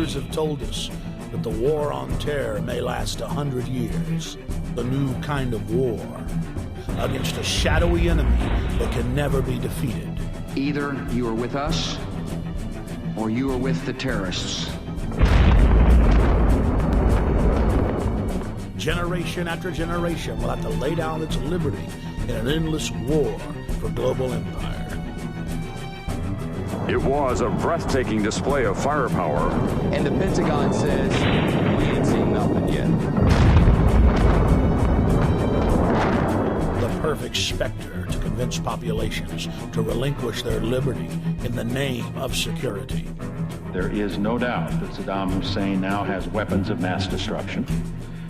Others have told us that the war on terror may last 100 years. A new kind of war against a shadowy enemy that can never be defeated. Either you are with us, or you are with the terrorists. Generation after generation will have to lay down its liberty in an endless war for global empire. It was a breathtaking display of firepower. And the Pentagon says we ain't seen nothing yet. The perfect specter to convince populations to relinquish their liberty in the name of security. There is no doubt that Saddam Hussein now has weapons of mass destruction.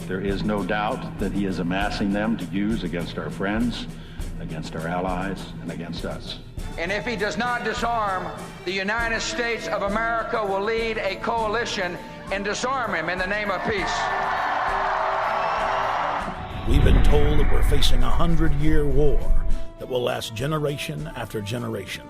There is no doubt that he is amassing them to use against our friends, against our allies, and against us. And if he does not disarm, the United States of America will lead a coalition and disarm him in the name of peace. We've been told that we're facing a 100-year war that will last generation after generation.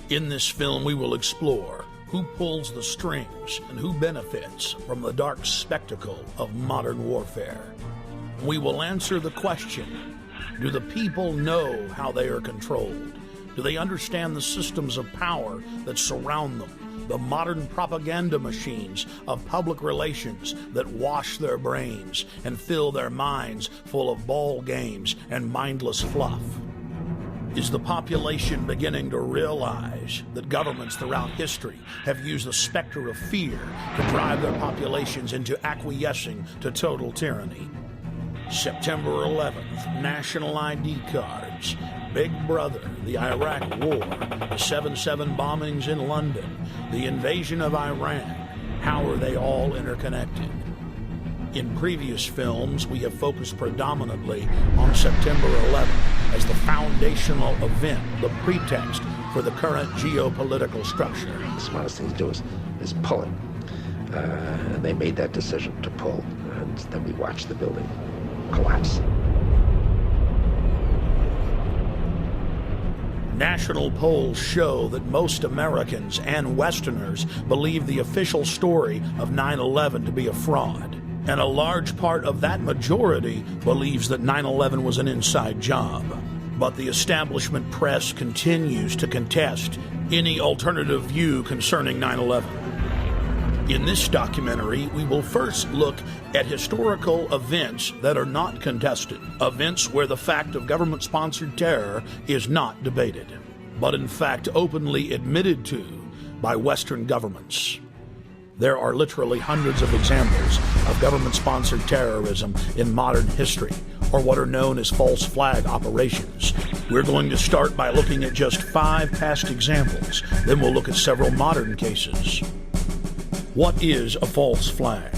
In this film, we will explore who pulls the strings and who benefits from the dark spectacle of modern warfare. We will answer the question, do the people know how they are controlled? Do they understand the systems of power that surround them? The modern propaganda machines of public relations that wash their brains and fill their minds full of ball games and mindless fluff? Is the population beginning to realize that governments throughout history have used the specter of fear to drive their populations into acquiescing to total tyranny? September 11th, national ID cards, Big Brother, the Iraq War, the 7/7 bombings in London, the invasion of Iran. How are they all interconnected? In previous films, we have focused predominantly on September 11th as the foundational event, the pretext for the current geopolitical structure. The smartest thing to do is pull it. And they made that decision to pull, and then we watched the building collapse. National polls show that most Americans and Westerners believe the official story of 9/11 to be a fraud. And a large part of that majority believes that 9/11 was an inside job. But the establishment press continues to contest any alternative view concerning 9/11. In this documentary, we will first look at historical events that are not contested, events where the fact of government-sponsored terror is not debated, but in fact openly admitted to by Western governments. There are literally hundreds of examples of government-sponsored terrorism in modern history, or what are known as false flag operations. We're going to start by looking at just 5 past examples, then we'll look at several modern cases. What is a false flag?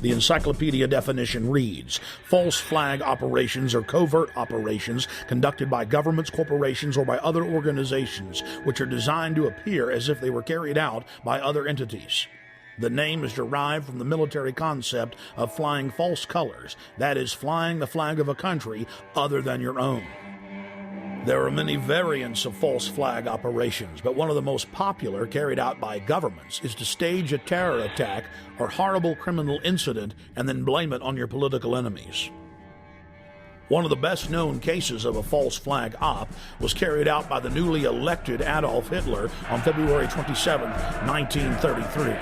The encyclopedia definition reads, false flag operations are covert operations conducted by governments, corporations, or by other organizations which are designed to appear as if they were carried out by other entities. The name is derived from the military concept of flying false colors, that is, flying the flag of a country other than your own. There are many variants of false flag operations, but one of the most popular carried out by governments is to stage a terror attack or horrible criminal incident and then blame it on your political enemies. One of the best-known cases of a false flag op was carried out by the newly elected Adolf Hitler on February 27, 1933.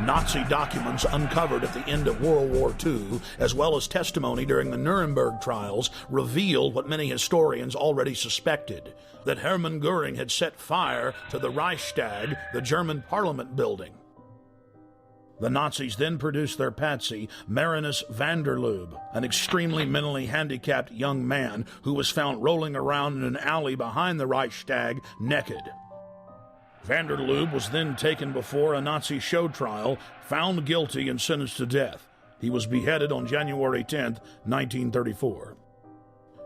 Nazi documents uncovered at the end of World War II, as well as testimony during the Nuremberg trials, revealed what many historians already suspected, that Hermann Göring had set fire to the Reichstag, the German parliament building. The Nazis then produced their patsy, Marinus van der Lubbe, an extremely mentally handicapped young man who was found rolling around in an alley behind the Reichstag naked. Van der Lubbe was then taken before a Nazi show trial, found guilty and sentenced to death. He was beheaded on January 10, 1934.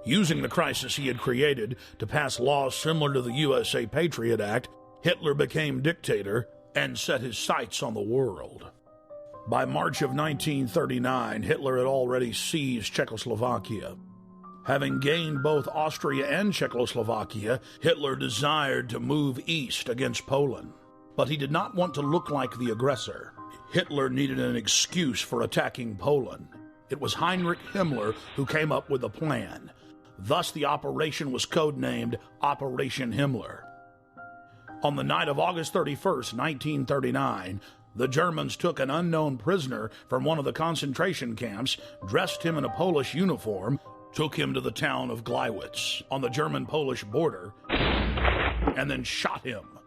Using the crisis he had created to pass laws similar to the USA Patriot Act, Hitler became dictator and set his sights on the world. By March of 1939, Hitler had already seized Czechoslovakia. Having gained both Austria and Czechoslovakia, Hitler desired to move east against Poland. But he did not want to look like the aggressor. Hitler needed an excuse for attacking Poland. It was Heinrich Himmler who came up with a plan. Thus, the operation was codenamed Operation Himmler. On the night of August 31st, 1939, the Germans took an unknown prisoner from one of the concentration camps, dressed him in a Polish uniform, took him to the town of Gleiwitz on the German-Polish border, and then shot him.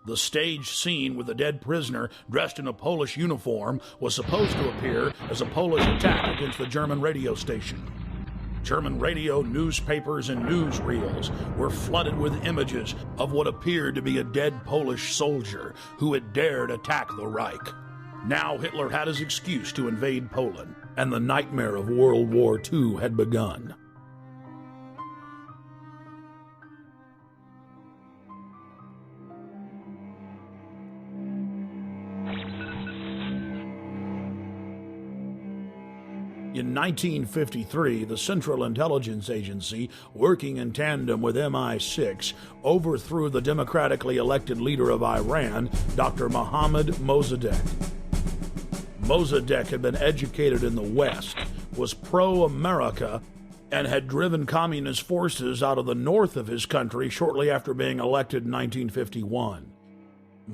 The stage scene with the dead prisoner dressed in a Polish uniform was supposed to appear as a Polish attack against the German radio station. German radio, newspapers, and newsreels were flooded with images of what appeared to be a dead Polish soldier who had dared attack the Reich. Now Hitler had his excuse to invade Poland, and the nightmare of World War II had begun. In 1953, the Central Intelligence Agency, working in tandem with MI6, overthrew the democratically elected leader of Iran, Dr. Mohammad Mossadegh. Mossadegh had been educated in the West, was pro-America, and had driven communist forces out of the north of his country shortly after being elected in 1951.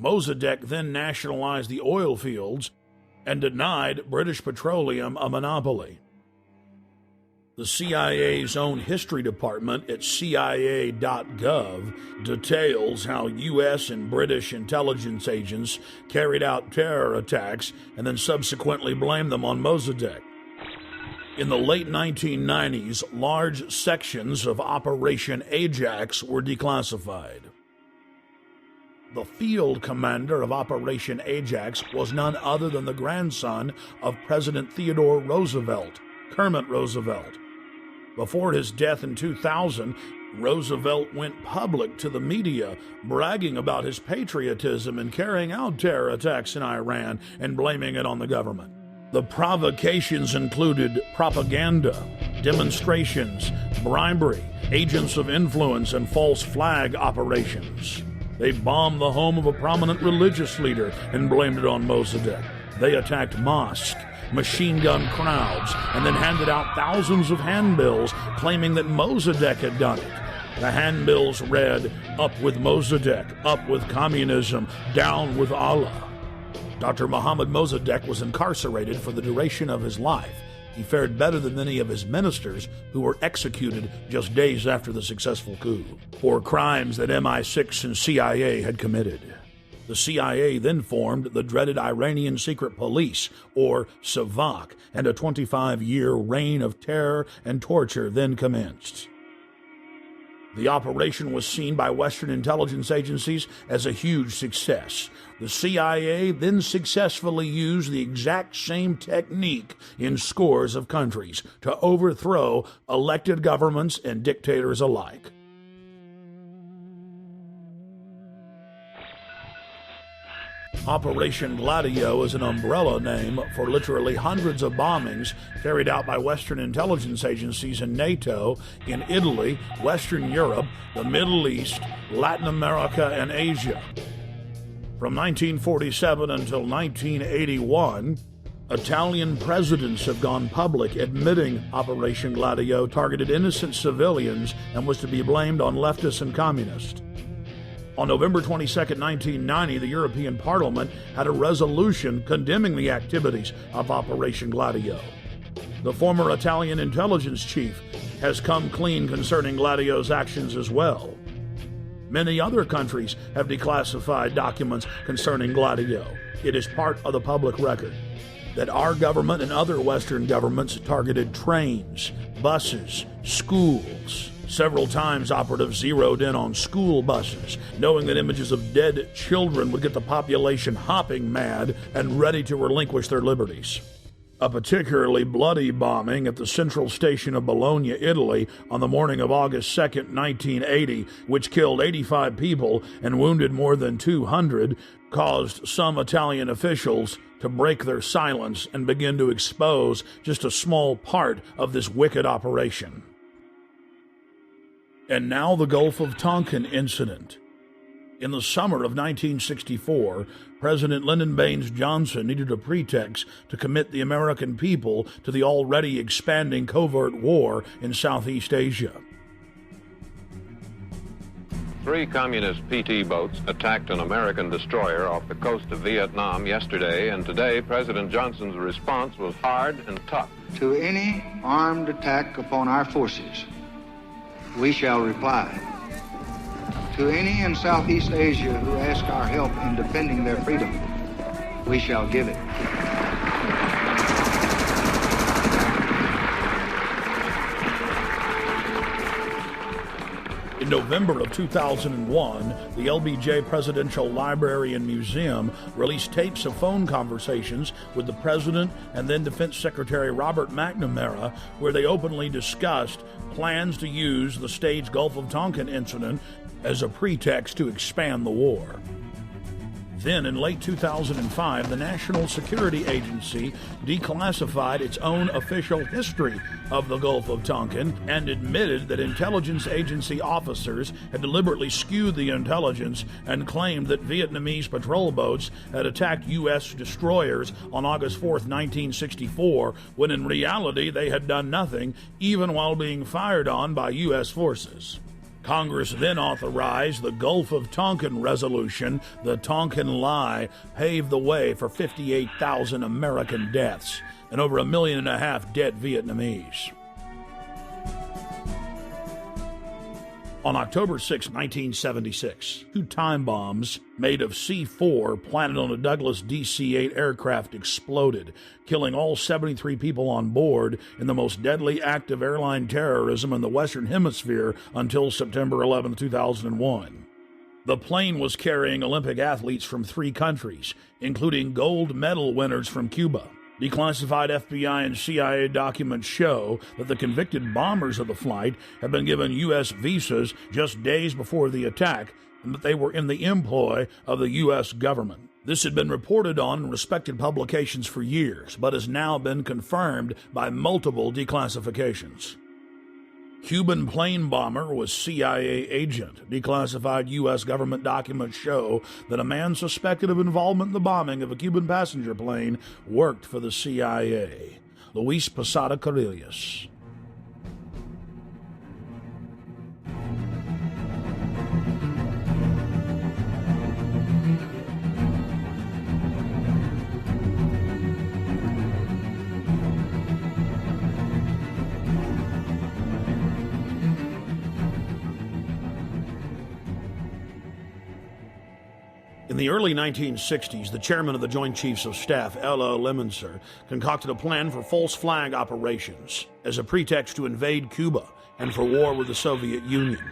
Mossadegh then nationalized the oil fields and denied British Petroleum a monopoly. The CIA's own history department at CIA.gov details how U.S. and British intelligence agents carried out terror attacks and then subsequently blamed them on Mossadegh. In the late 1990s, large sections of Operation Ajax were declassified. The field commander of Operation Ajax was none other than the grandson of President Theodore Roosevelt, Kermit Roosevelt. Before his death in 2000, Roosevelt went public to the media, bragging about his patriotism in carrying out terror attacks in Iran and blaming it on the government. The provocations included propaganda, demonstrations, bribery, agents of influence, and false flag operations. They bombed the home of a prominent religious leader and blamed it on Mossadegh. They attacked mosques, machine gun crowds, and then handed out thousands of handbills claiming that Mossadegh had done it. The handbills read, "Up with Mossadegh, up with communism, down with Allah." Dr. Mohammad Mossadegh was incarcerated for the duration of his life. He fared better than many of his ministers who were executed just days after the successful coup for crimes that MI6 and CIA had committed. The CIA then formed the dreaded Iranian Secret Police, or SAVAK, and a 25-year reign of terror and torture then commenced. The operation was seen by Western intelligence agencies as a huge success. The CIA then successfully used the exact same technique in scores of countries to overthrow elected governments and dictators alike. Operation Gladio is an umbrella name for literally hundreds of bombings carried out by Western intelligence agencies and NATO in Italy, Western Europe, the Middle East, Latin America, and Asia. From 1947 until 1981, Italian presidents have gone public admitting Operation Gladio targeted innocent civilians and was to be blamed on leftists and communists. On November 22, 1990, the European Parliament had a resolution condemning the activities of Operation Gladio. The former Italian intelligence chief has come clean concerning Gladio's actions as well. Many other countries have declassified documents concerning Gladio. It is part of the public record that our government and other Western governments targeted trains, buses, schools. Several times operatives zeroed in on school buses, knowing that images of dead children would get the population hopping mad and ready to relinquish their liberties. A particularly bloody bombing at the central station of Bologna, Italy, on the morning of August 2, 1980, which killed 85 people and wounded more than 200, caused some Italian officials to break their silence and begin to expose just a small part of this wicked operation. And now the Gulf of Tonkin incident. In the summer of 1964, President Lyndon Baines Johnson needed a pretext to commit the American people to the already expanding covert war in Southeast Asia. 3 communist PT boats attacked an American destroyer off the coast of Vietnam yesterday, and today President Johnson's response was hard and tough. To any armed attack upon our forces, we shall reply. To any in Southeast Asia who ask our help in defending their freedom, we shall give it. In November of 2001, the LBJ Presidential Library and Museum released tapes of phone conversations with the President and then Defense Secretary Robert McNamara, where they openly discussed plans to use the staged Gulf of Tonkin incident as a pretext to expand the war. Then, in late 2005, the National Security Agency declassified its own official history of the Gulf of Tonkin and admitted that intelligence agency officers had deliberately skewed the intelligence and claimed that Vietnamese patrol boats had attacked U.S. destroyers on August 4, 1964, when in reality they had done nothing, even while being fired on by U.S. forces. Congress then authorized the Gulf of Tonkin Resolution. The Tonkin Lie paved the way for 58,000 American deaths and over 1.5 million dead Vietnamese. On October 6, 1976, 2 time bombs made of C-4 planted on a Douglas DC-8 aircraft exploded, killing all 73 people on board in the most deadly act of airline terrorism in the Western Hemisphere until September 11, 2001. The plane was carrying Olympic athletes from 3 countries, including gold medal winners from Cuba. Declassified FBI and CIA documents show that the convicted bombers of the flight had been given U.S. visas just days before the attack and that they were in the employ of the U.S. government. This had been reported on in respected publications for years, but has now been confirmed by multiple declassifications. Cuban plane bomber was CIA agent. Declassified U.S. government documents show that a man suspected of involvement in the bombing of a Cuban passenger plane worked for the CIA. Luis Posada Carrillas. In the early 1960s, the chairman of the Joint Chiefs of Staff, L.O. Lemonster, concocted a plan for false flag operations as a pretext to invade Cuba and for war with the Soviet Union.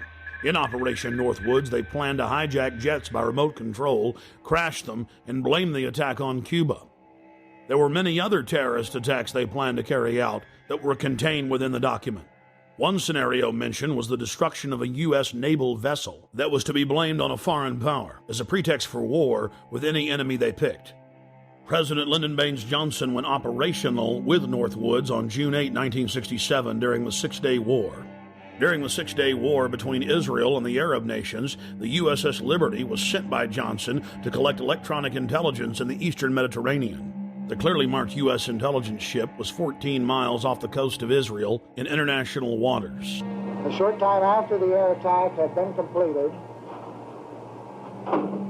In Operation Northwoods, they planned to hijack jets by remote control, crash them, and blame the attack on Cuba. There were many other terrorist attacks they planned to carry out that were contained within the document. One scenario mentioned was the destruction of a U.S. naval vessel that was to be blamed on a foreign power as a pretext for war with any enemy they picked. President Lyndon Baines Johnson went operational with Northwoods on June 8, 1967 during the Six-Day War. During the Six-Day War between Israel and the Arab nations, the USS Liberty was sent by Johnson to collect electronic intelligence in the eastern Mediterranean. The clearly marked U.S. intelligence ship was 14 miles off the coast of Israel in international waters. A short time after the air attack had been completed,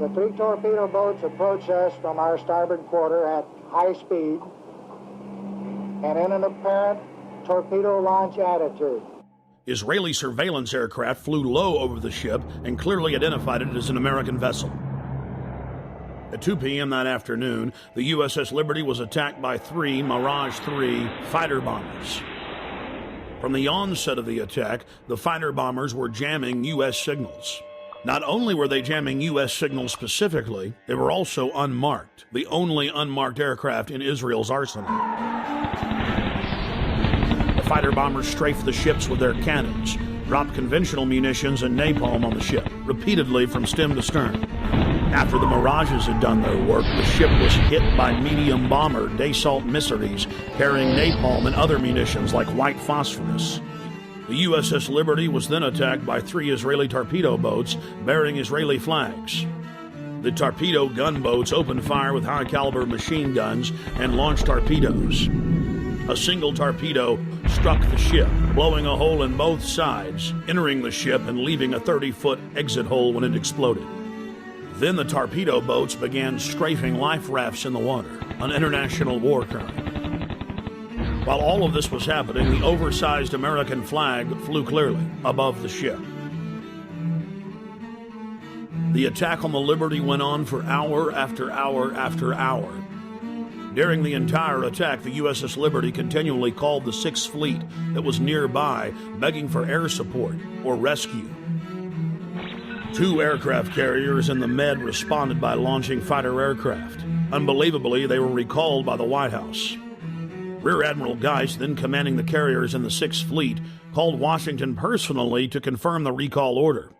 the 3 torpedo boats approached us from our starboard quarter at high speed and in an apparent torpedo launch attitude. Israeli surveillance aircraft flew low over the ship and clearly identified it as an American vessel. At 2 p.m. that afternoon, the USS Liberty was attacked by 3 Mirage 3 fighter bombers. From the onset of the attack, the fighter bombers were jamming U.S. signals. Not only were they jamming U.S. signals specifically, they were also unmarked, the only unmarked aircraft in Israel's arsenal. The fighter bombers strafed the ships with their cannons, dropped conventional munitions and napalm on the ship, repeatedly from stem to stern. After the Mirages had done their work, the ship was hit by medium bomber Dassault missiles carrying napalm and other munitions like white phosphorus. The USS Liberty was then attacked by 3 Israeli torpedo boats bearing Israeli flags. The torpedo gunboats opened fire with high-caliber machine guns and launched torpedoes. A single torpedo struck the ship, blowing a hole in both sides, entering the ship and leaving a 30-foot exit hole when it exploded. Then the torpedo boats began strafing life rafts in the water, an international war crime. While all of this was happening, the oversized American flag flew clearly above the ship. The attack on the Liberty went on for hour after hour after hour. During the entire attack, the USS Liberty continually called the Sixth Fleet that was nearby, begging for air support or rescue. 2 aircraft carriers in the Med responded by launching fighter aircraft. Unbelievably, they were recalled by the White House. Rear Admiral Geist, then commanding the carriers in the Sixth Fleet, called Washington personally to confirm the recall order.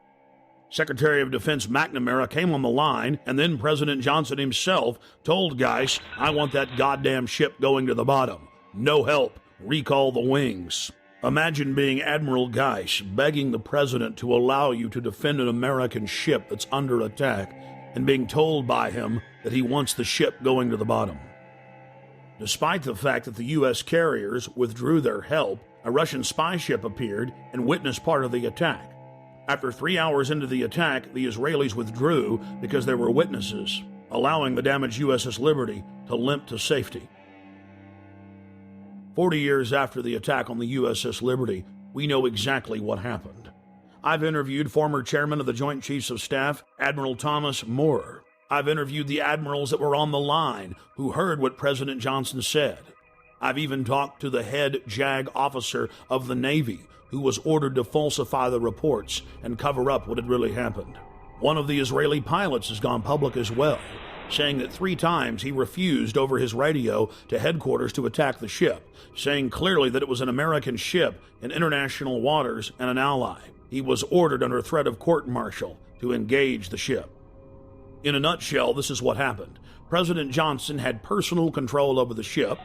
Secretary of Defense McNamara came on the line, and then President Johnson himself told Geist, "I want that goddamn ship going to the bottom. No help. Recall the wings." Imagine being Admiral Geist begging the president to allow you to defend an American ship that's under attack and being told by him that he wants the ship going to the bottom. Despite the fact that the U.S. carriers withdrew their help, a Russian spy ship appeared and witnessed part of the attack. After 3 hours into the attack, the Israelis withdrew because there were witnesses, allowing the damaged USS Liberty to limp to safety. 40 years after the attack on the USS Liberty, we know exactly what happened. I've interviewed former chairman of the Joint Chiefs of Staff, Admiral Thomas Moorer. I've interviewed the admirals that were on the line who heard what President Johnson said. I've even talked to the head JAG officer of the Navy who was ordered to falsify the reports and cover up what had really happened. One of the Israeli pilots has gone public as well, saying that 3 times he refused over his radio to headquarters to attack the ship, saying clearly that it was an American ship in international waters and an ally. He was ordered under threat of court-martial to engage the ship. In a nutshell, this is what happened. President Johnson had personal control over the ship,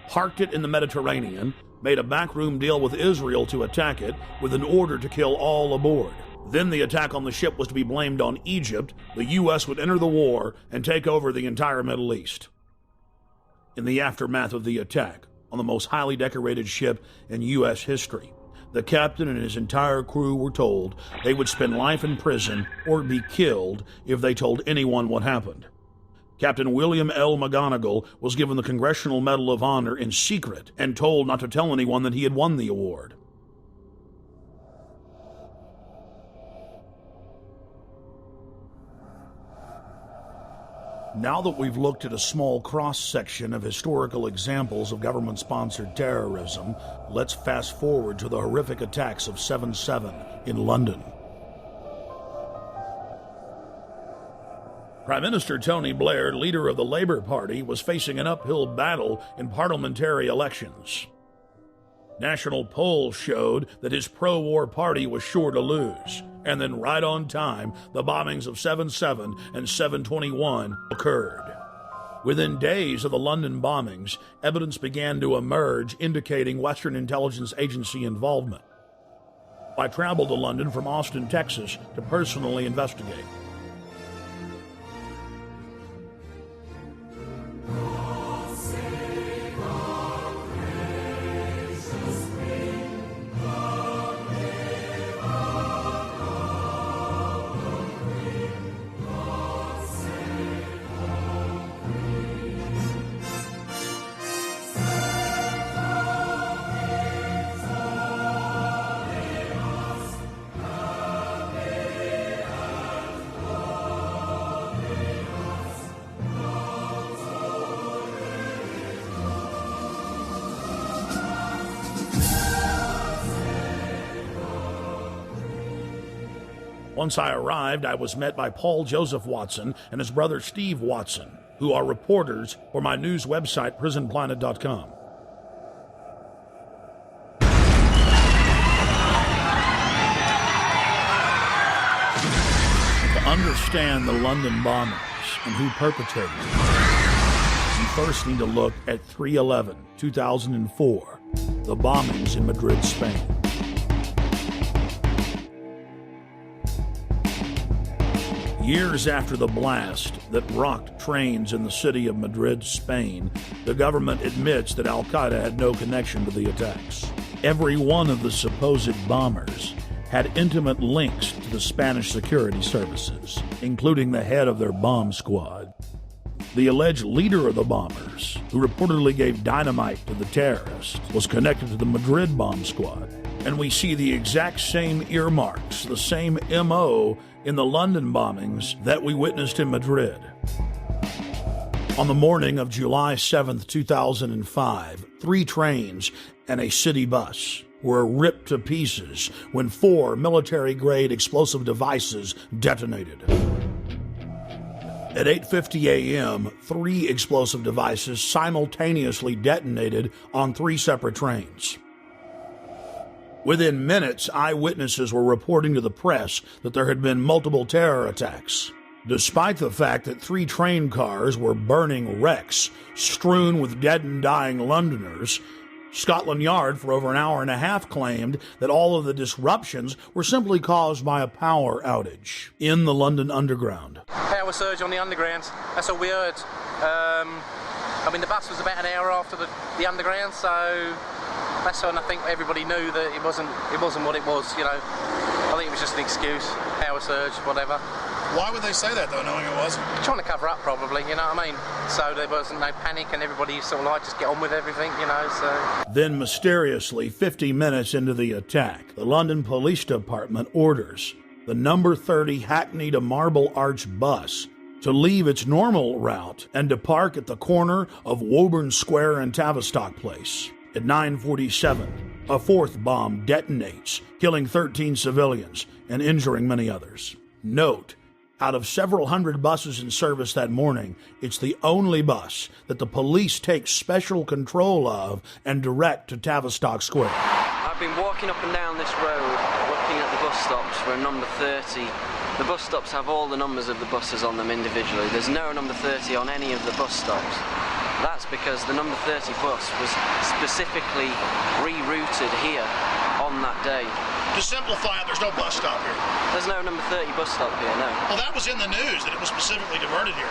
parked it in the Mediterranean, made a backroom deal with Israel to attack it with an order to kill all aboard. Then the attack on the ship was to be blamed on Egypt. The U.S. would enter the war and take over the entire Middle East. In the aftermath of the attack on the most highly decorated ship in U.S. history, the captain and his entire crew were told they would spend life in prison or be killed if they told anyone what happened. Captain William L. McGonigal was given the Congressional Medal of Honor in secret and told not to tell anyone that he had won the award. Now that we've looked at a small cross-section of historical examples of government-sponsored terrorism, let's fast forward to the horrific attacks of 7/7 in London. Prime Minister Tony Blair, leader of the Labour Party, was facing an uphill battle in parliamentary elections. National polls showed that his pro-war party was sure to lose. And then right on time, the bombings of 7/7 and 7/21 occurred. Within days of the London bombings, evidence began to emerge indicating Western intelligence agency involvement. I traveled to London from Austin, Texas, to personally investigate. Once I arrived, I was met by Paul Joseph Watson and his brother Steve Watson, who are reporters for my news website, prisonplanet.com. To understand the London bombings and who perpetrated them, you first need to look at 3/11/2004, the bombings in Madrid, Spain. Years after the blast that rocked trains in the city of Madrid, Spain, the government admits that al-Qaeda had no connection to the attacks. Every one of the supposed bombers had intimate links to the Spanish security services, including the head of their bomb squad. The alleged leader of the bombers, who reportedly gave dynamite to the terrorists, was connected to the Madrid bomb squad. And we see the exact same earmarks, the same MO in the London bombings that we witnessed in Madrid. On the morning of July 7th, 2005, 3 trains and a city bus were ripped to pieces when 4 military-grade explosive devices detonated. At 8:50 a.m., 3 explosive devices simultaneously detonated on 3 separate trains. Within minutes, eyewitnesses were reporting to the press that there had been multiple terror attacks. Despite the fact that 3 train cars were burning wrecks strewn with dead and dying Londoners, Scotland Yard for over an hour and a half claimed that all of the disruptions were simply caused by a power outage in the London Underground. Power surge on the Underground, that's all we heard. The bus was about an hour after the Underground, so that's when I think everybody knew that it wasn't what it was, you know. I think it was just an excuse, power surge, whatever. Why would they say that, though, knowing it wasn't? Trying to cover up, probably, you know what I mean? So there wasn't no panic and everybody sort of like just get on with everything, you know, so... Then, mysteriously, 50 minutes into the attack, the London Police Department orders the number 30 Hackney to Marble Arch bus to leave its normal route and to park at the corner of Woburn Square and Tavistock Place. At 9:47, a 4th bomb detonates, killing 13 civilians and injuring many others. Note, out of several hundred buses in service that morning, it's the only bus that the police take special control of and direct to Tavistock Square. I've been walking up and down this road, looking at the bus stops for a number 30. The bus stops have all the numbers of the buses on them individually. There's no number 30 on any of the bus stops. That's because the number 30 bus was specifically rerouted here on that day. To simplify it, there's no bus stop here. There's no number 30 bus stop here, no. Well, that was in the news, that it was specifically diverted here.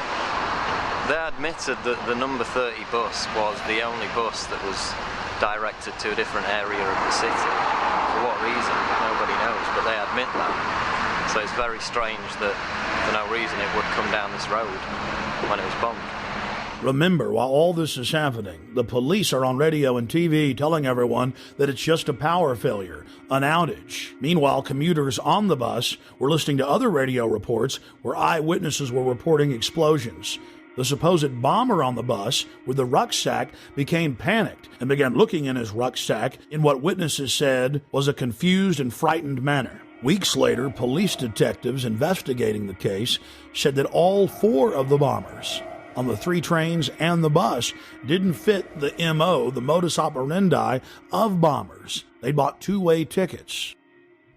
They admitted that the number 30 bus was the only bus that was directed to a different area of the city. For what reason? Nobody knows, but they admit that. So it's very strange that for no reason it would come down this road when it was bombed. Remember, while all this is happening, the police are on radio and TV telling everyone that it's just a power failure, an outage. Meanwhile, commuters on the bus were listening to other radio reports where eyewitnesses were reporting explosions. The supposed bomber on the bus with the rucksack became panicked and began looking in his rucksack in what witnesses said was a confused and frightened manner. Weeks later, police detectives investigating the case said that all 4 of the bombers on the 3 trains and the bus didn't fit the MO, the modus operandi of bombers. They bought 2-way tickets.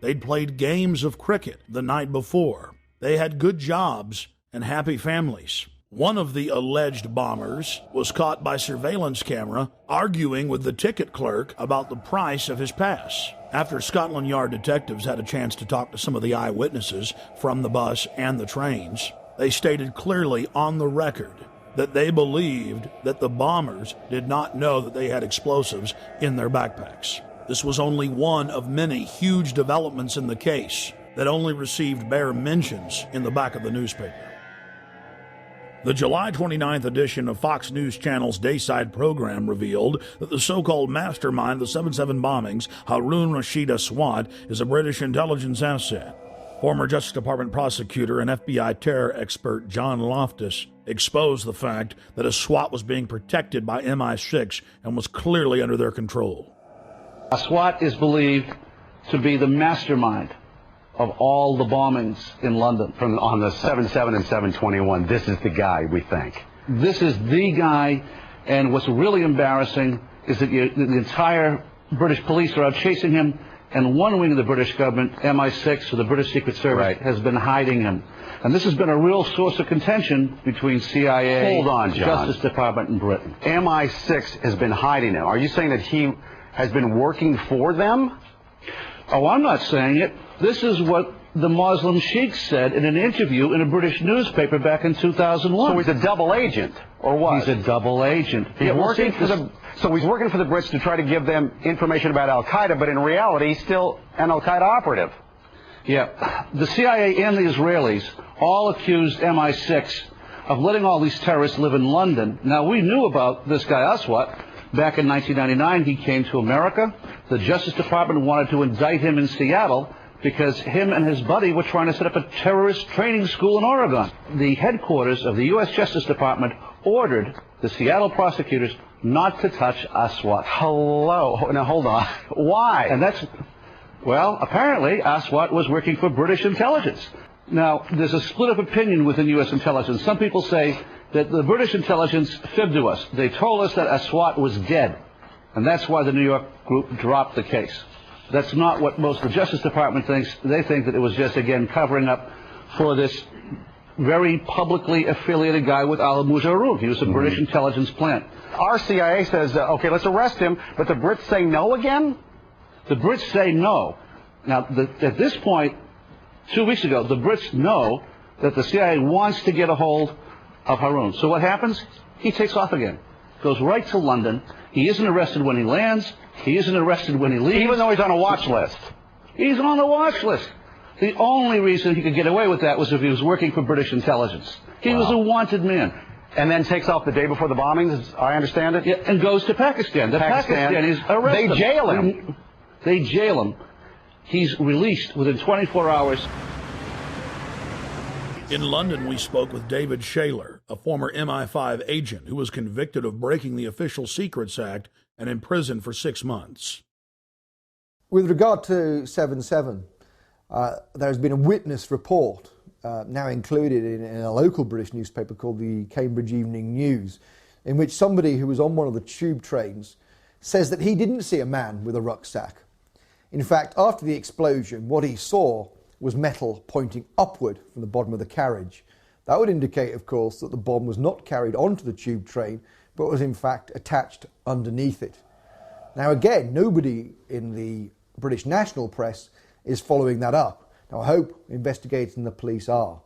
They'd played games of cricket the night before. They had good jobs and happy families. One of the alleged bombers was caught by surveillance camera arguing with the ticket clerk about the price of his pass. After Scotland Yard detectives had a chance to talk to some of the eyewitnesses from the bus and the trains, they stated clearly on the record that they believed that the bombers did not know that they had explosives in their backpacks. This was only one of many huge developments in the case that only received bare mentions in the back of the newspaper. The July 29th edition of Fox News Channel's Dayside program revealed that the so-called mastermind of the 7/7 bombings, Harun Rashid Aswad, is a British intelligence asset. Former Justice Department prosecutor and FBI terror expert John Loftus exposed the fact that Aswad was being protected by MI6 and was clearly under their control. Aswad is believed to be the mastermind of all the bombings in London. From on the 7/7 and 7/21, this is the guy, we think. This is the guy, and what's really embarrassing is that the entire British police are out chasing him, and one wing of the British government, MI6, or the British Secret Service, has been hiding him. And this has been a real source of contention between CIA, Hold on, John. Justice Department, and Britain. MI6 has been hiding him. Are you saying that he has been working for them? Oh, I'm not saying it. This is what the Muslim sheikh said in an interview in a British newspaper back in 2001. So he's a double agent, or what? He's a double agent. He's working for the, so he's working for the Brits to try to give them information about Al-Qaeda, but in reality, he's still an Al-Qaeda operative. Yeah. The CIA and the Israelis all accused MI6 of letting all these terrorists live in London. Now, we knew about this guy Aswat. Back in 1999, he came to America. The Justice Department wanted to indict him in Seattle because him and his buddy were trying to set up a terrorist training school in Oregon. The headquarters of the U.S. Justice Department ordered the Seattle prosecutors not to touch Aswat. Hello. Now, hold on. Why? And that's, well, apparently Aswat was working for British intelligence. Now, there's a split of opinion within U.S. intelligence. Some people say that the British intelligence fibbed to us. They told us that Aswat was dead, and that's why the New York group dropped the case. That's not what most of the Justice Department thinks. They think that it was just, again, covering up for this very publicly affiliated guy with Al-Mujaroon. He was a British intelligence plant. Our CIA says, okay, let's arrest him, but the Brits say no again? The Brits say no. Now, at this point, 2 weeks ago, the Brits know that the CIA wants to get a hold of Haroon. So what happens? He takes off again. Goes right to London. He isn't arrested when he lands. He isn't arrested when he leaves. Even though he's on a watch list. He's on the watch list. The only reason he could get away with that was if he was working for British intelligence. He was a wanted man. And then takes off the day before the bombings, as I understand it? Yeah, and goes to Pakistan. The Pakistanis arrest him. They jail him. They jail him. He's released within 24 hours. In London, we spoke with David Shaler, a former MI5 agent who was convicted of breaking the Official Secrets Act and imprisoned for 6 months. With regard to 7/7, there has been a witness report now included in a local British newspaper called the Cambridge Evening News, in which somebody who was on one of the tube trains says that he didn't see a man with a rucksack. In fact, after the explosion, what he saw was metal pointing upward from the bottom of the carriage. That would indicate, of course, that the bomb was not carried onto the tube train, but was in fact attached underneath it. Now again, nobody in the British national press is following that up. Now I hope investigators and the police are.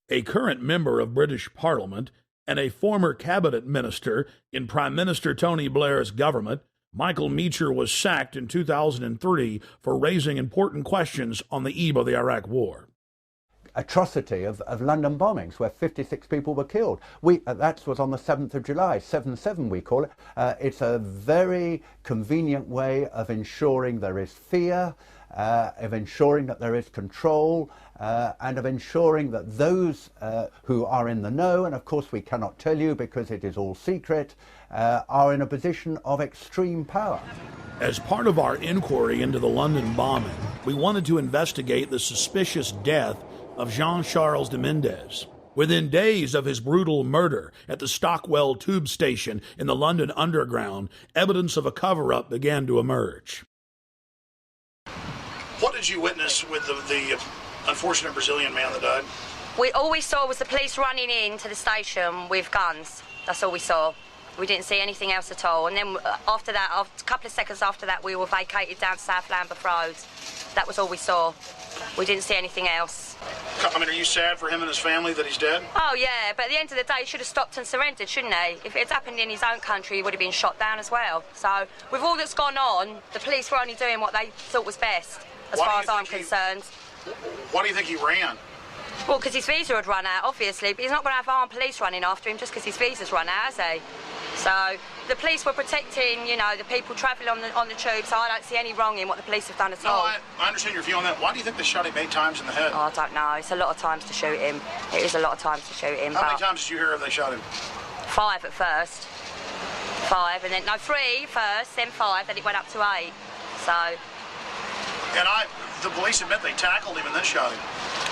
A current member of British Parliament and a former cabinet minister in Prime Minister Tony Blair's government, Michael Meacher was sacked in 2003 for raising important questions on the eve of the Iraq War. Atrocity of London bombings where 56 people were killed. That was on the 7th of July, 7/7 we call it. It's a very convenient way of ensuring there is fear, of ensuring that there is control, and of ensuring that those who are in the know, and of course we cannot tell you because it is all secret, are in a position of extreme power. As part of our inquiry into the London bombing, we wanted to investigate the suspicious death of Jean-Charles de Mendes. Within days of his brutal murder at the Stockwell tube station in the London Underground, evidence of a cover-up began to emerge. What did you witness with the unfortunate Brazilian man that died? All we saw was the police running into the station with guns. That's all we saw. We didn't see anything else at all. And then after that, a couple of seconds after that, we were vacated down to South Lambeth Road. That was all we saw. We didn't see anything else. I mean, are you sad for him and his family that he's dead? Oh, yeah, but at the end of the day, he should have stopped and surrendered, shouldn't he? If it had happened in his own country, he would have been shot down as well. So, with all that's gone on, the police were only doing what they thought was best, as far as I'm concerned. Why do you think he ran? Well, because his visa had run out, obviously, but he's not going to have armed police running after him just because his visa's run out, has he? So the police were protecting, you know, the people travelling on the tube, so I don't see any wrong in what the police have done at all. No, I understand your view on that. Why do you think they shot him 8 times in the head? Oh, I don't know. It's a lot of times to shoot him. It is a lot of times to shoot him. How many times did you hear they shot him? 5 at first. 5, and then, no, 3 first, then 5, then it went up to 8. So... And the police admit they tackled him and then shot him.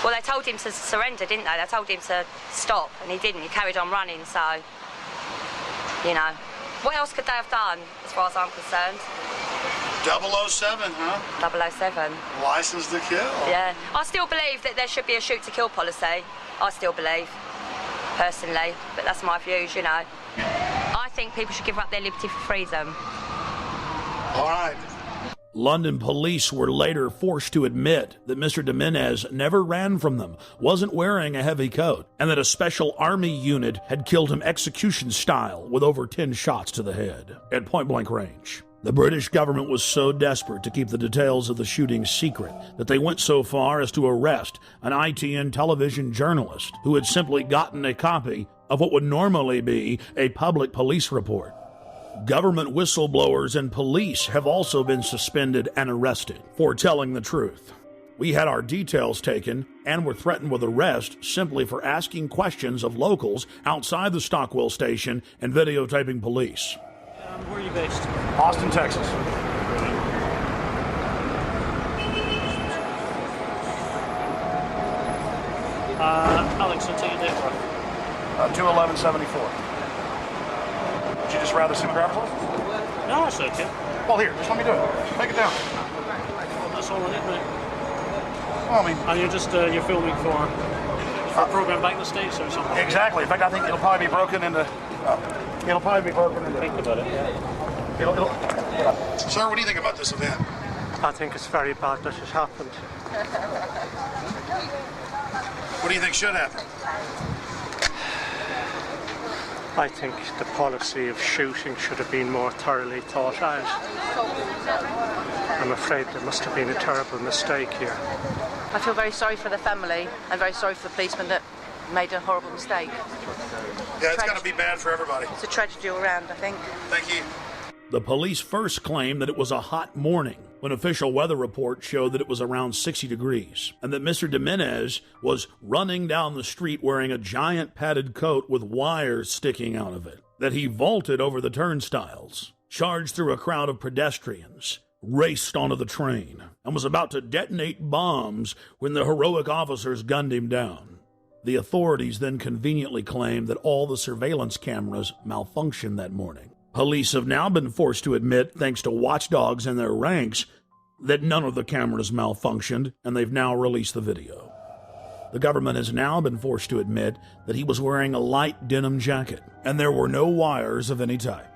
Well, they told him to surrender, didn't they? They told him to stop, and he didn't. He carried on running, so, you know. What else could they have done, as far as I'm concerned? 007, huh? 007. License to kill. Yeah. I still believe that there should be a shoot-to-kill policy. I still believe, personally, but that's my views, you know. I think people should give up their liberty for freedom. All right. London police were later forced to admit that Mr. Jimenez never ran from them, wasn't wearing a heavy coat, and that a special army unit had killed him execution style with over 10 shots to the head at point-blank range. The British government was so desperate to keep the details of the shooting secret that they went so far as to arrest an ITN television journalist who had simply gotten a copy of what would normally be a public police report. Government whistleblowers and police have also been suspended and arrested for telling the truth. We had our details taken and were threatened with arrest simply for asking questions of locals outside the Stockwell station and videotaping police. Where are you based? Austin, Texas. Alex, I'll take your date for 2/11/74. Would you just rather see my driver's license? No, that's okay. Well, here, just let me do it. Take it down. That's all I need, mate. Well, I mean... And you're just, you're filming for a program back in the States or something? Exactly. In fact, I think it'll probably be broken into... Think about it, yeah. Sir, what do you think about this event? I think it's very bad that has happened. What do you think should happen? I think the policy of shooting should have been more thoroughly thought out. I'm afraid there must have been a terrible mistake here. I feel very sorry for the family and very sorry for the policeman that made a horrible mistake. Yeah, it's got to be bad for everybody. It's a tragedy all around, I think. Thank you. The police first claimed that it was a hot morning when official weather reports showed that it was around 60 degrees and that Mr. Jimenez was running down the street wearing a giant padded coat with wires sticking out of it, that he vaulted over the turnstiles, charged through a crowd of pedestrians, raced onto the train, and was about to detonate bombs when the heroic officers gunned him down. The authorities then conveniently claimed that all the surveillance cameras malfunctioned that morning. Police have now been forced to admit, thanks to watchdogs in their ranks, that none of the cameras malfunctioned, and they've now released the video. The government has now been forced to admit that he was wearing a light denim jacket, and there were no wires of any type.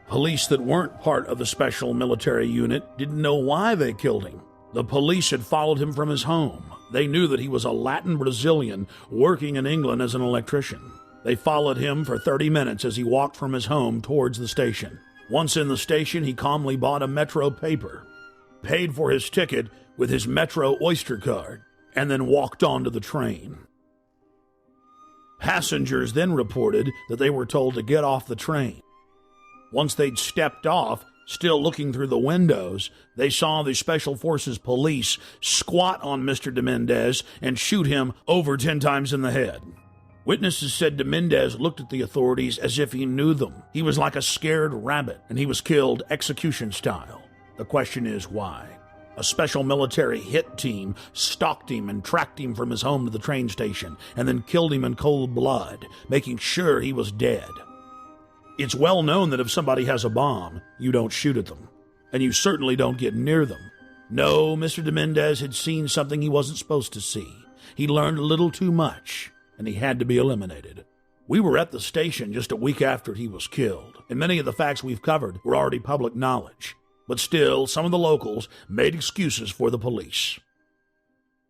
Police that weren't part of the special military unit didn't know why they killed him. The police had followed him from his home. They knew that he was a Latin Brazilian working in England as an electrician. They followed him for 30 minutes as he walked from his home towards the station. Once in the station, he calmly bought a Metro paper, paid for his ticket with his Metro Oyster card, and then walked onto the train. Passengers then reported that they were told to get off the train. Once they'd stepped off, still looking through the windows, they saw the Special Forces police squat on Mr. Jimenez and shoot him over 10 times in the head. Witnesses said Jimenez looked at the authorities as if he knew them. He was like a scared rabbit, and he was killed execution style. The question is why? A special military hit team stalked him and tracked him from his home to the train station, and then killed him in cold blood, making sure he was dead. It's well known that if somebody has a bomb, you don't shoot at them, and you certainly don't get near them. No, Mr. Jimenez had seen something he wasn't supposed to see. He learned a little too much, and he had to be eliminated. We were at the station just a week after he was killed, and many of the facts we've covered were already public knowledge. But still, some of the locals made excuses for the police.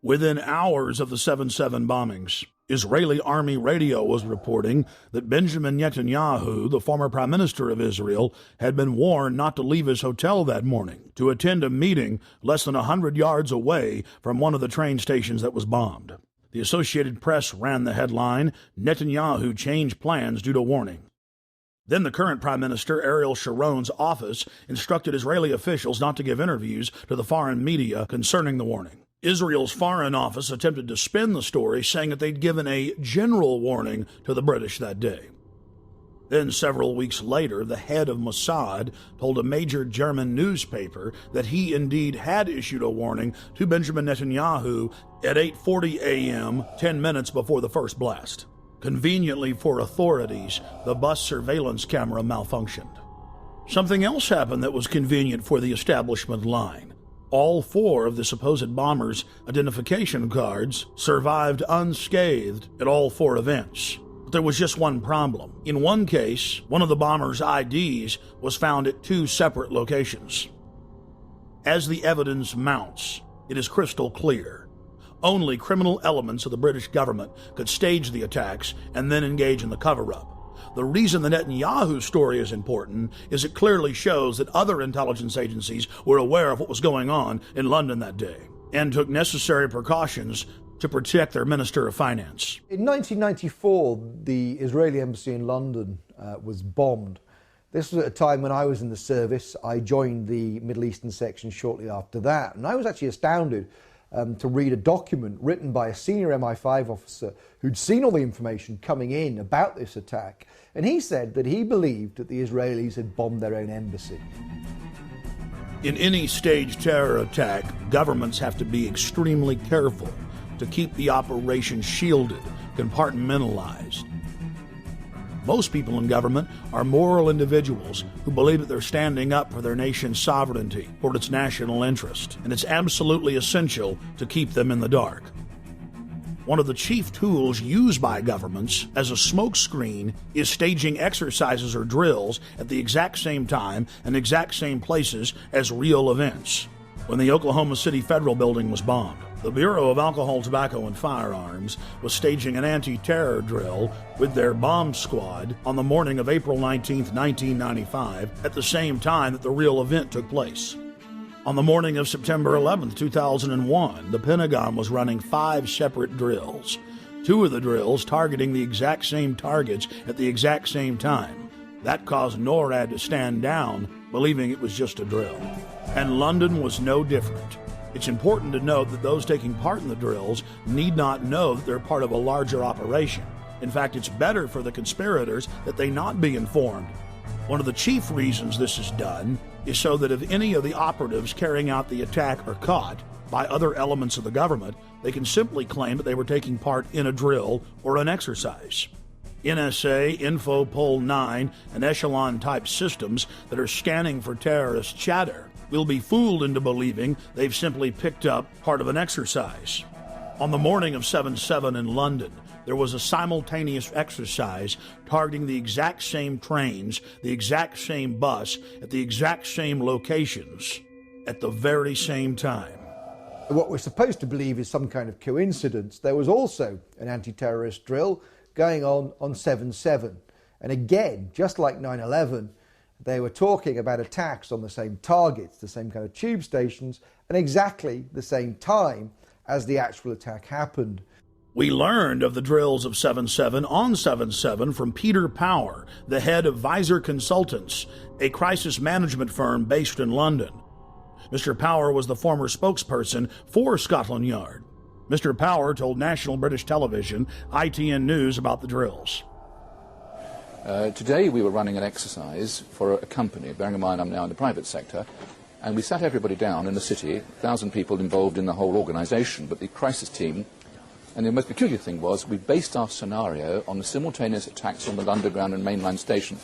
Within hours of the 7/7 bombings, Israeli army radio was reporting that Benjamin Netanyahu, the former prime minister of Israel, had been warned not to leave his hotel that morning to attend a meeting less than 100 yards away from one of the train stations that was bombed. The Associated Press ran the headline, "Netanyahu changed plans due to warning." Then the current Prime Minister, Ariel Sharon's office, instructed Israeli officials not to give interviews to the foreign media concerning the warning. Israel's Foreign Office attempted to spin the story, saying that they'd given a general warning to the British that day. Then, several weeks later, the head of Mossad told a major German newspaper that he indeed had issued a warning to Benjamin Netanyahu at 8:40 a.m., 10 minutes before the first blast. Conveniently for authorities, the bus surveillance camera malfunctioned. Something else happened that was convenient for the establishment line. All 4 of the supposed bombers' identification cards survived unscathed at all 4 events. But there was just one problem. In one case, one of the bombers' IDs was found at 2 separate locations. As the evidence mounts, it is crystal clear. Only criminal elements of the British government could stage the attacks and then engage in the cover-up. The reason the Netanyahu story is important is it clearly shows that other intelligence agencies were aware of what was going on in London that day and took necessary precautions to protect their Minister of Finance. In 1994, the Israeli embassy in London was bombed. This was at a time when I was in the service. I joined the Middle Eastern section shortly after that, and I was actually astounded to read a document written by a senior MI5 officer who'd seen all the information coming in about this attack, and he said that he believed that the Israelis had bombed their own embassy. In any staged terror attack, governments have to be extremely careful to keep the operation shielded, compartmentalized. Most people in government are moral individuals who believe that they're standing up for their nation's sovereignty, for its national interest, and it's absolutely essential to keep them in the dark. One of the chief tools used by governments as a smokescreen is staging exercises or drills at the exact same time and exact same places as real events. When the Oklahoma City Federal Building was bombed, the Bureau of Alcohol, Tobacco, and Firearms was staging an anti-terror drill with their bomb squad on the morning of April 19, 1995, at the same time that the real event took place. On the morning of September 11, 2001, the Pentagon was running 5 separate drills, 2 of the drills targeting the exact same targets at the exact same time. That caused NORAD to stand down, believing it was just a drill. And London was no different. It's important to note that those taking part in the drills need not know that they're part of a larger operation. In fact, it's better for the conspirators that they not be informed. One of the chief reasons this is done is so that if any of the operatives carrying out the attack are caught by other elements of the government, they can simply claim that they were taking part in a drill or an exercise. NSA, Infopol 9, and Echelon-type systems that are scanning for terrorist chatter will be fooled into believing they've simply picked up part of an exercise. On the morning of 7/7 in London, there was a simultaneous exercise targeting the exact same trains, the exact same bus, at the exact same locations, at the very same time. What we're supposed to believe is some kind of coincidence. There was also an anti-terrorist drill going on 7/7. And again, just like 9/11, they were talking about attacks on the same targets, the same kind of tube stations, and exactly the same time as the actual attack happened. We learned of the drills of 7/7 on 7/7 from Peter Power, the head of Visor Consultants, a crisis management firm based in London. Mr. Power was the former spokesperson for Scotland Yard. Mr. Power told National British Television, ITN News, about the drills. Today we were running an exercise for a company, bearing in mind I'm now in the private sector, and we sat everybody down in the city, 1,000 people involved in the whole organisation, but the crisis team, and the most peculiar thing was we based our scenario on the simultaneous attacks on the Underground and mainline station.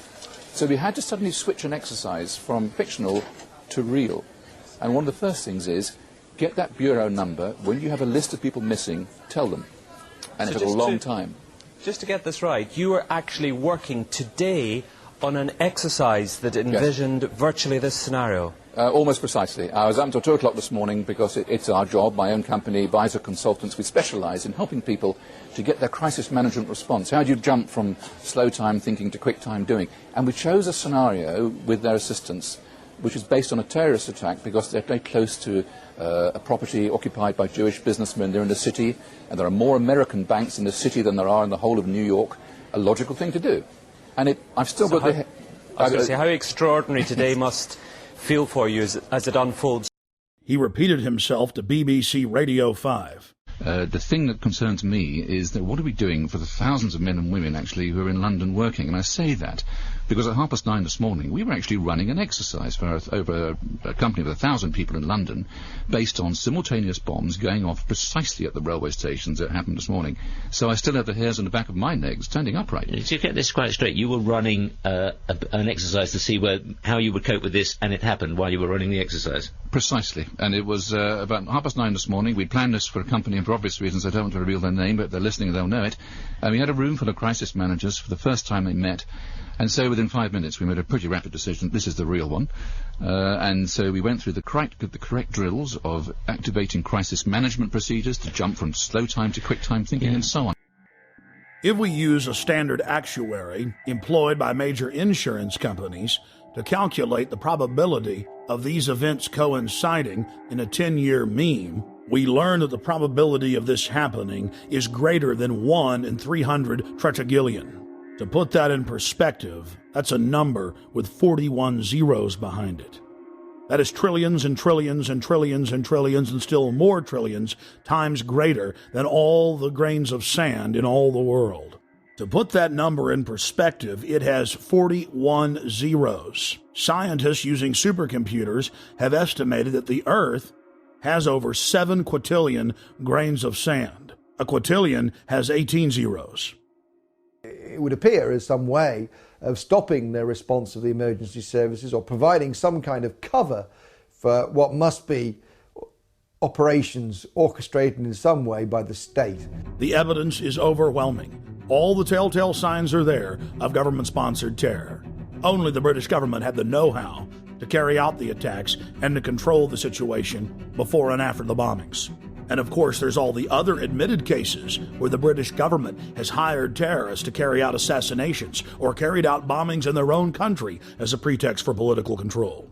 So we had to suddenly switch an exercise from fictional to real. And one of the first things is, get that bureau number. When you have a list of people missing, tell them. And so it took a long time. Just to get this right, you were actually working today on an exercise that envisioned virtually this scenario? Almost precisely. I was up until 2 o'clock this morning because it's our job, my own company, Visor Consultants. We specialise in helping people to get their crisis management response. How do you jump from slow time thinking to quick time doing? And we chose a scenario with their assistance which is based on a terrorist attack because they're very close to a property occupied by Jewish businessmen. They're in the city, and there are more American banks in the city than there are in the whole of New York. A logical thing to do. And I've still got the... I was going to say, how extraordinary today must feel for you as it unfolds. He repeated himself to BBC Radio 5. The thing that concerns me is that what are we doing for the thousands of men and women actually who are in London working? And I say that because at 9:30 this morning we were actually running an exercise for over a company of 1,000 people in London based on simultaneous bombs going off precisely at the railway stations that happened this morning. So I still have the hairs on the back of my neck standing upright. To get this quite straight, you were running an exercise to see how you would cope with this, and it happened while you were running the exercise? Precisely. And it was about 9:30 this morning. We'd planned this for a company, and for obvious reasons I don't want to reveal their name, but if they're listening they'll know it. We had a room full of crisis managers for the first time they met. And so within 5 minutes we made a pretty rapid decision, this is the real one. And so we went through the correct drills of activating crisis management procedures to jump from slow time to quick time thinking and so on. If we use a standard actuary employed by major insurance companies to calculate the probability of these events coinciding in a 10-year mean, we learn that the probability of this happening is greater than 1 in 300 tetragillion. To put that in perspective, that's a number with 41 zeros behind it. That is trillions and trillions and trillions and trillions and still more trillions times greater than all the grains of sand in all the world. To put that number in perspective, it has 41 zeros. Scientists using supercomputers have estimated that the Earth has over 7 quintillion grains of sand. A quintillion has 18 zeros. It would appear as some way of stopping the response of the emergency services or providing some kind of cover for what must be operations orchestrated in some way by the state. The evidence is overwhelming. All the telltale signs are there of government-sponsored terror. Only the British government had the know-how to carry out the attacks and to control the situation before and after the bombings. And of course, there's all the other admitted cases where the British government has hired terrorists to carry out assassinations or carried out bombings in their own country as a pretext for political control.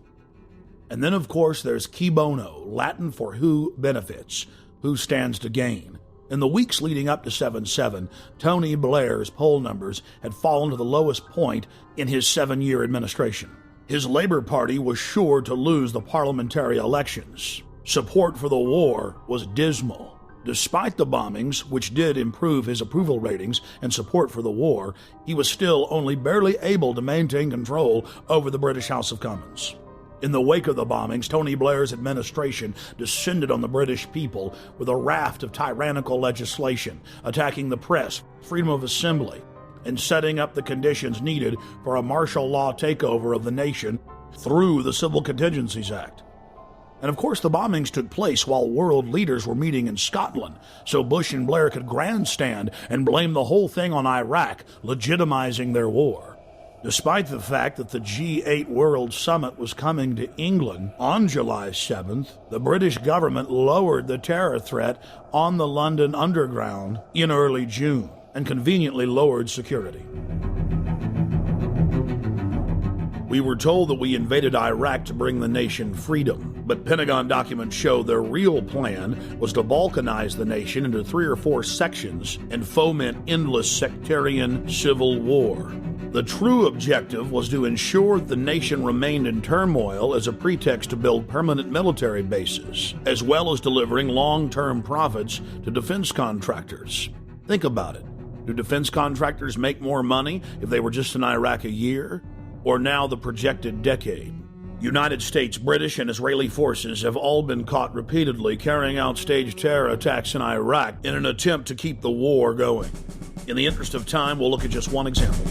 And then, of course, there's qui bono, Latin for who benefits, who stands to gain. In the weeks leading up to 7/7, Tony Blair's poll numbers had fallen to the lowest point in his 7-year administration. His Labour Party was sure to lose the parliamentary elections. Support for the war was dismal. Despite the bombings, which did improve his approval ratings and support for the war, he was still only barely able to maintain control over the British House of Commons. In the wake of the bombings, Tony Blair's administration descended on the British people with a raft of tyrannical legislation, attacking the press, freedom of assembly, and setting up the conditions needed for a martial law takeover of the nation through the Civil Contingencies Act. And of course, the bombings took place while world leaders were meeting in Scotland, so Bush and Blair could grandstand and blame the whole thing on Iraq, legitimizing their war. Despite the fact that the G8 World Summit was coming to England on July 7th, the British government lowered the terror threat on the London Underground in early June and conveniently lowered security. We were told that we invaded Iraq to bring the nation freedom, but Pentagon documents show their real plan was to balkanize the nation into 3 or 4 sections and foment endless sectarian civil war. The true objective was to ensure the nation remained in turmoil as a pretext to build permanent military bases, as well as delivering long-term profits to defense contractors. Think about it. Do defense contractors make more money if they were just in Iraq a year, or now the projected decade? United States, British, and Israeli forces have all been caught repeatedly carrying out staged terror attacks in Iraq in an attempt to keep the war going. In the interest of time, we'll look at just one example.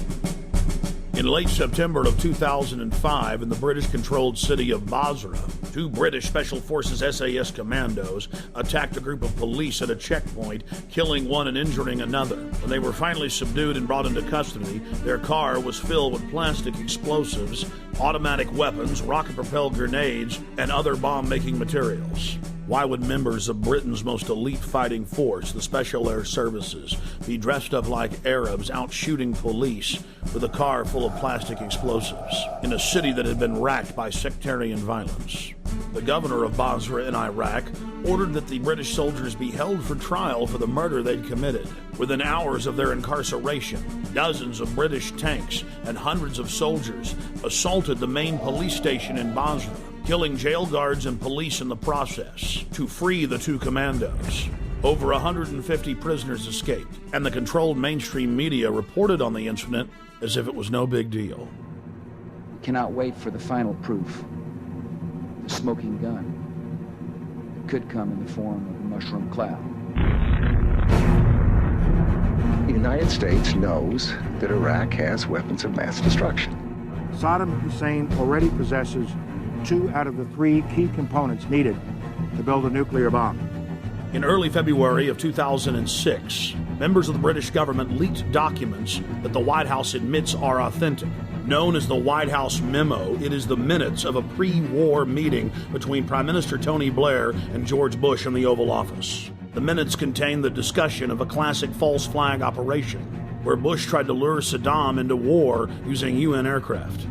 In late September of 2005, in the British-controlled city of Basra, 2 British Special Forces SAS commandos attacked a group of police at a checkpoint, killing one and injuring another. When they were finally subdued and brought into custody, their car was filled with plastic explosives, automatic weapons, rocket-propelled grenades, and other bomb-making materials. Why would members of Britain's most elite fighting force, the Special Air Services, be dressed up like Arabs out shooting police with a car full of plastic explosives in a city that had been racked by sectarian violence? The governor of Basra in Iraq ordered that the British soldiers be held for trial for the murder they'd committed. Within hours of their incarceration, dozens of British tanks and hundreds of soldiers assaulted the main police station in Basra, killing jail guards and police in the process to free the 2 commandos. Over 150 prisoners escaped, and the controlled mainstream media reported on the incident as if it was no big deal. We cannot wait for the final proof. The smoking gun. It could come in the form of a mushroom cloud. The United States knows that Iraq has weapons of mass destruction. Saddam Hussein already possesses 2 out of the 3 key components needed to build a nuclear bomb. In early February of 2006, members of the British government leaked documents that the White House admits are authentic. Known as the White House Memo, it is the minutes of a pre-war meeting between Prime Minister Tony Blair and George Bush in the Oval Office. The minutes contain the discussion of a classic false flag operation, where Bush tried to lure Saddam into war using UN aircraft.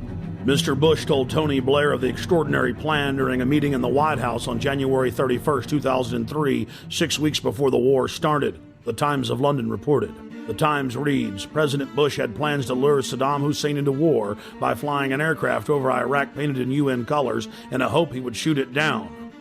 Mr. Bush told Tony Blair of the extraordinary plan during a meeting in the White House on January 31, 2003, 6 weeks before the war started, the Times of London reported. The Times reads, President Bush had plans to lure Saddam Hussein into war by flying an aircraft over Iraq painted in UN colors in a hope he would shoot it down.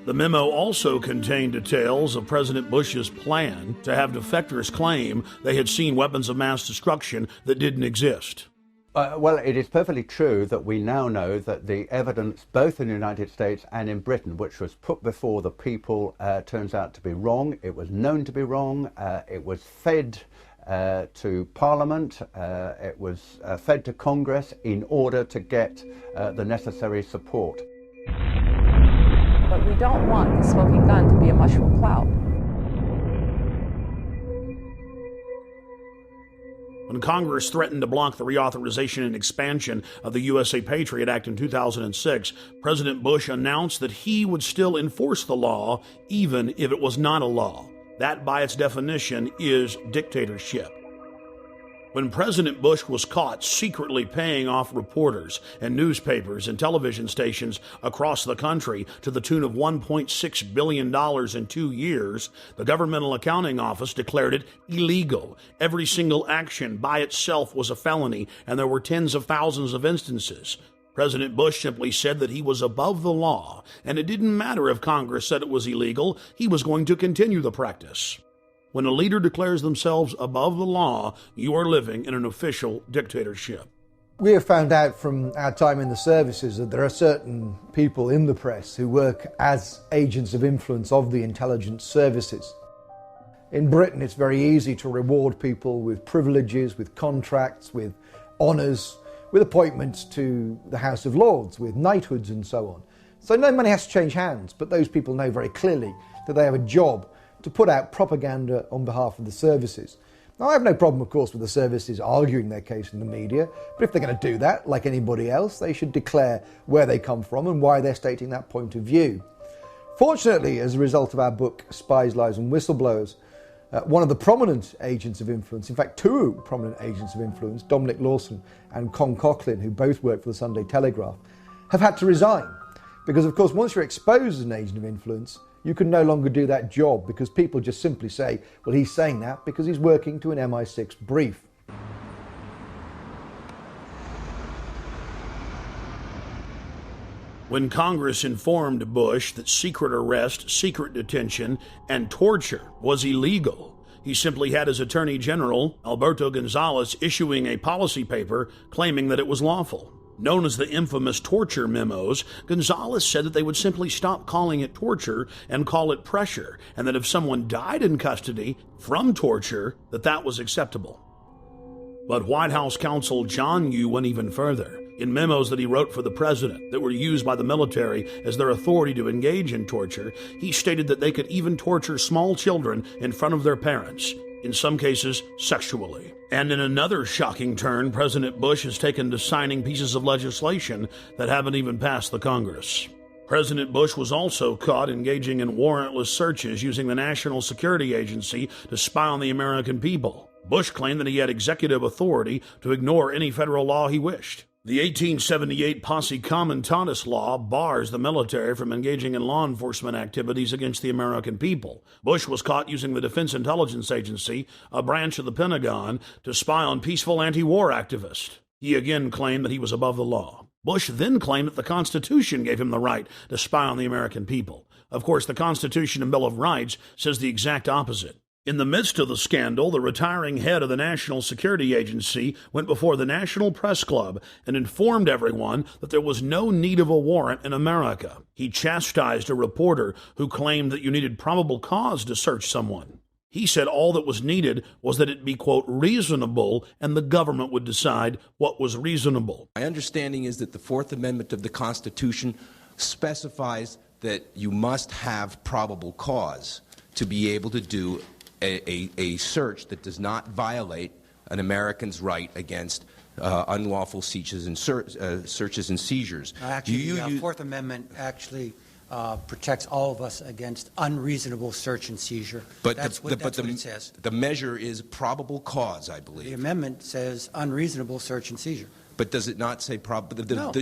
The memo also contained details of President Bush's plan to have defectors claim they had seen weapons of mass destruction that didn't exist. Well, it is perfectly true that we now know that the evidence, both in the United States and in Britain, which was put before the people, turns out to be wrong. It was known to be wrong. It was fed to Parliament. It was fed to Congress in order to get the necessary support. But we don't want the smoking gun to be a mushroom cloud. When Congress threatened to block the reauthorization and expansion of the USA Patriot Act in 2006, President Bush announced that he would still enforce the law even if it was not a law. That, by its definition, is dictatorship. When President Bush was caught secretly paying off reporters and newspapers and television stations across the country to the tune of $1.6 billion in 2 years, the Governmental Accounting Office declared it illegal. Every single action by itself was a felony, and there were tens of thousands of instances. President Bush simply said that he was above the law, and it didn't matter if Congress said it was illegal, he was going to continue the practice. When a leader declares themselves above the law, you are living in an official dictatorship. We have found out from our time in the services that there are certain people in the press who work as agents of influence of the intelligence services. In Britain, it's very easy to reward people with privileges, with contracts, with honours, with appointments to the House of Lords, with knighthoods and so on. So no money has to change hands, but those people know very clearly that they have a job to put out propaganda on behalf of the services. Now, I have no problem, of course, with the services arguing their case in the media, but if they're going to do that, like anybody else, they should declare where they come from and why they're stating that point of view. Fortunately, as a result of our book, Spies, Lies and Whistleblowers, one of the prominent agents of influence, in fact, two prominent agents of influence, Dominic Lawson and Con Coughlin, who both work for the Sunday Telegraph, have had to resign. Because, of course, once you're exposed as an agent of influence, you can no longer do that job because people just simply say, well, he's saying that because he's working to an MI6 brief. When Congress informed Bush that secret arrest, secret detention, and torture was illegal, he simply had his Attorney General, Alberto Gonzales, issuing a policy paper claiming that it was lawful. Known as the infamous torture memos, Gonzales said that they would simply stop calling it torture and call it pressure, and that if someone died in custody from torture, that was acceptable. But White House counsel John Yoo went even further. In memos that he wrote for the president that were used by the military as their authority to engage in torture, he stated that they could even torture small children in front of their parents, in some cases sexually. And in another shocking turn, President Bush has taken to signing pieces of legislation that haven't even passed the Congress. President Bush was also caught engaging in warrantless searches using the National Security Agency to spy on the American people. Bush claimed that he had executive authority to ignore any federal law he wished. The 1878 Posse Comitatus law bars the military from engaging in law enforcement activities against the American people. Bush was caught using the Defense Intelligence Agency, a branch of the Pentagon, to spy on peaceful anti-war activists. He again claimed that he was above the law. Bush then claimed that the Constitution gave him the right to spy on the American people. Of course, the Constitution and Bill of Rights says the exact opposite. In the midst of the scandal, the retiring head of the National Security Agency went before the National Press Club and informed everyone that there was no need of a warrant in America. He chastised a reporter who claimed that you needed probable cause to search someone. He said all that was needed was that it be, quote, reasonable, and the government would decide what was reasonable. My understanding is that the Fourth Amendment of the Constitution specifies that you must have probable cause to be able to do a search that does not violate an American's right against unlawful searches and seizures. Actually, the Fourth Amendment actually protects all of us against unreasonable search and seizure. But that's what it says. The measure is probable cause, I believe. The amendment says unreasonable search and seizure. But does it not say probable? No.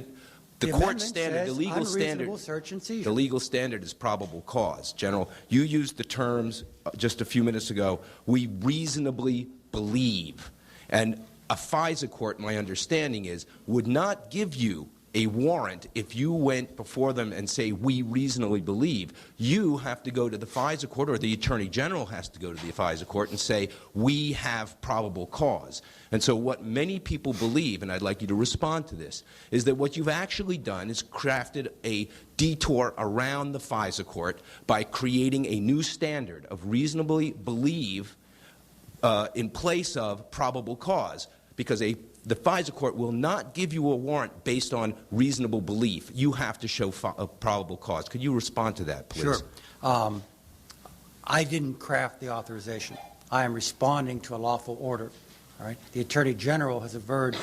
The court standard, the legal standard, search and seizure. the legal standard is probable cause. General, you used the terms just a few minutes ago. We reasonably believe, and a FISA court, my understanding is, would not give you a warrant if you went before them and say, we reasonably believe. You have to go to the FISA court, or the Attorney General has to go to the FISA court and say, we have probable cause. And so what many people believe, and I'd like you to respond to this, is that what you've actually done is crafted a detour around the FISA court by creating a new standard of reasonably believe in place of probable cause, because the FISA court will not give you a warrant based on reasonable belief. You have to show a probable cause. Could you respond to that, please? Sure. I didn't craft the authorization. I am responding to a lawful order. All right? The Attorney General has averred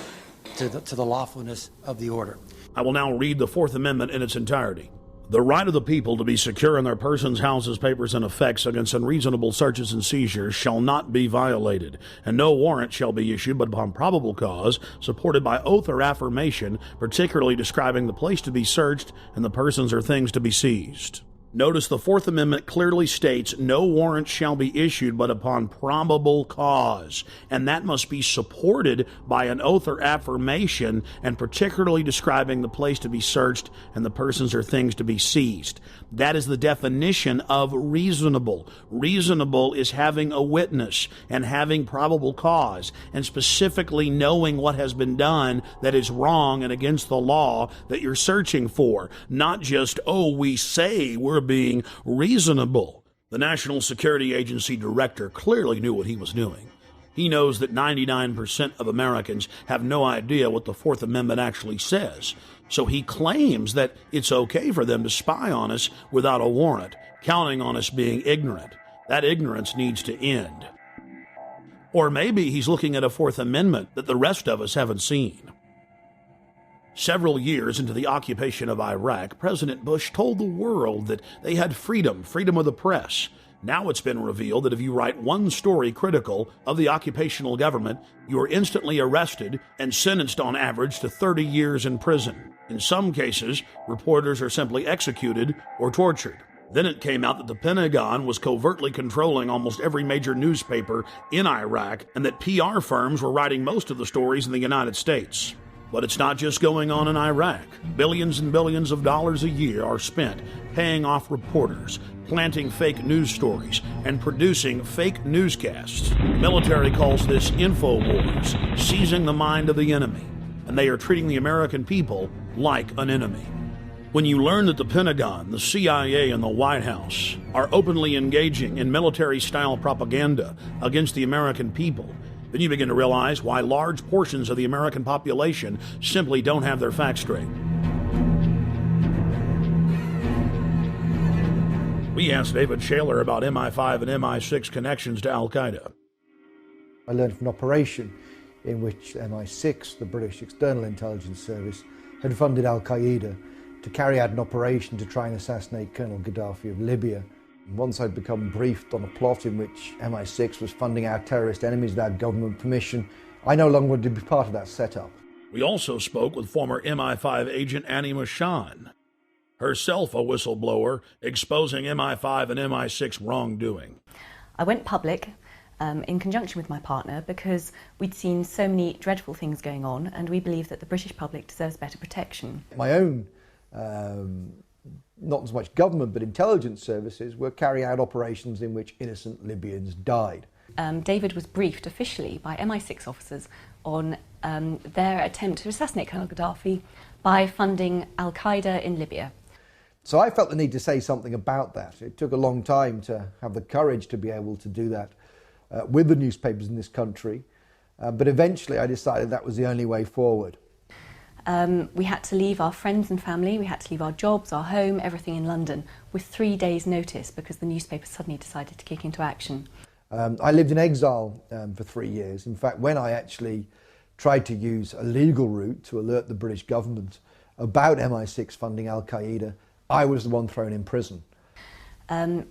to the lawfulness of the order. I will now read the Fourth Amendment in its entirety. The right of the people to be secure in their persons, houses, papers, and effects against unreasonable searches and seizures shall not be violated, and no warrant shall be issued but upon probable cause, supported by oath or affirmation, particularly describing the place to be searched and the persons or things to be seized. Notice the Fourth Amendment clearly states no warrant shall be issued but upon probable cause, and that must be supported by an oath or affirmation, and particularly describing the place to be searched and the persons or things to be seized. That is the definition of reasonable. Reasonable is having a witness and having probable cause, and specifically knowing what has been done that is wrong and against the law that you're searching for, not just, oh, we say we're being reasonable. The National Security Agency director clearly knew what he was doing. He knows that 99% of Americans have no idea what the Fourth Amendment actually says. So he claims that it's okay for them to spy on us without a warrant, counting on us being ignorant. That ignorance needs to end. Or maybe he's looking at a Fourth Amendment that the rest of us haven't seen. Several years into the occupation of Iraq, President Bush told the world that they had freedom of the press. Now it's been revealed that if you write one story critical of the occupational government, you are instantly arrested and sentenced on average to 30 years in prison. In some cases, reporters are simply executed or tortured. Then it came out that the Pentagon was covertly controlling almost every major newspaper in Iraq, and that PR firms were writing most of the stories in the United States. But it's not just going on in Iraq. Billions and billions of dollars a year are spent paying off reporters, planting fake news stories, and producing fake newscasts. The military calls this InfoWars, seizing the mind of the enemy, and they are treating the American people like an enemy. When you learn that the Pentagon, the CIA, and the White House are openly engaging in military-style propaganda against the American people, then you begin to realize why large portions of the American population simply don't have their facts straight. We asked David Shaler about MI5 and MI6 connections to Al-Qaeda. I learned of an operation in which MI6, the British External Intelligence Service, had funded Al-Qaeda to carry out an operation to try and assassinate Colonel Gaddafi of Libya. Once I'd become briefed on a plot in which MI6 was funding our terrorist enemies without government permission, I no longer wanted to be part of that setup. We also spoke with former MI5 agent Annie Mashon, herself a whistleblower, exposing MI5 and MI6 wrongdoing. I went public in conjunction with my partner because we'd seen so many dreadful things going on, and we believe that the British public deserves better protection. My own not as much government but intelligence services were carrying out operations in which innocent Libyans died. David was briefed officially by MI6 officers on their attempt to assassinate Colonel Gaddafi by funding Al-Qaeda in Libya. So I felt the need to say something about that. It took a long time to have the courage to be able to do that with the newspapers in this country, but eventually I decided that was the only way forward. We had to leave our friends and family, we had to leave our jobs, our home, everything in London with 3 days' notice because the newspaper suddenly decided to kick into action. I lived in exile for 3 years. In fact, when I actually tried to use a legal route to alert the British government about MI6 funding Al-Qaeda, I was the one thrown in prison.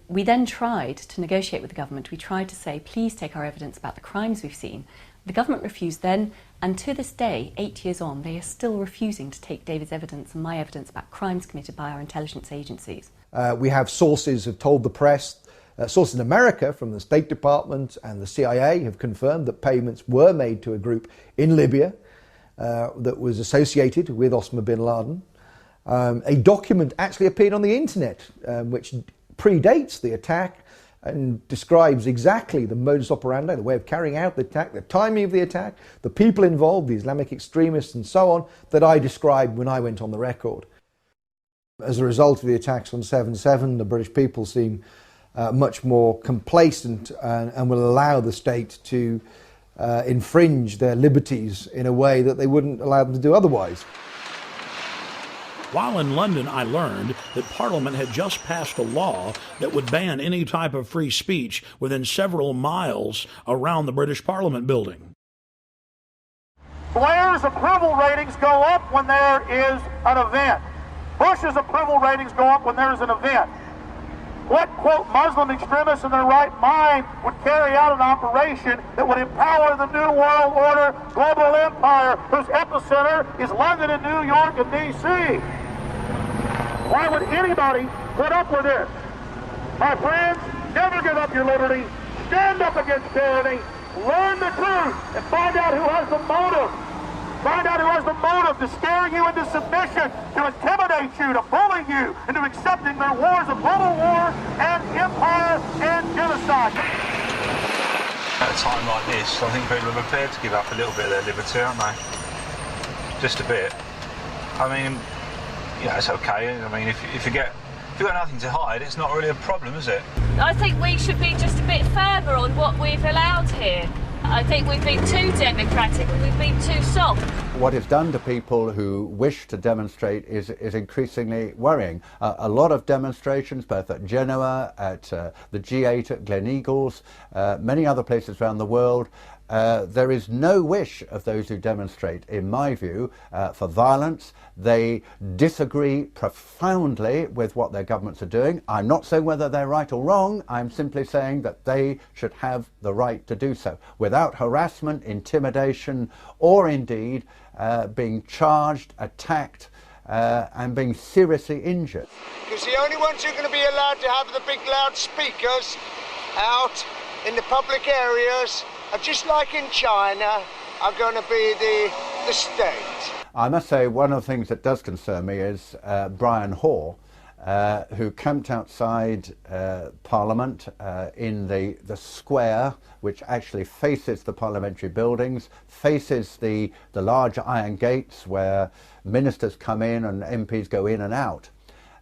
We then tried to negotiate with the government. We tried to say, please take our evidence about the crimes we've seen. The government refused then, and to this day, 8 years on, they are still refusing to take David's evidence and my evidence about crimes committed by our intelligence agencies. We have sources have told the press, sources in America from the State Department and the CIA have confirmed that payments were made to a group in Libya that was associated with Osama bin Laden. A document actually appeared on the internet which predates the attack and describes exactly the modus operandi, the way of carrying out the attack, the timing of the attack, the people involved, the Islamic extremists and so on, that I described when I went on the record. As a result of the attacks on 7/7, the British people seem much more complacent and will allow the state to infringe their liberties in a way that they wouldn't allow them to do otherwise. While in London, I learned that Parliament had just passed a law that would ban any type of free speech within several miles around the British Parliament building. Blair's approval ratings go up when there is an event. Bush's approval ratings go up when there is an event. What, quote, Muslim extremists in their right mind would carry out an operation that would empower the New World Order global empire whose epicenter is London and New York and D.C.? Why would anybody put up with this? My friends, never give up your liberty. Stand up against tyranny. Learn the truth and find out who has the motive. Find out who has the motive to scare you into submission, to intimidate you, to bully you, into accepting their wars of global war and empire and genocide. At a time like this, I think people are prepared to give up a little bit of their liberty, aren't they? Just a bit. I mean, yeah, it's okay. I mean, if you've got nothing to hide, it's not really a problem, is it? I think we should be just a bit firmer on what we've allowed here. I think we've been too democratic and we've been too soft. What it's done to people who wish to demonstrate is increasingly worrying. A lot of demonstrations, both at Genoa, at the G8 at Gleneagles, many other places around the world. There is no wish of those who demonstrate, in my view, for violence. They disagree profoundly with what their governments are doing. I'm not saying whether they're right or wrong. I'm simply saying that they should have the right to do so without harassment, intimidation, or indeed being charged, attacked, and being seriously injured. Because the only ones who are going to be allowed to have the big loudspeakers out in the public areas, just like in China, are going to be the state. I must say one of the things that does concern me is Brian Hoare, who camped outside Parliament in the square, which actually faces the parliamentary buildings, faces the large iron gates where ministers come in and MPs go in and out.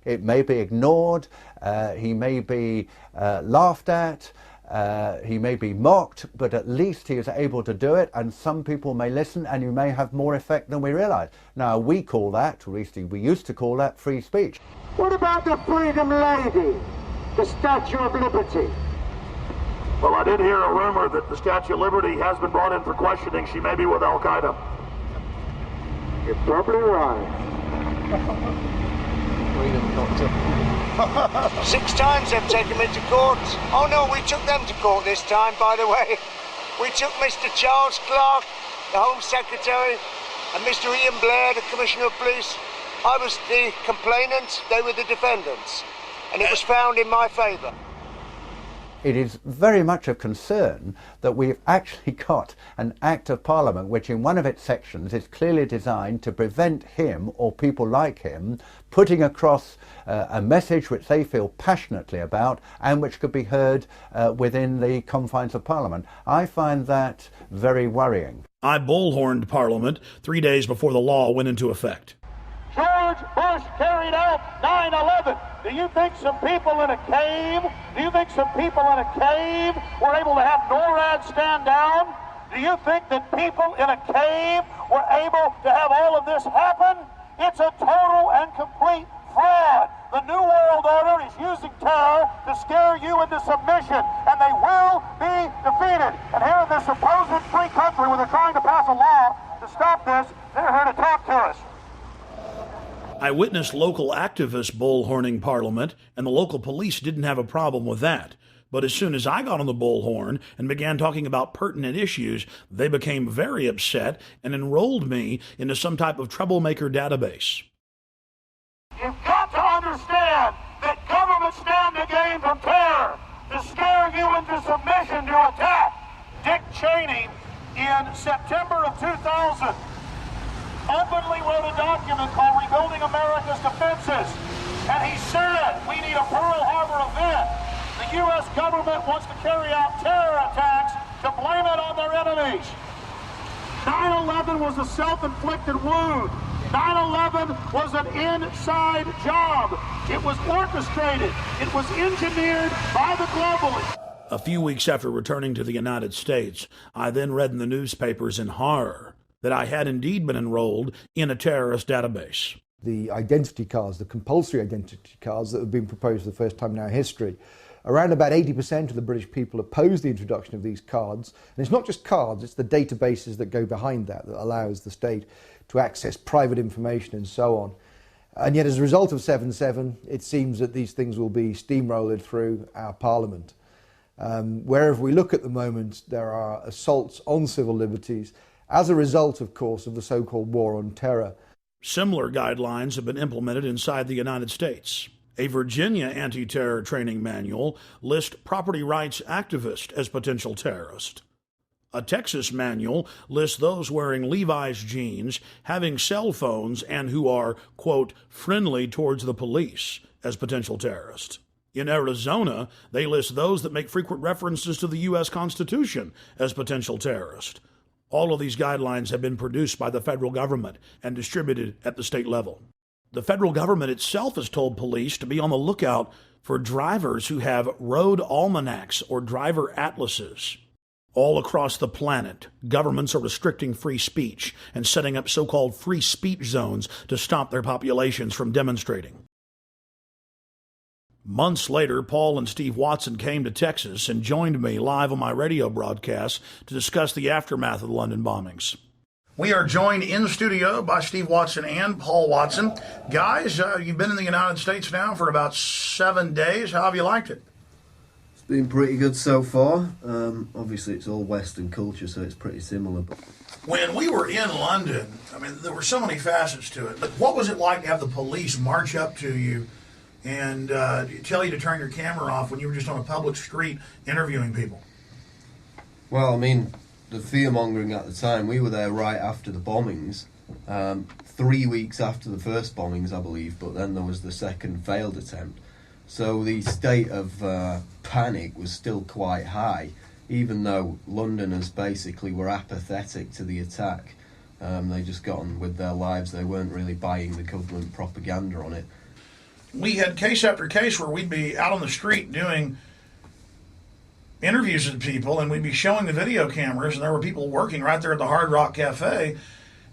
It may be ignored, he may be laughed at, he may be mocked, but at least he is able to do it, and some people may listen, and you may have more effect than we realise. Now, we call that, or at least we used to call that, free speech. What about the Freedom Lady, the Statue of Liberty? Well, I did hear a rumor that the Statue of Liberty has been brought in for questioning. She may be with Al-Qaeda. You're probably right. Freedom, Doctor. 6 times they've taken me to court. Oh no, we took them to court this time, by the way. We took Mr. Charles Clarke, the Home Secretary, and Mr. Ian Blair, the Commissioner of Police. I was the complainant, they were the defendants, and it was found in my favour. It is very much a concern that we've actually got an Act of Parliament which in one of its sections is clearly designed to prevent him or people like him putting across a message which they feel passionately about and which could be heard within the confines of Parliament. I find that very worrying. I bullhorned Parliament 3 days before the law went into effect. George Bush carried out 9/11. Do you think some people in a cave, were able to have NORAD stand down? Do you think that people in a cave were able to have all of this happen? It's a total and complete fraud. The New World Order is using terror to scare you into submission, and they will be defeated. And here in this supposed free country where they're trying to pass a law I witnessed local activists bullhorning Parliament, and the local police didn't have a problem with that. But as soon as I got on the bullhorn and began talking about pertinent issues, they became very upset and enrolled me into some type of troublemaker database. You've got to understand that governments stand to gain from terror, to scare you into submission to attack. Dick Cheney, in September of 2000, openly wrote a document called Rebuilding America's Defenses, and he said we need a Pearl Harbor event. The U.S. government wants to carry out terror attacks to blame it on their enemies. 9/11 was a self-inflicted wound. 9/11 was an inside job. It was orchestrated. It was engineered by the globalists. A few weeks after returning to the United States, I then read in the newspapers in horror that I had indeed been enrolled in a terrorist database. The identity cards, the compulsory identity cards that have been proposed for the first time in our history, around about 80% of the British people oppose the introduction of these cards. And it's not just cards, it's the databases that go behind that allows the state to access private information and so on. And yet as a result of 7/7, it seems that these things will be steamrolled through our Parliament. Wherever we look at the moment, there are assaults on civil liberties as a result, of course, of the so-called war on terror. Similar guidelines have been implemented inside the United States. A Virginia anti-terror training manual lists property rights activists as potential terrorists. A Texas manual lists those wearing Levi's jeans, having cell phones, and who are, quote, friendly towards the police as potential terrorists. In Arizona, they list those that make frequent references to the U.S. Constitution as potential terrorists. All of these guidelines have been produced by the federal government and distributed at the state level. The federal government itself has told police to be on the lookout for drivers who have road almanacs or driver atlases. All across the planet, governments are restricting free speech and setting up so-called free speech zones to stop their populations from demonstrating. Months later, Paul and Steve Watson came to Texas and joined me live on my radio broadcast to discuss the aftermath of the London bombings. We are joined in studio by Steve Watson and Paul Watson. Guys, you've been in the United States now for about 7 days. How have you liked it? It's been pretty good so far. Obviously, it's all Western culture, so it's pretty similar. But when we were in London, I mean, there were so many facets to it. But what was it like to have the police march up to you and tell you to turn your camera off when you were just on a public street interviewing people? Well, I mean, the fear-mongering at the time, we were there right after the bombings, 3 weeks after the first bombings, I believe, but then there was the second failed attempt. So the state of panic was still quite high, even though Londoners basically were apathetic to the attack. They just got on with their lives. They weren't really buying the government propaganda on it. We had case after case where we'd be out on the street doing interviews with people, and we'd be showing the video cameras, and there were people working right there at the Hard Rock Cafe,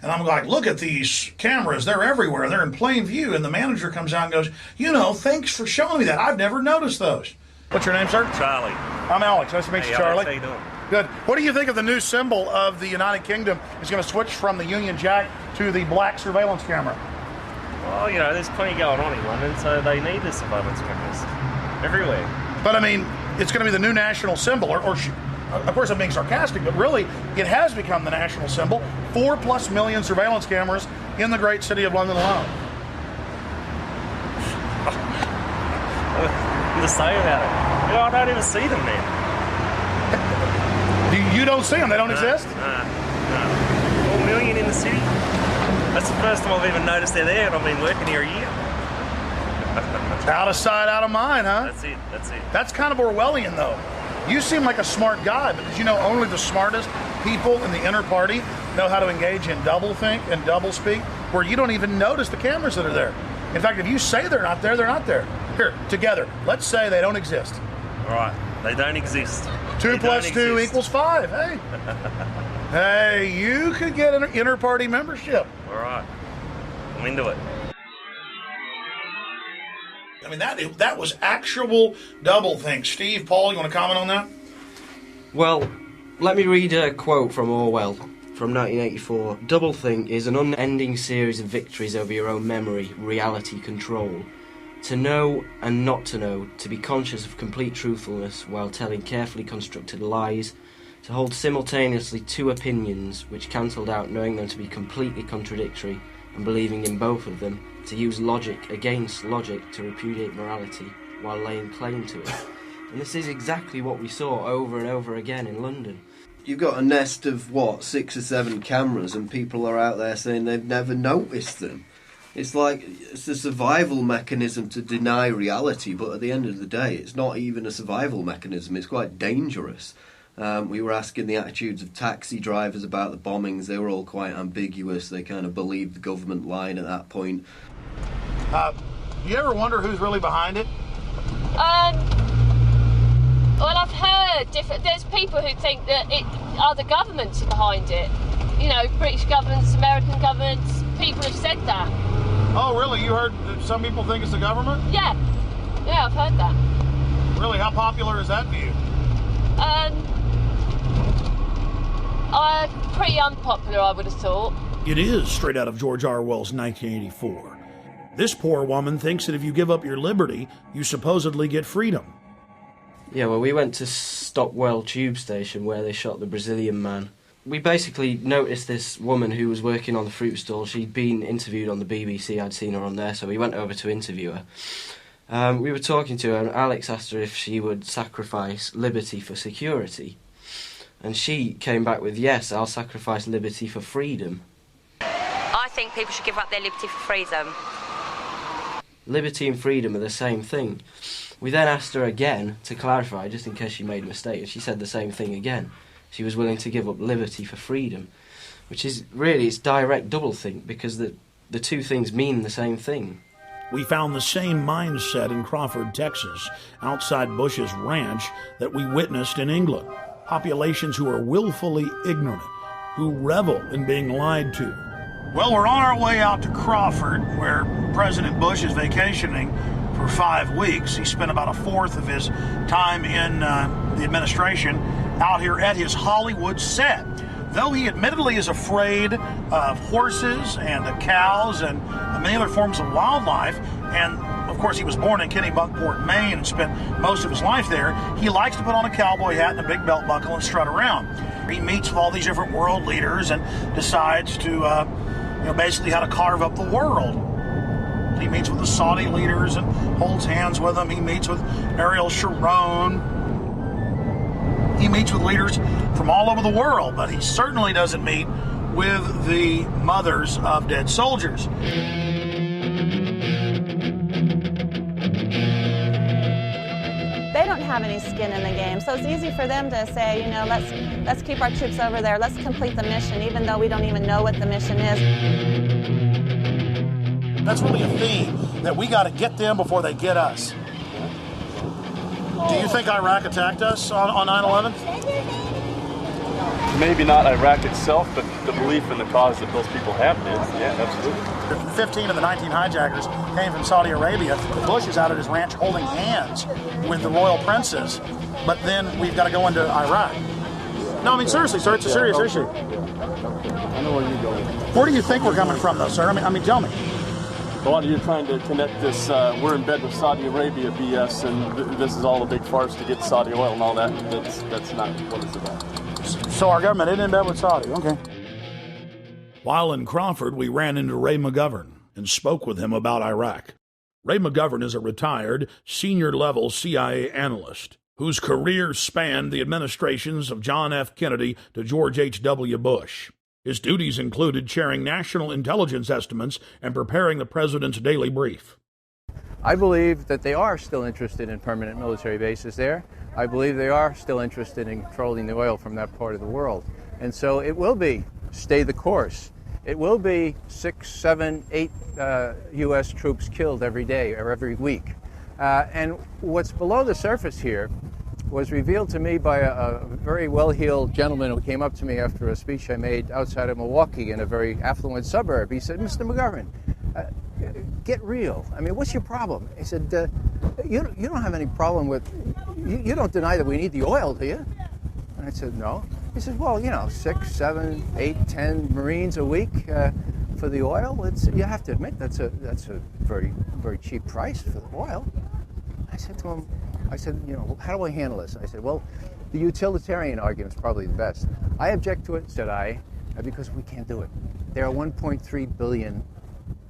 and I'm like, look at these cameras, they're everywhere, they're in plain view, and the manager comes out and goes, you know, thanks for showing me that, I've never noticed those. What's your name, sir? Charlie. I'm Alex, nice to meet you, Charlie. How you doing? Good. What do you think of the new symbol of the United Kingdom is going to switch from the Union Jack to the black surveillance camera? Well, you know, there's plenty going on in London, so they need the surveillance cameras everywhere. But I mean, it's going to be the new national symbol, or of course I'm being sarcastic, but really it has become the national symbol. 4+ million surveillance cameras in the great city of London alone. What to say about it? You know, I don't even see them now. You don't see them? They don't exist? No. 4 million in the city. That's the first time I've even noticed they're there, and I've been working here a year. Out of sight, out of mind, huh? That's it, that's it. That's kind of Orwellian, though. You seem like a smart guy, but did you know only the smartest people in the inner party know how to engage in doublethink and doublespeak, where you don't even notice the cameras that are there? In fact, if you say they're not there, they're not there. Here, together, let's say they don't exist. All right, they don't exist. 2 plus 2 equals 5, hey. Hey, you could get an inner party membership. All right, I'm into it. I mean, that was actual doublethink. Steve, Paul, you want to comment on that? Well, let me read a quote from Orwell. from 1984. Doublethink is an unending series of victories over your own memory, reality control. To know and not to know, to be conscious of complete truthfulness while telling carefully constructed lies, to hold simultaneously two opinions which cancelled out knowing them to be completely contradictory and believing in both of them, to use logic against logic to repudiate morality while laying claim to it. And this is exactly what we saw over and over again in London. You've got a nest of, 6 or 7 cameras, and people are out there saying they've never noticed them. It's like, it's a survival mechanism to deny reality, but at the end of the day, it's not even a survival mechanism, it's quite dangerous. We were asking the attitudes of taxi drivers about the bombings. They were all quite ambiguous. They kind of believed the government line at that point. Do you ever wonder who's really behind it? Well, I've heard there's people who think that other governments are behind it. You know, British governments, American governments, people have said that. Oh, really? You heard that some people think it's the government? Yeah, I've heard that. Really? How popular is that view? Pretty unpopular, I would have thought. It is straight out of George Orwell's 1984. This poor woman thinks that if you give up your liberty, you supposedly get freedom. Yeah, well, we went to Stockwell tube station where they shot the Brazilian man. We basically noticed this woman who was working on the fruit stall. She'd been interviewed on the BBC, I'd seen her on there, so we went over to interview her. We were talking to her, and Alex asked her if she would sacrifice liberty for security. And she came back with, yes, I'll sacrifice liberty for freedom. I think people should give up their liberty for freedom. Liberty and freedom are the same thing. We then asked her again to clarify, just in case she made a mistake, and she said the same thing again. She was willing to give up liberty for freedom, which is really, it's direct doublethink, because the two things mean the same thing. We found the same mindset in Crawford, Texas, outside Bush's ranch, that we witnessed in England. Populations who are willfully ignorant, who revel in being lied to. Well, we're on our way out to Crawford, where President Bush is vacationing for 5 weeks. He spent about a fourth of his time in the administration out here at his Hollywood set. Though he admittedly is afraid of horses and cows and many other forms of wildlife, and of course he was born in Kennebunkport, Maine, and spent most of his life there, he likes to put on a cowboy hat and a big belt buckle and strut around. He meets with all these different world leaders and decides to, basically how to carve up the world. He meets with the Saudi leaders and holds hands with them. He meets with Ariel Sharon. He meets with leaders from all over the world, but he certainly doesn't meet with the mothers of dead soldiers. They don't have any skin in the game, so it's easy for them to say, let's keep our troops over there, let's complete the mission, even though we don't even know what the mission is. That's really a theme, that we got to get them before they get us. Do you think Iraq attacked us on 9/11? Maybe not Iraq itself, but the belief in the cause that those people have did. Yeah, absolutely. 15 of the 19 hijackers came from Saudi Arabia. Bush is out at his ranch holding hands with the royal princes, but then we've got to go into Iraq. No, I mean, seriously, sir, it's a serious issue. I know where you're going. Where do you think we're coming from, though, sir? I mean, tell me. Well, you're trying to connect this, we're in bed with Saudi Arabia BS, and this is all a big farce to get Saudi oil and all that. That's not what it's about. So our government isn't in bed with Saudi, okay. While in Crawford, we ran into Ray McGovern and spoke with him about Iraq. Ray McGovern is a retired, senior-level CIA analyst whose career spanned the administrations of John F. Kennedy to George H.W. Bush. His duties included chairing national intelligence estimates and preparing the president's daily brief. I believe that they are still interested in permanent military bases there. I believe they are still interested in controlling the oil from that part of the world. And so it will be stay the course. It will be 6, 7, 8 U.S. troops killed every day or every week. And what's below the surface here was revealed to me by a very well-heeled gentleman who came up to me after a speech I made outside of Milwaukee in a very affluent suburb. He said, "Mr. McGovern, get real. I mean, what's your problem?" He said, you don't have any problem with, you don't deny that we need the oil, do you? And I said, no. He says, well, you know, 6, 7, 8, 10 Marines a week for the oil. You have to admit that's a very, very cheap price for the oil. I said to him, you know, how do I handle this? I said, well, the utilitarian argument is probably the best. I object to it, said I, because we can't do it. There are 1.3 billion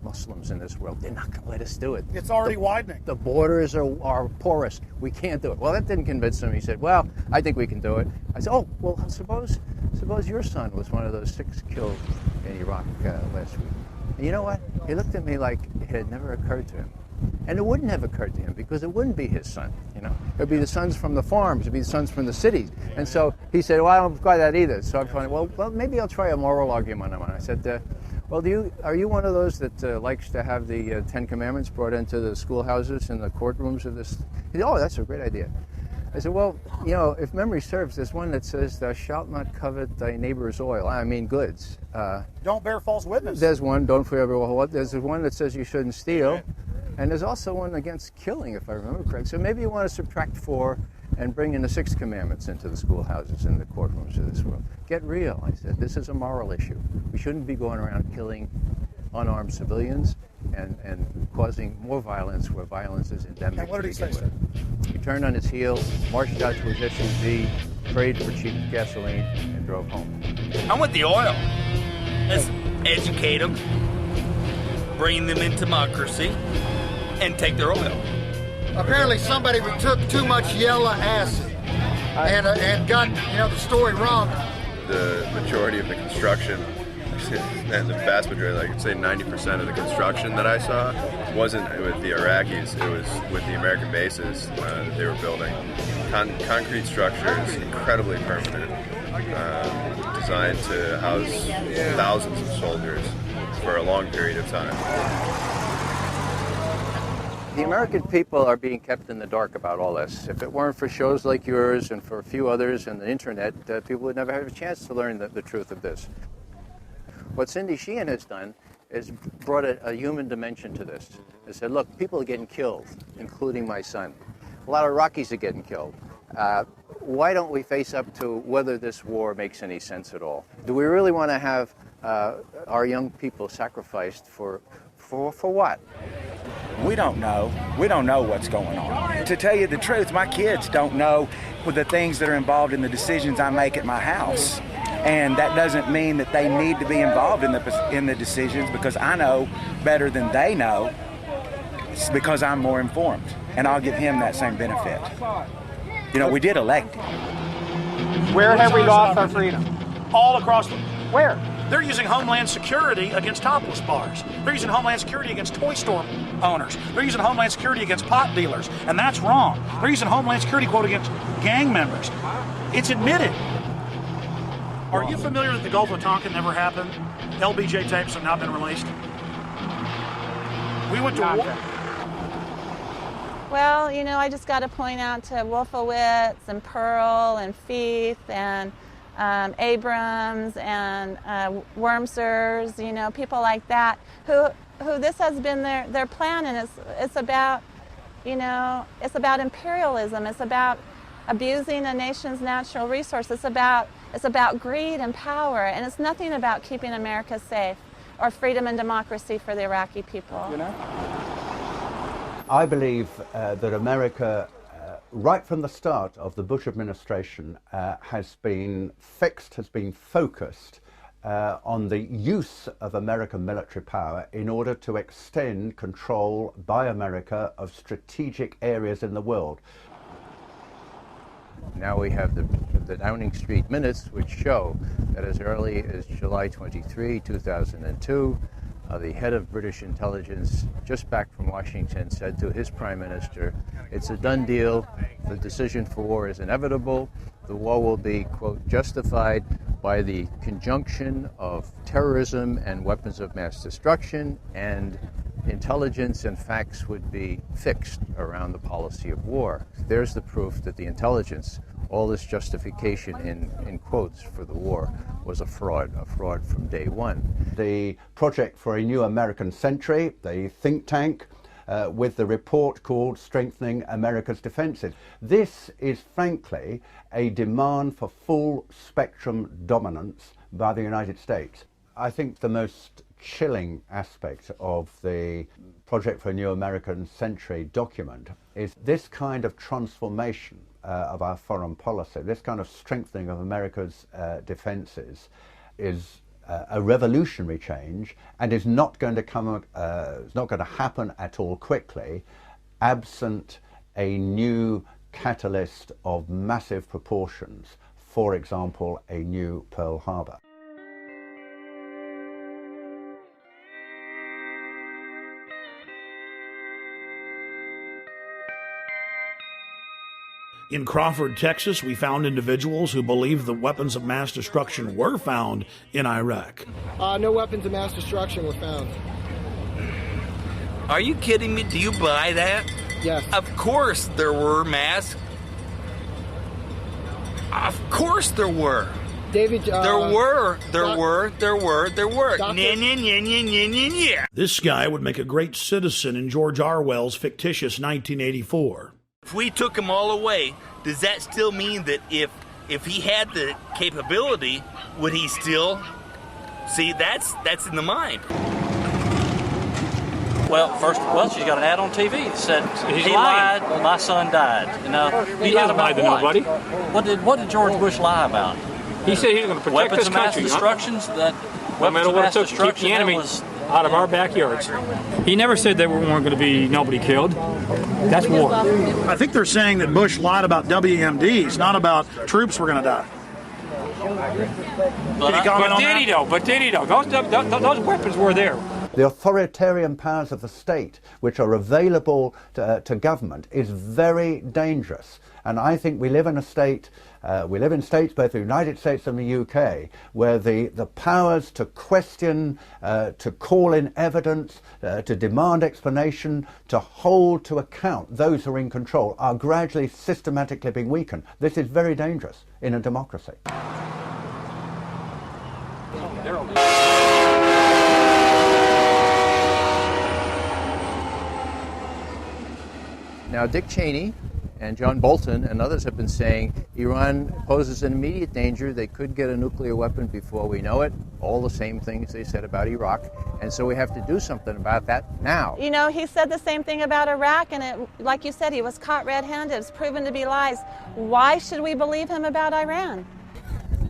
Muslims in this world. They're not going to let us do it. It's already widening. The borders are porous. We can't do it. Well, that didn't convince him. He said, well, I think we can do it. I said, oh, well, suppose your son was one of those 6 killed in Iraq last week. And you know what? He looked at me like it had never occurred to him. And it wouldn't have occurred to him because it wouldn't be his son, you know. It would be the sons from the farms. It would be the sons from the cities. And so he said, well, I don't buy that either. So I'm thinking, well, maybe I'll try a moral argument on it. I said, well, are you one of those that likes to have the 10 Commandments brought into the schoolhouses and the courtrooms of this? He said, oh, that's a great idea. I said, well, you know, if memory serves, there's one that says, thou shalt not covet thy neighbor's oil. I mean goods. Don't bear false witness. There's one, don't forever what. There's one that says you shouldn't steal. And there's also one against killing, if I remember correctly. So maybe you want to subtract 4 and bring in the 6 commandments into the schoolhouses and the courtrooms of this world. Get real, I said. This is a moral issue. We shouldn't be going around killing unarmed civilians and causing more violence where violence is endemic. And what did he say, sir? He turned on his heel, marched out to his SUV, prayed for cheap gasoline, and drove home. I'm with the oil. Let's educate them, bring them in democracy, and take their oil. Apparently somebody took too much yellow acid and got the story wrong. The majority of the construction, and the vast majority, I could say 90% of the construction that I saw wasn't with the Iraqis, it was with the American bases that they were building. Concrete structures, incredibly permanent, designed to house thousands of soldiers for a long period of time. The American people are being kept in the dark about all this. If it weren't for shows like yours and for a few others and the internet, people would never have a chance to learn the truth of this. What Cindy Sheehan has done is brought a human dimension to this. They said, look, people are getting killed, including my son. A lot of Iraqis are getting killed. Why don't we face up to whether this war makes any sense at all? Do we really want to have our young people sacrificed for what? We don't know. We don't know what's going on. To tell you the truth, my kids don't know the things that are involved in the decisions I make at my house. And that doesn't mean that they need to be involved in the decisions because I know better than they know. It's because I'm more informed. And I'll give him that same benefit. You know, we did elect him. Where have we lost our freedom? All across the... Where? They're using Homeland Security against topless bars. They're using Homeland Security against toy store owners. They're using Homeland Security against pot dealers, and that's wrong. They're using Homeland Security, quote, against gang members. It's admitted. Are you familiar that the Gulf of Tonkin never happened? LBJ tapes have not been released. We went to war. Well, you know, I just got to point out to Wolfowitz and Pearl and Feith and Abrams and Wormsers, you know, people like that, who this has been their plan, and it's about, you know, it's about imperialism. It's about abusing a nation's natural resources. It's about greed and power, and it's nothing about keeping America safe or freedom and democracy for the Iraqi people. You know? I believe that America, right from the start of the Bush administration, has been focused on the use of American military power in order to extend control by America of strategic areas in the world. Now we have the Downing Street minutes, which show that as early as July 23, 2002, the head of British intelligence, just back from Washington, said to his prime minister, it's a done deal, the decision for war is inevitable, the war will be, quote, justified by the conjunction of terrorism and weapons of mass destruction, and intelligence and facts would be fixed around the policy of war. There's the proof that the intelligence, all this justification in quotes for the war, was a fraud from day one. The Project for a New American Century, the think tank, with the report called Strengthening America's Defenses. This is frankly a demand for full spectrum dominance by the United States. I think the most chilling aspect of the Project for a New American Century document is this kind of transformation of our foreign policy, this kind of strengthening of America's defenses is a revolutionary change and is not going to happen at all quickly, absent a new catalyst of massive proportions, for example, a new Pearl Harbor. In Crawford, Texas, we found individuals who believe the weapons of mass destruction were found in Iraq. No weapons of mass destruction were found. Are you kidding me? Do you buy that? Yes. Of course there were mass. Of course there were. David, there were. This guy would make a great citizen in George Orwell's fictitious 1984. If we took him all away, does that still mean that if he had the capability, would he still? See, that's in the mind. Well, she's got an ad on TV that said he lying. lied, my son died. You know, he hasn't lied to nobody. What did George Bush lie about? He said he was going to protect weapons this of mass country. Destructions. That no matter weapons of what it mass took to keep destruction. the enemy out of our backyards. He never said there weren't going to be nobody killed. That's war. I think they're saying that Bush lied about WMDs, not about troops were going to die. But did he though? Those weapons were there. The authoritarian powers of the state, which are available to government, is very dangerous. And I think we live in a state, we live in states, both the United States and the UK, where the powers to question, to call in evidence, to demand explanation, to hold to account those who are in control are gradually, systematically being weakened. This is very dangerous in a democracy. Now, Dick Cheney and John Bolton and others have been saying Iran poses an immediate danger. They could get a nuclear weapon before we know it. All the same things they said about Iraq. And so we have to do something about that now. You know, he said the same thing about Iraq, and like you said, he was caught red-handed. It's proven to be lies. Why should we believe him about Iran?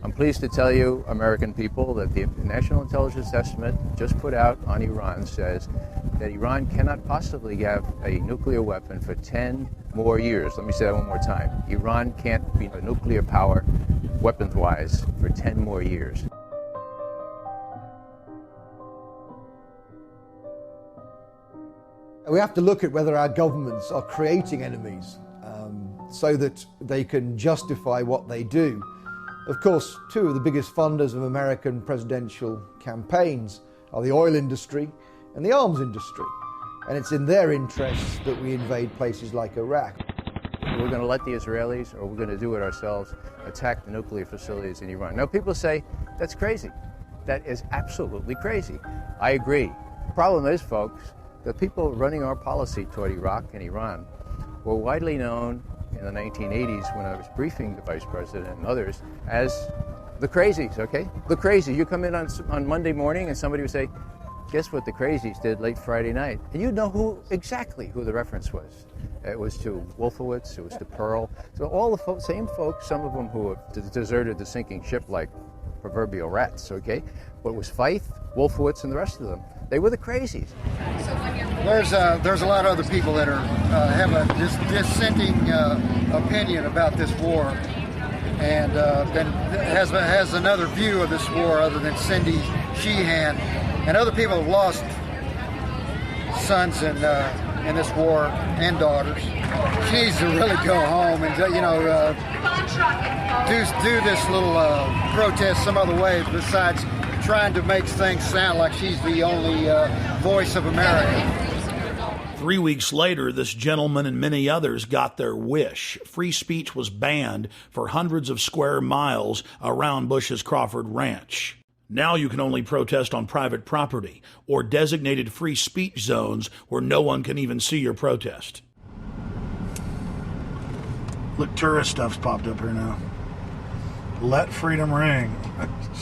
I'm pleased to tell you, American people, that the National Intelligence Estimate just put out on Iran says that Iran cannot possibly have a nuclear weapon for 10 more years. Let me say that one more time. Iran can't be a nuclear power, weapons-wise, for 10 more years. We have to look at whether our governments are creating enemies so that they can justify what they do. Of course, two of the biggest funders of American presidential campaigns are the oil industry and the arms industry. And it's in their interests that we invade places like Iraq. We're going to let the Israelis, or we're going to do it ourselves, attack the nuclear facilities in Iran. Now, people say, that's crazy. That is absolutely crazy. I agree. The problem is, folks, the people running our policy toward Iraq and Iran were widely known in the 1980s when I was briefing the Vice President and others as the crazies, okay? The crazies. You come in on Monday morning and somebody would say, guess what the crazies did late Friday night? And you'd know exactly who the reference was. It was to Wolfowitz, it was to Pearl. So all the same folks, some of them who have deserted the sinking ship like proverbial rats, okay? But it was Feith, Wolfowitz, and the rest of them. They were the crazies. There's a lot of other people that are have a dissenting opinion about this war, and then has another view of this war other than Cindy Sheehan, and other people have lost sons in this war and daughters. She needs to really go home and do this little protest some other way besides trying to make things sound like she's the only voice of America. 3 weeks later, this gentleman and many others got their wish. Free speech was banned for hundreds of square miles around Bush's Crawford Ranch. Now you can only protest on private property or designated free speech zones where no one can even see your protest. Look, tourist stuff's popped up here now. Let freedom ring.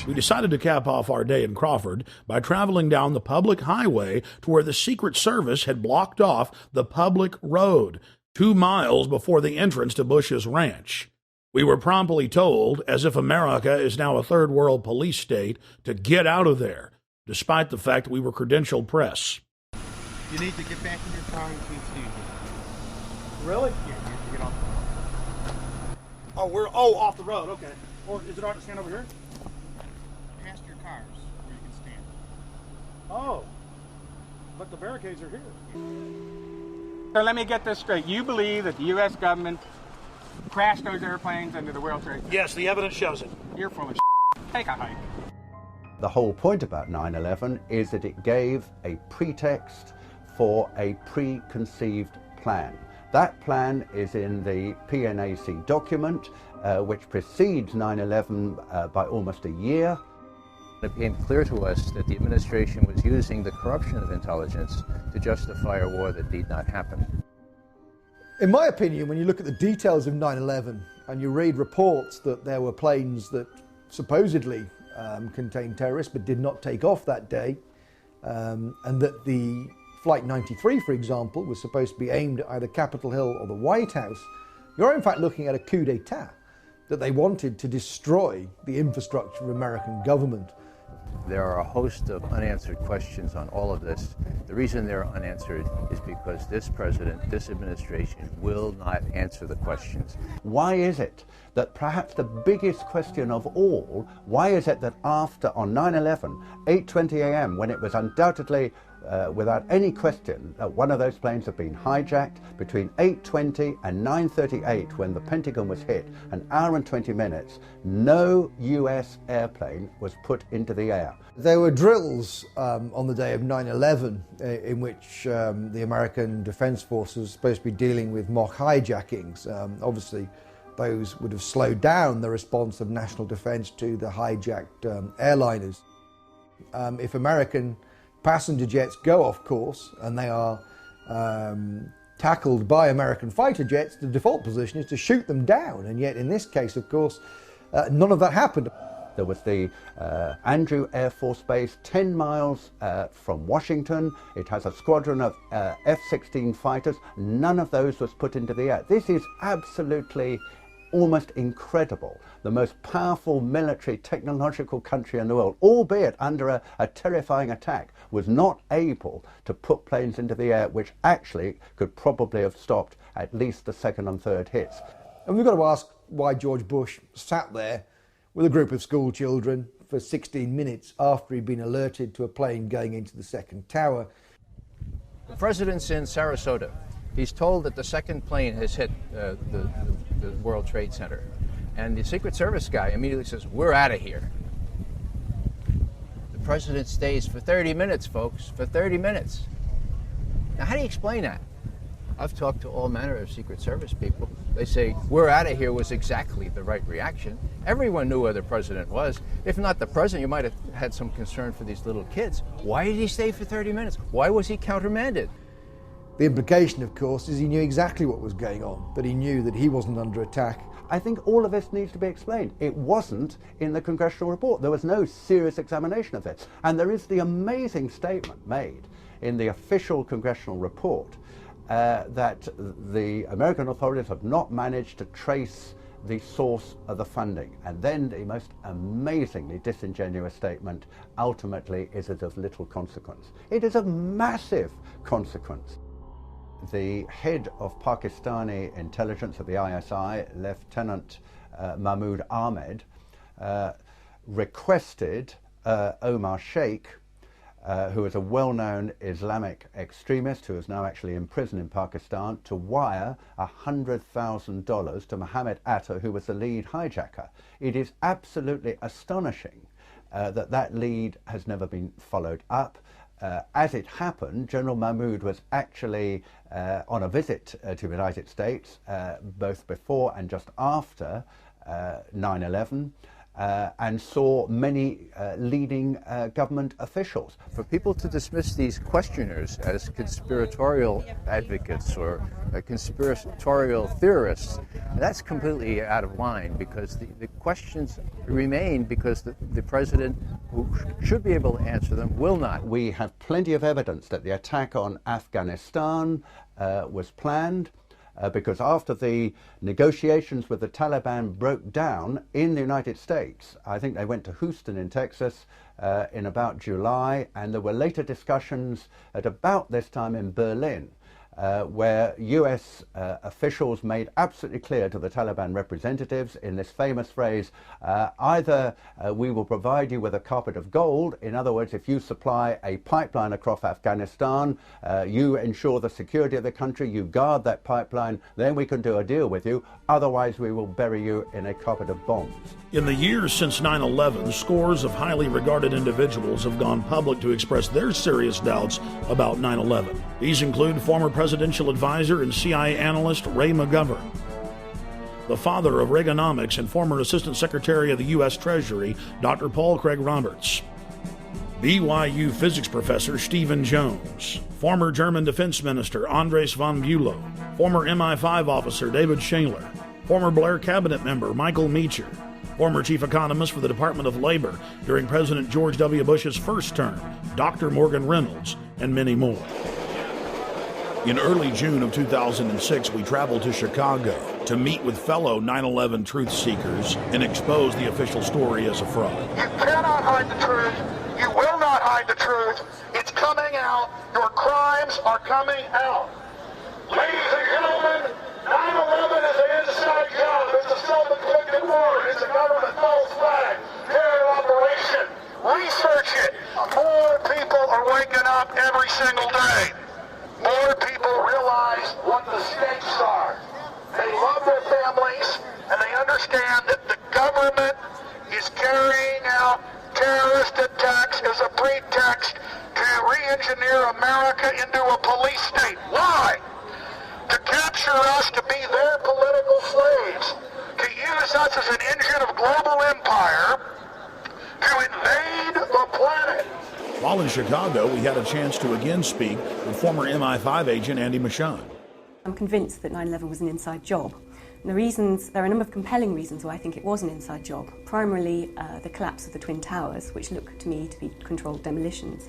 We decided to cap off our day in Crawford by traveling down the public highway to where the Secret Service had blocked off the public road 2 miles before the entrance to Bush's ranch. We were promptly told, as if America is now a third world police state, to get out of there, despite the fact that we were credentialed press. You need to get back in your car and keep standing. Really? Yeah, you have to get off the road. Oh, we're off the road. Okay. Or is it all right to stand over here? Past your cars where you can stand. Oh, but the barricades are here. So let me get this straight. You believe that the U.S. government crashed those airplanes into the World Trade Center? Yes, the evidence shows it. You're full of Take a hike. The whole point about 9/11 is that it gave a pretext for a preconceived plan. That plan is in the PNAC document, which precedes 9/11 by almost a year. It became clear to us that the administration was using the corruption of intelligence to justify a war that need not happen. In my opinion, when you look at the details of 9/11 and you read reports that there were planes that supposedly contained terrorists but did not take off that day, and that the Flight 93, for example, was supposed to be aimed at either Capitol Hill or the White House, you're in fact looking at a coup d'etat, that they wanted to destroy the infrastructure of American government. There are a host of unanswered questions on all of this. The reason they're unanswered is because this president, this administration, will not answer the questions. Why is it that perhaps the biggest question of all, why is it that after, on 9/11, 8:20 a.m., when it was undoubtedly without any question, one of those planes had been hijacked between 8:20 and 9:38 when the Pentagon was hit, an hour and 20 minutes, no US airplane was put into the air. There were drills on the day of 9/11 in which the American Defense Force was supposed to be dealing with mock hijackings. Obviously, those would have slowed down the response of national defense to the hijacked airliners. If American passenger jets go off course and they are tackled by American fighter jets, the default position is to shoot them down. And yet in this case, of course, none of that happened. There was the Andrew Air Force Base 10 miles from Washington. It has a squadron of F-16 fighters. None of those was put into the air. This is absolutely almost incredible. The most powerful military technological country in the world, albeit under a terrifying attack, was not able to put planes into the air, which actually could probably have stopped at least the second and third hits. And we've got to ask why George Bush sat there with a group of school children for 16 minutes after he'd been alerted to a plane going into the second tower. The president's in Sarasota. He's told that the second plane has hit the World Trade Center. And the Secret Service guy immediately says, "We're out of here." The president stays for 30 minutes, folks, for 30 minutes. Now, how do you explain that? I've talked to all manner of Secret Service people. They say, "We're out of here" was exactly the right reaction. Everyone knew where the president was. If not the president, you might have had some concern for these little kids. Why did he stay for 30 minutes? Why was he countermanded? The implication, of course, is he knew exactly what was going on, that he knew that he wasn't under attack. I think all of this needs to be explained. It wasn't in the congressional report. There was no serious examination of it. And there is the amazing statement made in the official congressional report that the American authorities have not managed to trace the source of the funding. And then the most amazingly disingenuous statement, ultimately, is it of little consequence. It is of massive consequence. The head of Pakistani intelligence at the ISI, Lieutenant Mahmoud Ahmed, requested Omar Sheikh, who is a well-known Islamic extremist who is now actually in prison in Pakistan, to wire $100,000 to Mohammed Atta, who was the lead hijacker. It is absolutely astonishing that lead has never been followed up. As it happened, General Mahmoud was actually on a visit to the United States, both before and just after 9/11. and saw many leading government officials. For people to dismiss these questioners as conspiratorial advocates or conspiratorial theorists, that's completely out of line, because the questions remain because the president, who should be able to answer them, will not. We have plenty of evidence that the attack on Afghanistan was planned. Because after the negotiations with the Taliban broke down in the United States, I think they went to Houston in Texas in about July, and there were later discussions at about this time in Berlin, where US officials made absolutely clear to the Taliban representatives in this famous phrase, either we will provide you with a carpet of gold, in other words, if you supply a pipeline across Afghanistan, you ensure the security of the country, you guard that pipeline, then we can do a deal with you, otherwise we will bury you in a carpet of bombs. In the years since 9/11, scores of highly regarded individuals have gone public to express their serious doubts about 9/11. These include former presidential advisor and CIA analyst Ray McGovern, the father of Reaganomics and former Assistant Secretary of the U.S. Treasury, Dr. Paul Craig Roberts, BYU physics professor Stephen Jones, former German Defense Minister Andres von Bülow, former MI5 officer David Shaler, former Blair cabinet member Michael Meacher, former chief economist for the Department of Labor during President George W. Bush's first term, Dr. Morgan Reynolds, and many more. In early June of 2006, we traveled to Chicago to meet with fellow 9/11 truth seekers and expose the official story as a fraud. You cannot hide the truth. You will not hide the truth. It's coming out. Your crimes are coming out. Ladies and gentlemen, 9/11 is an inside job. It's a self-inflicted war. It's a government false flag terror operation. Research it. More people are waking up every single day. More people realize what the stakes are. They love their families, and they understand that the government is carrying out terrorist attacks as a pretext to re-engineer America into a police state. Why? To capture us to be their political slaves, to use us as an engine of global empire, to invade the planet. While in Chicago, we had a chance to again speak with former MI5 agent Andy Michon. I'm convinced that 9/11 was an inside job. And there are a number of compelling reasons why I think it was an inside job. Primarily, the collapse of the Twin Towers, which look to me to be controlled demolitions.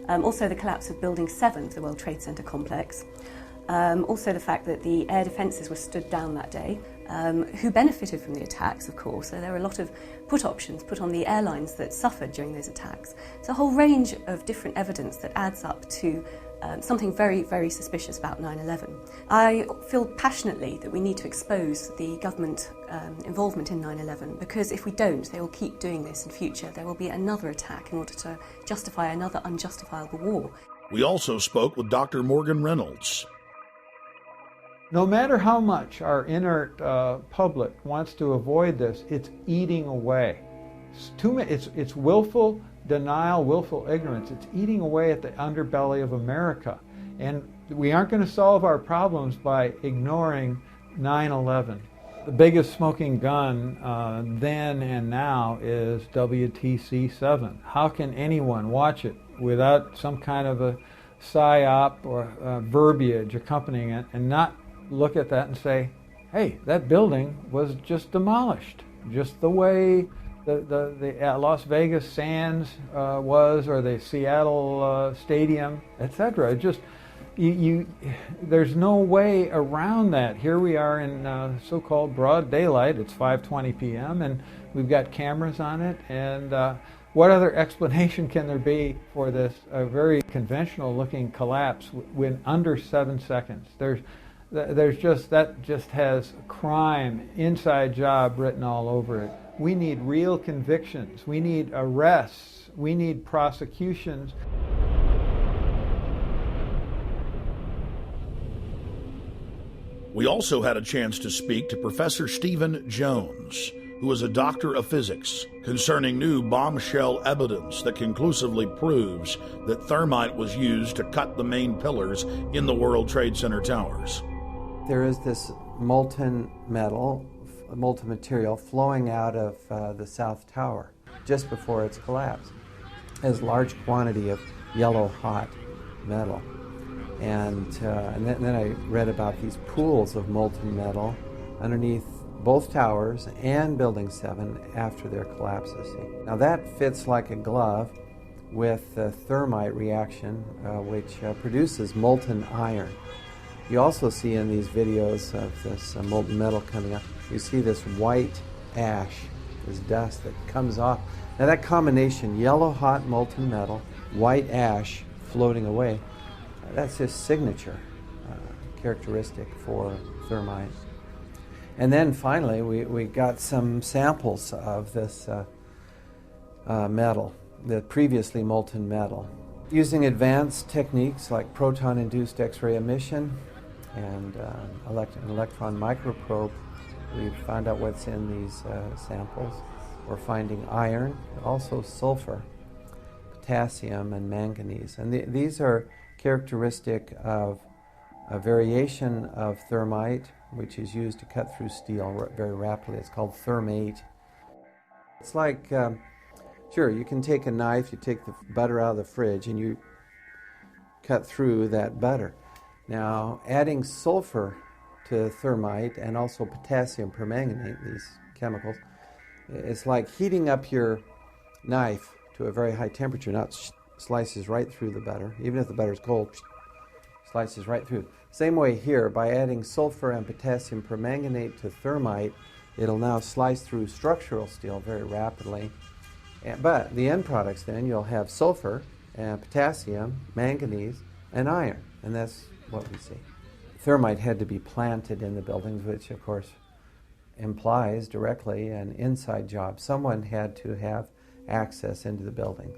Also the collapse of Building 7 of the World Trade Center complex. Also the fact that the air defences were stood down that day, who benefited from the attacks, of course. So there were a lot of put options put on the airlines that suffered during those attacks. It's a whole range of different evidence that adds up to something very, very suspicious about 9/11. I feel passionately that we need to expose the government involvement in 9/11, because if we don't, they will keep doing this in future. There will be another attack in order to justify another unjustifiable war. We also spoke with Dr. Morgan Reynolds. No matter how much our inert public wants to avoid this, it's eating away. It's willful denial, willful ignorance. It's eating away at the underbelly of America. And we aren't going to solve our problems by ignoring 9/11. The biggest smoking gun then and now is WTC-7. How can anyone watch it without some kind of a psyop or verbiage accompanying it and not look at that and say, hey, that building was just demolished, just the way the Las Vegas Sands was, or the Seattle Stadium, etc. Just there's no way around that. Here we are in so-called broad daylight. It's 5:20 p.m. and we've got cameras on it. And what other explanation can there be for this very conventional-looking collapse when under 7 seconds? That just has crime, inside job written all over it. We need real convictions. We need arrests. We need prosecutions. We also had a chance to speak to Professor Stephen Jones, who is a doctor of physics, concerning new bombshell evidence that conclusively proves that thermite was used to cut the main pillars in the World Trade Center towers. There is this molten metal molten material flowing out of the South Tower just before its collapse. There's a large quantity of yellow hot metal. And then I read about these pools of molten metal underneath both towers and Building 7 after their collapses. Now that fits like a glove with the thermite reaction, which produces molten iron. You also see in these videos of this molten metal coming up, you see this white ash, this dust that comes off. Now that combination, yellow hot molten metal, white ash floating away, that's his signature characteristic for thermite. And then finally, we got some samples of this metal, the previously molten metal. Using advanced techniques like proton-induced X-ray emission and an electron microprobe, we found out what's in these samples. We're finding iron, also sulfur, potassium, and manganese. And these are characteristic of a variation of thermite, which is used to cut through steel very rapidly. It's called thermate. It's like, sure, you can take a knife, you take the butter out of the fridge, and you cut through that butter. Now, adding sulfur to thermite and also potassium permanganate, these chemicals, it's like heating up your knife to a very high temperature. Now it slices right through the butter. Even if the butter is cold, slices right through. Same way here, by adding sulfur and potassium permanganate to thermite, it'll now slice through structural steel very rapidly. But the end products then, you'll have sulfur and potassium, manganese, and iron. And that's what we see. Thermite had to be planted in the buildings, which of course implies directly an inside job. Someone had to have access into the buildings.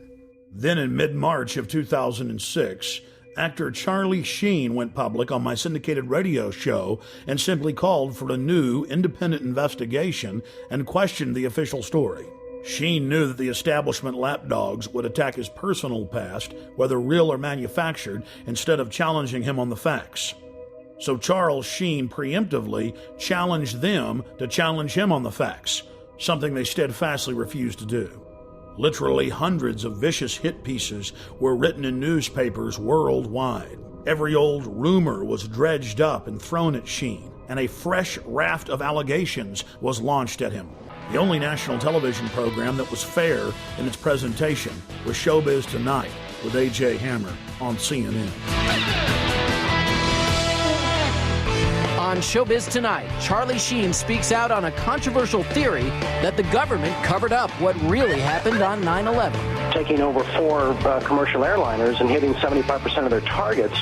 Then in mid-March of 2006, actor Charlie Sheen went public on my syndicated radio show and simply called for a new independent investigation and questioned the official story. Sheen knew that the establishment lapdogs would attack his personal past, whether real or manufactured, instead of challenging him on the facts. So Charles Sheen preemptively challenged them to challenge him on the facts, something they steadfastly refused to do. Literally hundreds of vicious hit pieces were written in newspapers worldwide. Every old rumor was dredged up and thrown at Sheen, and a fresh raft of allegations was launched at him. The only national television program that was fair in its presentation was Showbiz Tonight with A.J. Hammer on CNN. On Showbiz Tonight, Charlie Sheen speaks out on a controversial theory that the government covered up what really happened on 9/11. Taking over 4 commercial airliners and hitting 75% of their targets,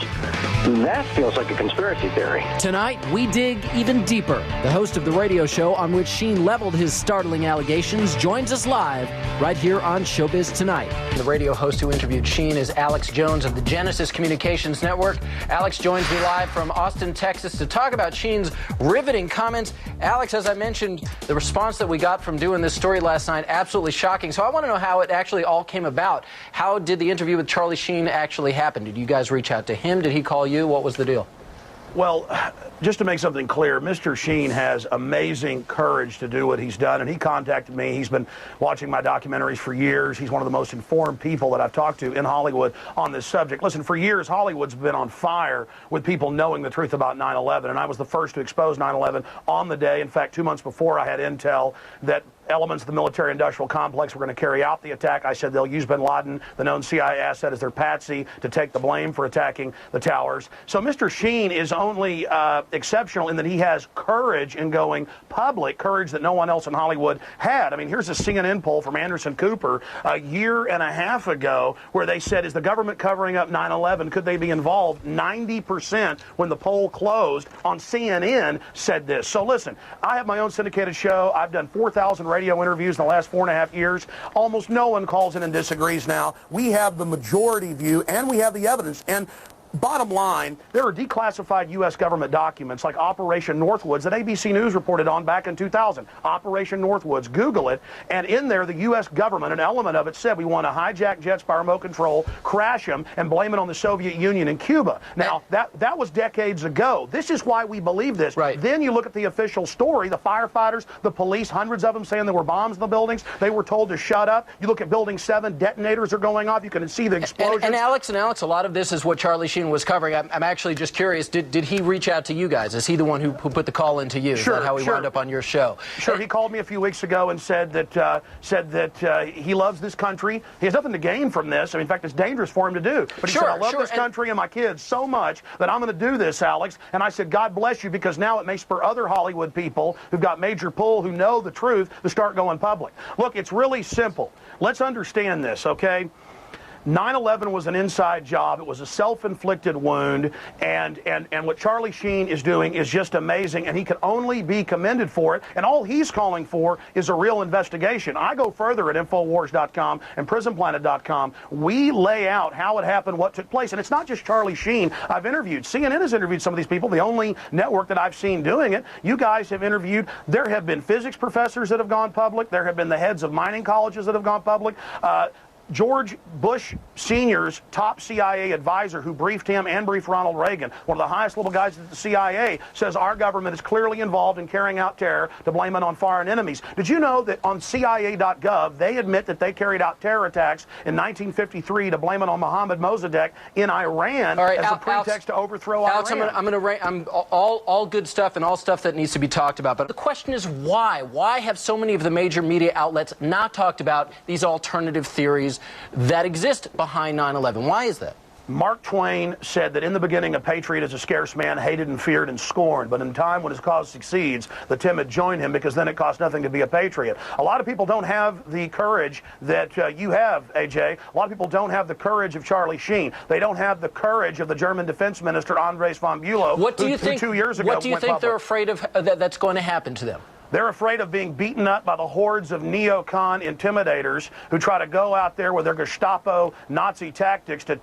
that feels like a conspiracy theory. Tonight, we dig even deeper. The host of the radio show on which Sheen leveled his startling allegations joins us live right here on Showbiz Tonight. The radio host who interviewed Sheen is Alex Jones of the Genesis Communications Network. Alex joins me live from Austin, Texas to talk about Sheen's riveting comments. Alex, as I mentioned, the response that we got from doing this story last night, absolutely shocking. So I want to know how it actually all came about. How did the interview with Charlie Sheen actually happen? Did you guys reach out to him? Did he call you? What was the deal? Well, just to make something clear, Mr. Sheen has amazing courage to do what he's done, and he contacted me. He's been watching my documentaries for years. He's one of the most informed people that I've talked to in Hollywood on this subject. Listen, for years, Hollywood's been on fire with people knowing the truth about 9/11, and I was the first to expose 9/11 on the day. In fact, 2 months before, I had intel that elements of the military-industrial complex were going to carry out the attack. I said they'll use bin Laden, the known CIA asset, as their patsy to take the blame for attacking the towers. So Mr. Sheen is only exceptional in that he has courage in going public, courage that no one else in Hollywood had. I mean, here's a CNN poll from Anderson Cooper a year and a half ago where they said, is the government covering up 9/11? Could they be involved? 90% when the poll closed on CNN said this. So listen, I have my own syndicated show. I've done 4,000 radio interviews in the last 4.5 years. Almost no one calls in and disagrees now. We have the majority view and we have the evidence. And Bottom line, there are declassified U.S. government documents like Operation Northwoods that ABC News reported on back in 2000. Operation Northwoods, Google it, and in there the U.S. government, an element of it said we want to hijack jets by remote control, crash them, and blame it on the Soviet Union and Cuba. Now, that was decades ago. This is why we believe this. Right. Then you look at the official story, the firefighters, the police, hundreds of them saying there were bombs in the buildings. They were told to shut up. You look at Building 7, detonators are going off. You can see the explosions. And Alex, a lot of this is what Charlie Sheen was covering. I'm actually just curious, did he reach out to you guys? Is he the one who put the call into you? Is that how he wound up on your show? Sure, he called me a few weeks ago and said that he loves this country. He has nothing to gain from this. I mean, in fact, it's dangerous for him to do. But he said, I love this country and my kids so much that I'm going to do this, Alex. And I said, God bless you, because now it may spur other Hollywood people who've got major pull, who know the truth, to start going public. Look, it's really simple. Let's understand this, okay? 9/11 was an inside job. It was a self-inflicted wound, and what Charlie Sheen is doing is just amazing, and he can only be commended for it, and all he's calling for is a real investigation. I go further at Infowars.com and PrisonPlanet.com. We lay out how it happened, what took place, and it's not just Charlie Sheen. I've interviewed, CNN has interviewed some of these people, the only network that I've seen doing it. You guys have interviewed. There have been physics professors that have gone public. There have been the heads of mining colleges that have gone public. George Bush Sr.'s top CIA advisor who briefed him and briefed Ronald Reagan, one of the highest level guys at the CIA, says our government is clearly involved in carrying out terror to blame it on foreign enemies. Did you know that on CIA.gov they admit that they carried out terror attacks in 1953 to blame it on Mohammad Mossadegh in Iran as a pretext to overthrow Alex, Iran? I'm all good stuff and all stuff that needs to be talked about. But the question is why? Why have so many of the major media outlets not talked about these alternative theories that exist behind 9/11? Why is that? Mark Twain said that in the beginning a patriot is a scarce man, hated and feared and scorned, but in time when his cause succeeds, the timid join him, because then it costs nothing to be a patriot. A lot of people don't have the courage that you have, AJ. A lot of people don't have the courage of Charlie Sheen. They don't have the courage of the German defense minister, Andres von Bülow, who 2 years ago What do you think public. they're afraid of that's going to happen to them? They're afraid of being beaten up by the hordes of neocon intimidators who try to go out there with their Gestapo Nazi tactics to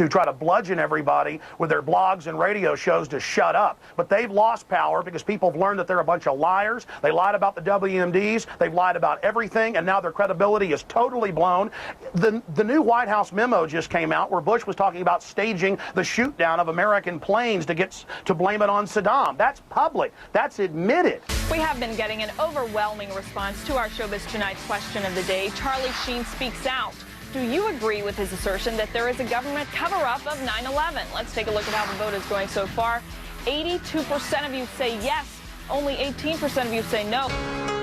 try to bludgeon everybody with their blogs and radio shows to shut up. But they've lost power because people have learned that they're a bunch of liars. They lied about the WMDs. They've lied about everything, and now their credibility is totally blown. The new White House memo just came out where Bush was talking about staging the shoot down of American planes to blame it on Saddam. That's public. That's admitted. We have been getting an overwhelming response to our Showbiz Tonight question of the day. Charlie Sheen speaks out. Do you agree with his assertion that there is a government cover-up of 9/11? Let's take a look at how the vote is going so far. 82% of you say yes. Only 18% of you say no.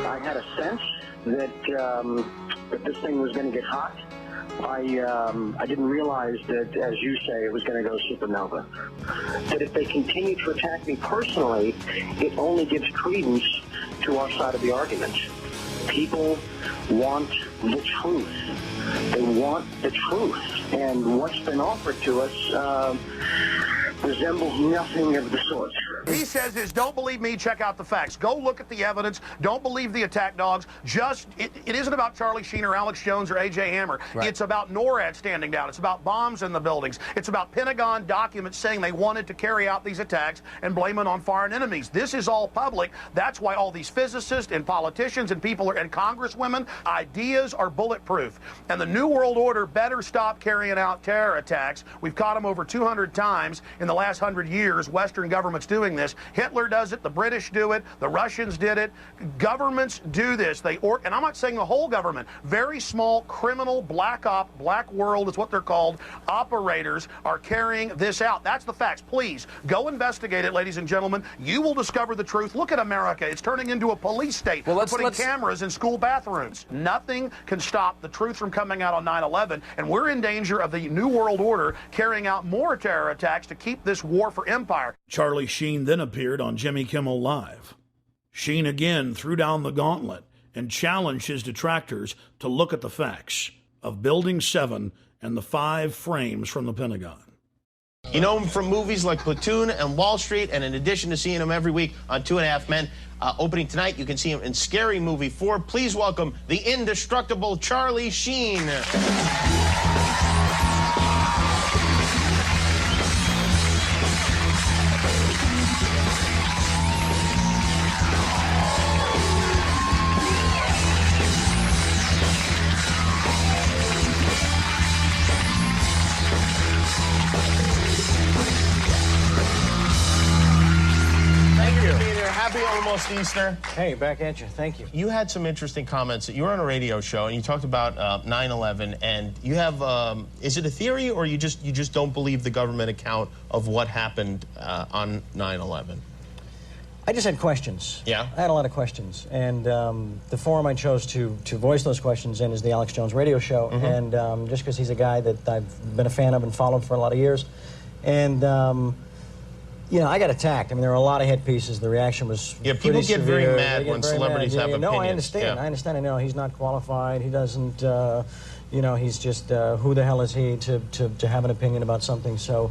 I had a sense that this thing was going to get hot. I didn't realize that, as you say, it was going to go supernova. That if they continue to attack me personally, it only gives credence to our side of the argument. People want the truth. They want the truth. And what's been offered to us resembles nothing of the sort. He says is, don't believe me, check out the facts. Go look at the evidence. Don't believe the attack dogs. It isn't about Charlie Sheen or Alex Jones or A.J. Hammer. Right. It's about NORAD standing down. It's about bombs in the buildings. It's about Pentagon documents saying they wanted to carry out these attacks and blame it on foreign enemies. This is all public. That's why all these physicists and politicians and people and congresswomen, ideas are bulletproof. And the New World Order better stop carrying out terror attacks. We've caught them over 200 times in the last 100 years. Western governments doing this. Hitler does it. The British do it. The Russians did it. Governments do this. And I'm not saying the whole government. Very small criminal black world is what they're called. Operators are carrying this out. That's the facts. Please go investigate it, ladies and gentlemen. You will discover the truth. Look at America. It's turning into a police state. We're putting cameras in school bathrooms. Nothing can stop the truth from coming out on 9/11, and we're in danger of the New World Order carrying out more terror attacks to keep this war for empire. Charlie Sheen then appeared on Jimmy Kimmel Live. Sheen again threw down the gauntlet and challenged his detractors to look at the facts of Building 7 and the 5 frames from the Pentagon. You know him from movies like Platoon and Wall Street, and in addition to seeing him every week on 2.5 Men, opening tonight, you can see him in Scary Movie 4. Please welcome the indestructible Charlie Sheen. Happy almost Easter. Hey, back at you. Thank you. You had some interesting comments. You were on a radio show and you talked about 9/11, and you have is it a theory or you just don't believe the government account of what happened on 9/11? I just had questions. Yeah? I had a lot of questions. And the forum I chose to voice those questions in is the Alex Jones radio show. Mm-hmm. And just because he's a guy that I've been a fan of and followed for a lot of years. And, you know, I got attacked. I mean, there were a lot of hit pieces. The reaction was people get very severe. mad when celebrities have opinions. No, I understand. Yeah. I understand. I know he's not qualified. He doesn't, you know, he's just, who the hell is he to have an opinion about something so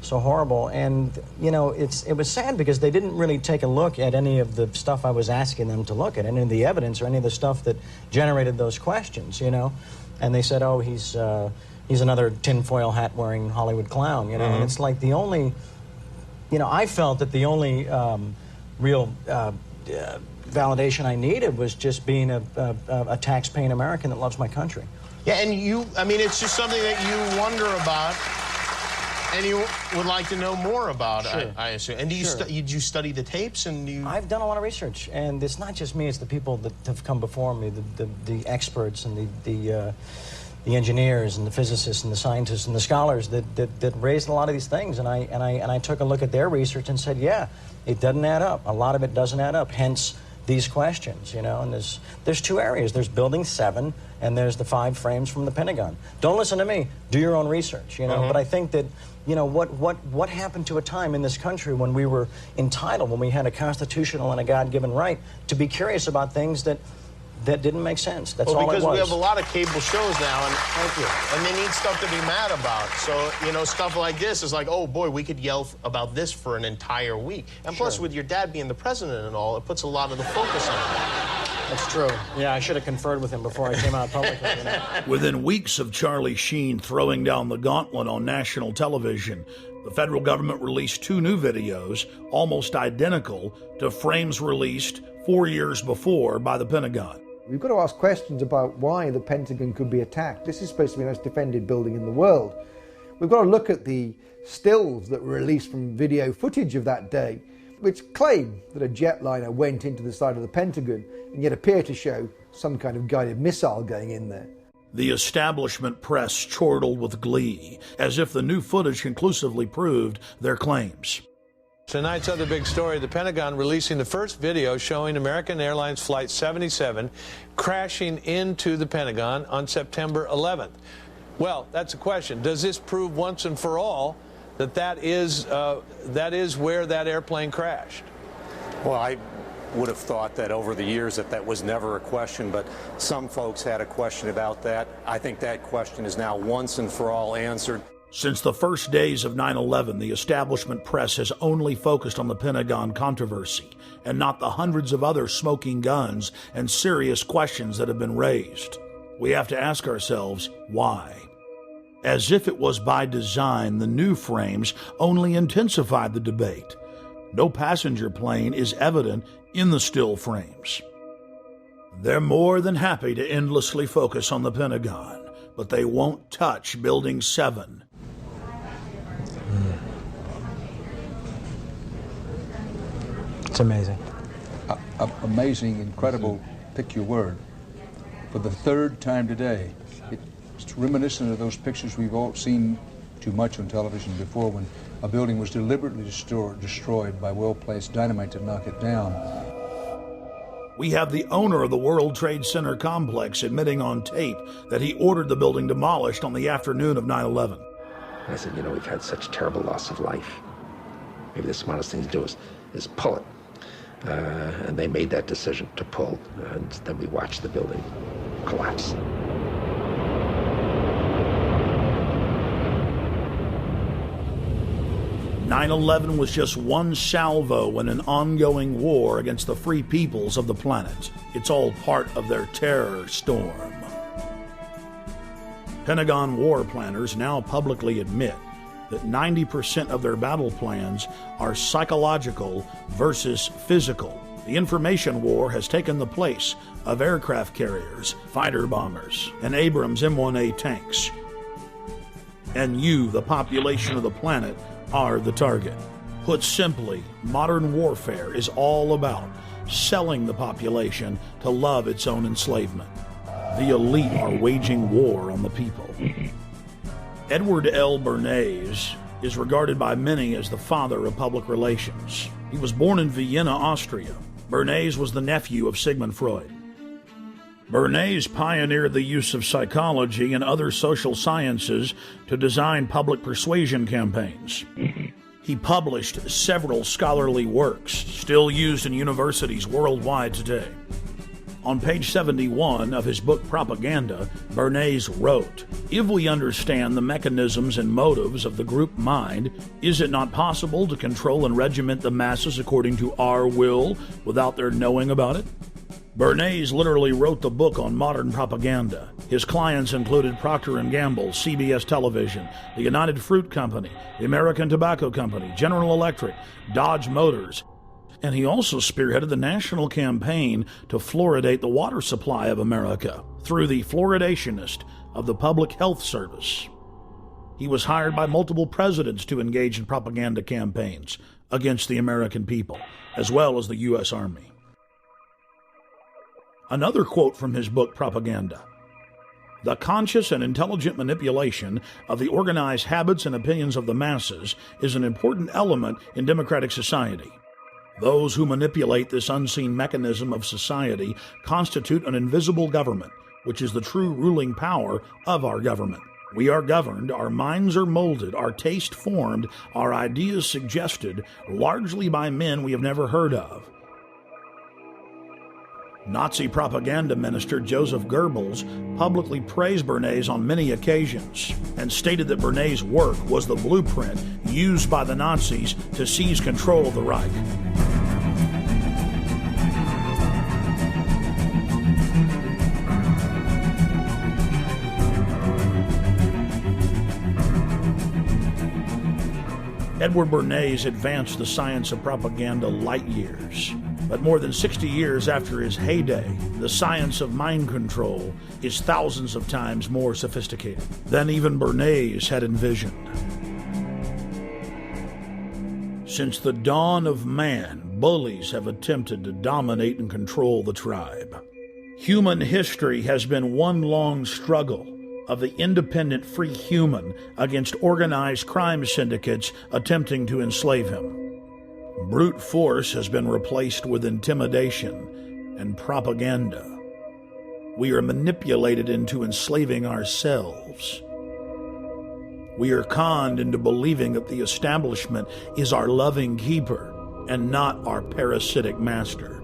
horrible. And, you know, it was sad because they didn't really take a look at any of the stuff I was asking them to look at, any of the evidence or any of the stuff that generated those questions, you know. And they said, oh, he's another tinfoil hat wearing Hollywood clown, you know. And it's like the only, you know, I felt that the only real validation I needed was just being a tax-paying American that loves my country. Yeah, and I mean, it's just something that you wonder about. And you would like to know more about, Sure. I assume. And do you did you study the tapes? And I've done a lot of research, and it's not just me; it's the people that have come before me, the experts and the engineers and the physicists and the scientists and the scholars that raised a lot of these things. And I took a look at their research and said, yeah, it doesn't add up. A lot of it doesn't add up. Hence these questions, you know. And there's two areas. There's Building 7, and there's the 5 frames from the Pentagon. Don't listen to me. Do your own research, you know. But I think that, you know, what happened to a time in this country when we were entitled, when we had a constitutional and a God-given right to be curious about things that didn't make sense. That's all it was. Because we have a lot of cable shows now, and thank you. And they need stuff to be mad about. So, you know, stuff like this is like, oh boy, we could yell about this for an entire week. And plus, with your dad being the president and all, it puts a lot of the focus on it. That's true. Yeah, I should have conferred with him before I came out publicly. You know? Within weeks of Charlie Sheen throwing down the gauntlet on national television, the federal government released 2 new videos, almost identical to frames released 4 years before by the Pentagon. We've got to ask questions about why the Pentagon could be attacked. This is supposed to be the most defended building in the world. We've got to look at the stills that were released from video footage of that day, which claim that a jetliner went into the side of the Pentagon and yet appear to show some kind of guided missile going in there. The establishment press chortled with glee, as if the new footage conclusively proved their claims. Tonight's other big story, the Pentagon releasing the first video showing American Airlines Flight 77 crashing into the Pentagon on September 11th. Well, that's a question. Does this prove once and for all that is where that airplane crashed? Well, I would have thought that over the years that was never a question, but some folks had a question about that. I think that question is now once and for all answered. Since the first days of 9/11, the establishment press has only focused on the Pentagon controversy and not the hundreds of other smoking guns and serious questions that have been raised. We have to ask ourselves, why? As if it was by design, the new frames only intensified the debate. No passenger plane is evident in the still frames. They're more than happy to endlessly focus on the Pentagon, but they won't touch Building 7. It's amazing. Amazing, incredible, pick your word. For the 3rd time today, it's reminiscent of those pictures we've all seen too much on television before, when a building was deliberately destroyed by well-placed dynamite to knock it down. We have the owner of the World Trade Center complex admitting on tape that he ordered the building demolished on the afternoon of 9/11. I said, you know, we've had such terrible loss of life. Maybe the smartest thing to do is pull it. And they made that decision to pull, and then we watched the building collapse. "9/11 was just one salvo in an ongoing war against the free peoples of the planet. It's all part of their terror storm." Pentagon war planners now publicly admit that 90% of their battle plans are psychological versus physical. The information war has taken the place of aircraft carriers, fighter bombers, and Abrams M1A tanks. And you, the population of the planet, are the target. Put simply, modern warfare is all about selling the population to love its own enslavement. The elite are waging war on the people. Edward L. Bernays is regarded by many as the father of public relations. He was born in Vienna, Austria. Bernays was the nephew of Sigmund Freud. Bernays pioneered the use of psychology and other social sciences to design public persuasion campaigns. He published several scholarly works, still used in universities worldwide today. On page 71 of his book Propaganda, Bernays wrote, "If we understand the mechanisms and motives of the group mind, is it not possible to control and regiment the masses according to our will without their knowing about it?" Bernays literally wrote the book on modern propaganda. His clients included Procter & Gamble, CBS Television, the United Fruit Company, the American Tobacco Company, General Electric, Dodge Motors, and he also spearheaded the national campaign to fluoridate the water supply of America through the fluoridationist of the Public Health Service. He was hired by multiple presidents to engage in propaganda campaigns against the American people, as well as the U.S. Army. Another quote from his book Propaganda: "The conscious and intelligent manipulation of the organized habits and opinions of the masses is an important element in democratic society. Those who manipulate this unseen mechanism of society constitute an invisible government, which is the true ruling power of our government. We are governed, our minds are molded, our taste formed, our ideas suggested, largely by men we have never heard of." Nazi propaganda minister Joseph Goebbels publicly praised Bernays on many occasions and stated that Bernays' work was the blueprint used by the Nazis to seize control of the Reich. Edward Bernays advanced the science of propaganda light years. But more than 60 years after his heyday, the science of mind control is thousands of times more sophisticated than even Bernays had envisioned. Since the dawn of man, bullies have attempted to dominate and control the tribe. Human history has been one long struggle of the independent free human against organized crime syndicates attempting to enslave him. Brute force has been replaced with intimidation and propaganda. We are manipulated into enslaving ourselves. We are conned into believing that the establishment is our loving keeper and not our parasitic master.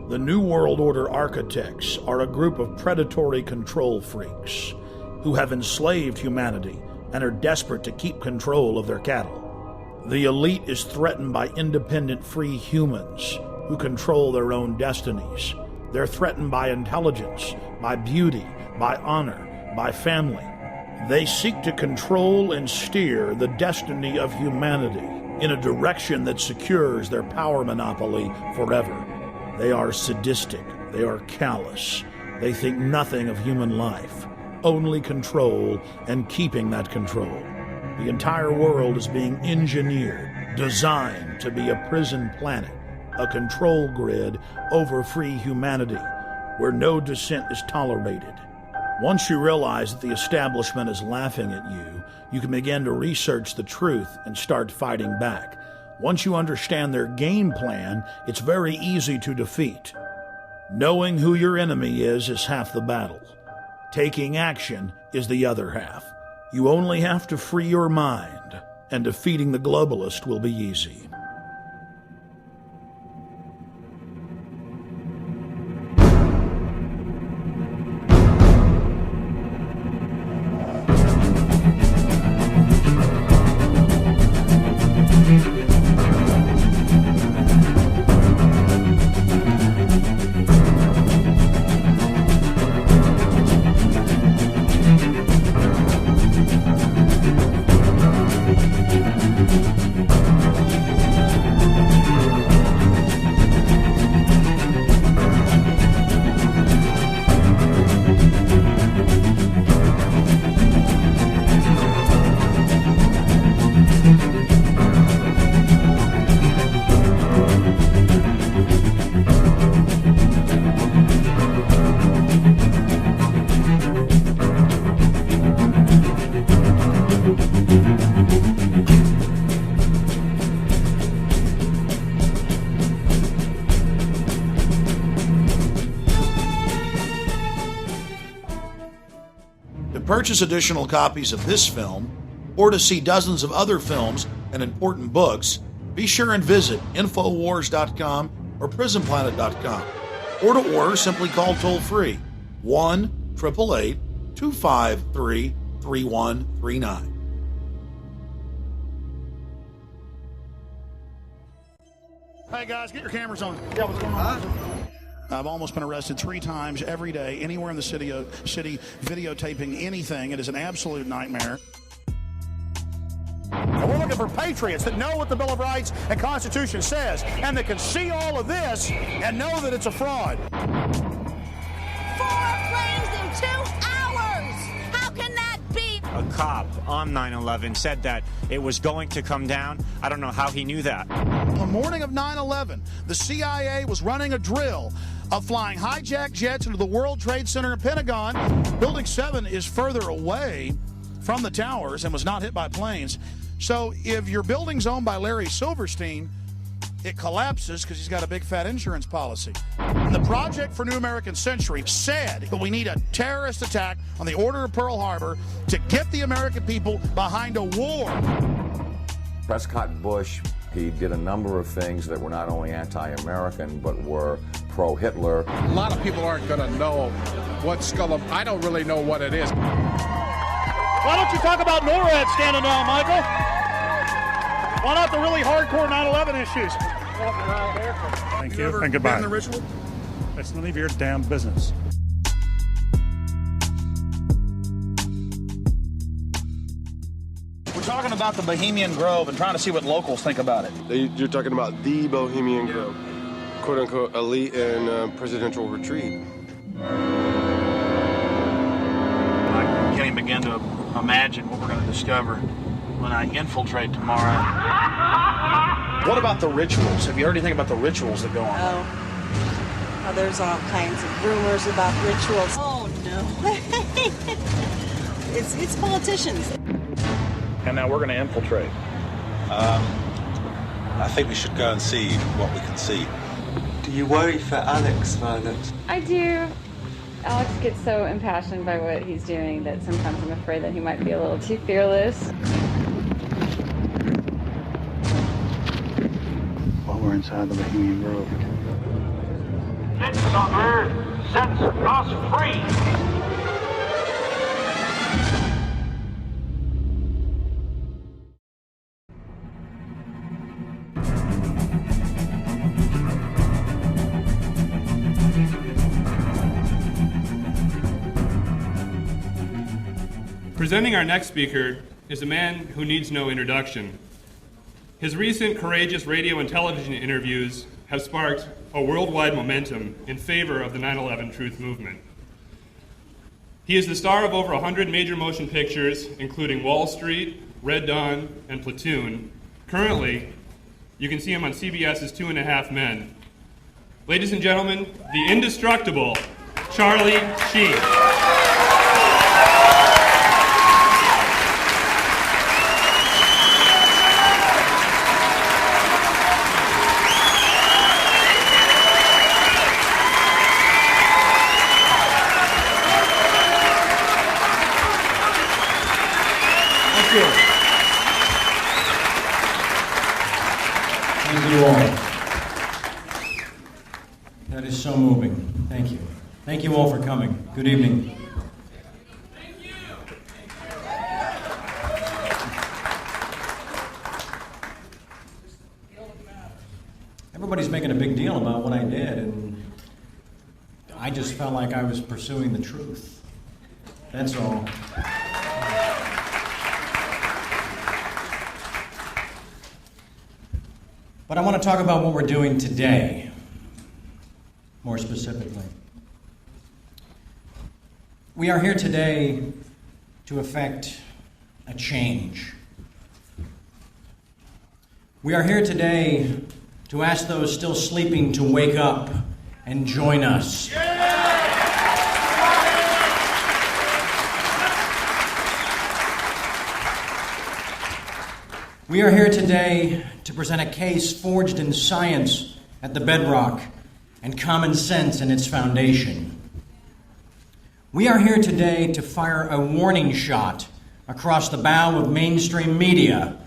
The New World Order architects are a group of predatory control freaks who have enslaved humanity and are desperate to keep control of their cattle. The elite is threatened by independent free humans who control their own destinies. They're threatened by intelligence, by beauty, by honor, by family. They seek to control and steer the destiny of humanity in a direction that secures their power monopoly forever. They are sadistic. They are callous. They think nothing of human life, only control and keeping that control. The entire world is being engineered, designed to be a prison planet, a control grid over free humanity, where no dissent is tolerated. Once you realize that the establishment is laughing at you, you can begin to research the truth and start fighting back. Once you understand their game plan, it's very easy to defeat. Knowing who your enemy is half the battle. Taking action is the other half. You only have to free your mind, and defeating the globalist will be easy. purchase additional copies of this film, or to see dozens of other films and important books, be sure and visit Infowars.com or PrisonPlanet.com. Or to order, simply call toll-free 1-888-253-3139. Hey guys, get your cameras on. Yeah, what's going on? I've almost been arrested 3 times every day, anywhere in the city, videotaping anything. It is an absolute nightmare. We're looking for patriots that know what the Bill of Rights and Constitution says, and that can see all of this and know that it's a fraud. 4 planes in 2 hours! How can that be? A cop on 9/11 said that it was going to come down. I don't know how he knew that. On the morning of 9/11, the CIA was running a drill of flying hijacked jets into the World Trade Center and Pentagon. Building 7 is further away from the towers and was not hit by planes. So if your building's owned by Larry Silverstein, it collapses because he's got a big fat insurance policy. The Project for New American Century said that we need a terrorist attack on the Order of Pearl Harbor to get the American people behind a war. Prescott Bush, he did a number of things that were not only anti-American, but were pro-Hitler. A lot of people aren't going to know what I don't really know what it is. Why don't you talk about NORAD standing down, Michael? Why not the really hardcore 9/11 issues? Thank you, and goodbye. Been in the ritual? It's none of your damn business. We're talking about the Bohemian Grove and trying to see what locals think about it. You're talking about the Bohemian Grove, quote-unquote elite and presidential retreat. I can't even begin to imagine what we're going to discover when I infiltrate tomorrow. What about the rituals? Have you heard anything about the rituals that go on? Oh, there's all kinds of rumors about rituals. Oh, no. It's politicians. And now we're going to infiltrate. I think we should go and see what we can see. Do you worry for Alex, Violet? I do. Alex gets so impassioned by what he's doing that sometimes I'm afraid that he might be a little too fearless. While we're inside the Bohemian Grove. It's on Earth sets us free. Presenting our next speaker is a man who needs no introduction. His recent courageous radio and television interviews have sparked a worldwide momentum in favor of the 9/11 truth movement. He is the star of over 100 major motion pictures, including Wall Street, Red Dawn, and Platoon. Currently, you can see him on CBS's 2.5 Men. Ladies and gentlemen, the indestructible Charlie Sheen. Thank you all. That is so moving. Thank you. Thank you all for coming. Good evening. Everybody's making a big deal about what I did, and I just felt like I was pursuing the truth. That's all. But I want to talk about what we're doing today, more specifically. We are here today to effect a change. We are here today to ask those still sleeping to wake up and join us. We are here today to present a case forged in science at the bedrock and common sense in its foundation. We are here today to fire a warning shot across the bow of mainstream media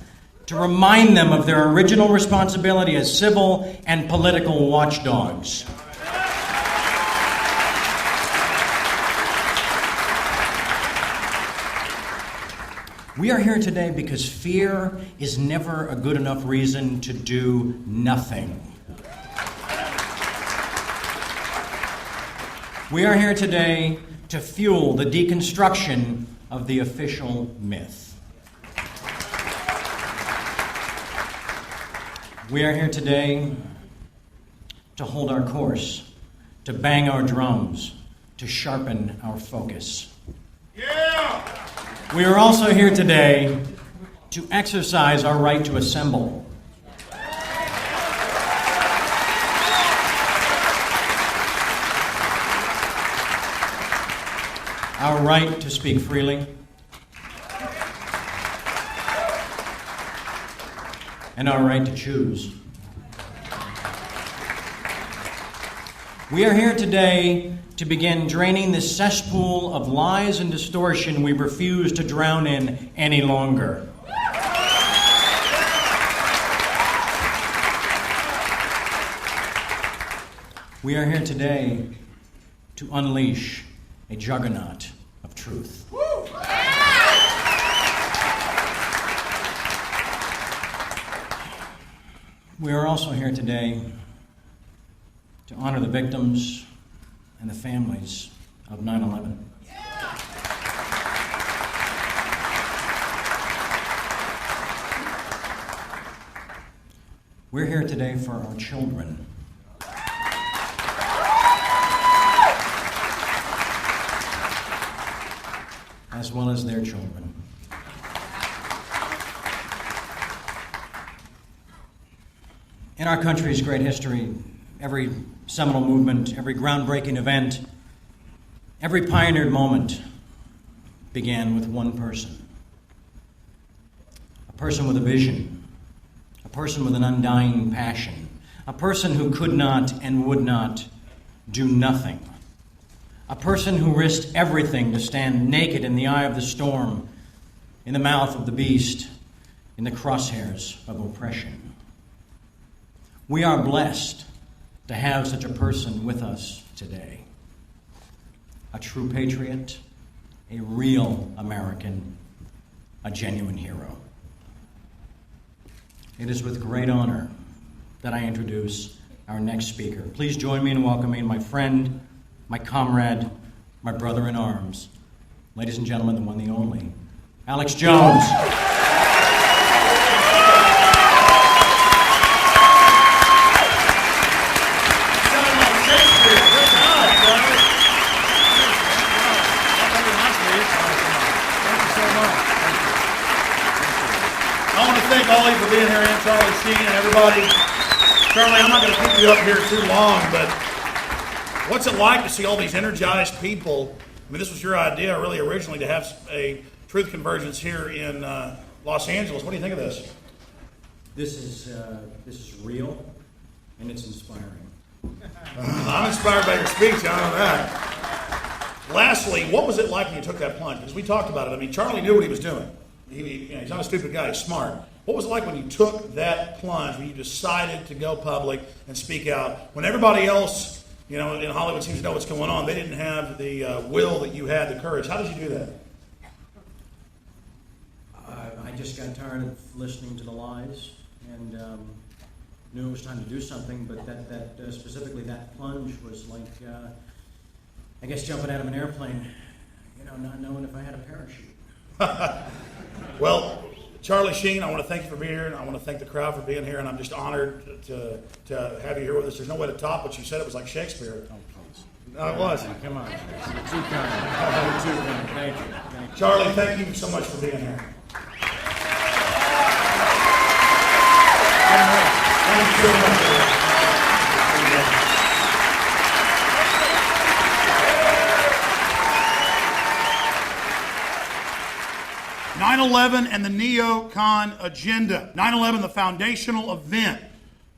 to remind them of their original responsibility as civil and political watchdogs. We are here today because fear is never a good enough reason to do nothing. We are here today to fuel the deconstruction of the official myth. We are here today to hold our course, to bang our drums, to sharpen our focus. Yeah! We are also here today to exercise our right to assemble. Our right to speak freely, and our right to choose. We are here today to begin draining the cesspool of lies and distortion we refuse to drown in any longer. We are here today to unleash a juggernaut of truth. We are also here today to honor the victims and the families of 9/11. We're here today for our children. As well as their children. In our country's great history, every seminal movement, every groundbreaking event, every pioneered moment began with one person. A person with a vision, a person with an undying passion, a person who could not and would not do nothing. A person who risked everything to stand naked in the eye of the storm, in the mouth of the beast, in the crosshairs of oppression. We are blessed to have such a person with us today. A true patriot, a real American, a genuine hero. It is with great honor that I introduce our next speaker. Please join me in welcoming my friend, my comrade, my brother in arms, ladies and gentlemen, the one, the only, Alex Jones. I want to thank all of you for being here, and Charlie Sheen and everybody. Charlie, I'm not going to keep you up here too long, but what's it like to see all these energized people? I mean, this was your idea, really, originally, to have a truth convergence here in Los Angeles. What do you think of this? This is real, and it's inspiring. I'm inspired by your speech, I know that. Lastly, what was it like when you took that plunge? Because we talked about it. I mean, Charlie knew what he was doing. He's not a stupid guy, he's smart. What was it like when you took that plunge, when you decided to go public and speak out, when everybody else, in Hollywood seems to know what's going on? They didn't have the will that you had, the courage. How did you do that? I just got tired of listening to the lies and knew it was time to do something, but that specifically that plunge was like, I guess, jumping out of an airplane, not knowing if I had a parachute. Well, Charlie Sheen, I want to thank you for being here, and I want to thank the crowd for being here, and I'm just honored to have you here with us. There's no way to top what you said. It was like Shakespeare. Oh, please. No, it was. Come on. You're too kind. You're too kind. Thank you. Charlie, thank you so much for being here. Thank you so much. 9/11 and the neocon agenda. 9/11, the foundational event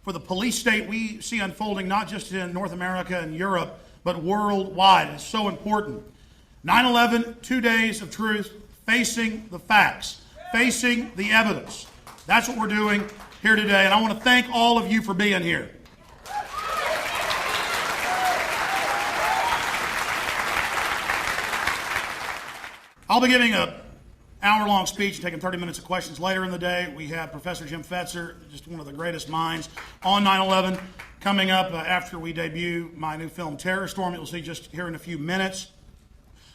for the police state we see unfolding not just in North America and Europe, but worldwide. It's so important. 9/11, 2 days of truth, facing the facts, facing the evidence. That's what we're doing here today, and I want to thank all of you for being here. I'll be giving an hour-long speech and taking 30 minutes of questions later in the day. We have Professor Jim Fetzer, just one of the greatest minds on 9/11, coming up after we debut my new film, Terrorstorm. You'll see just here in a few minutes.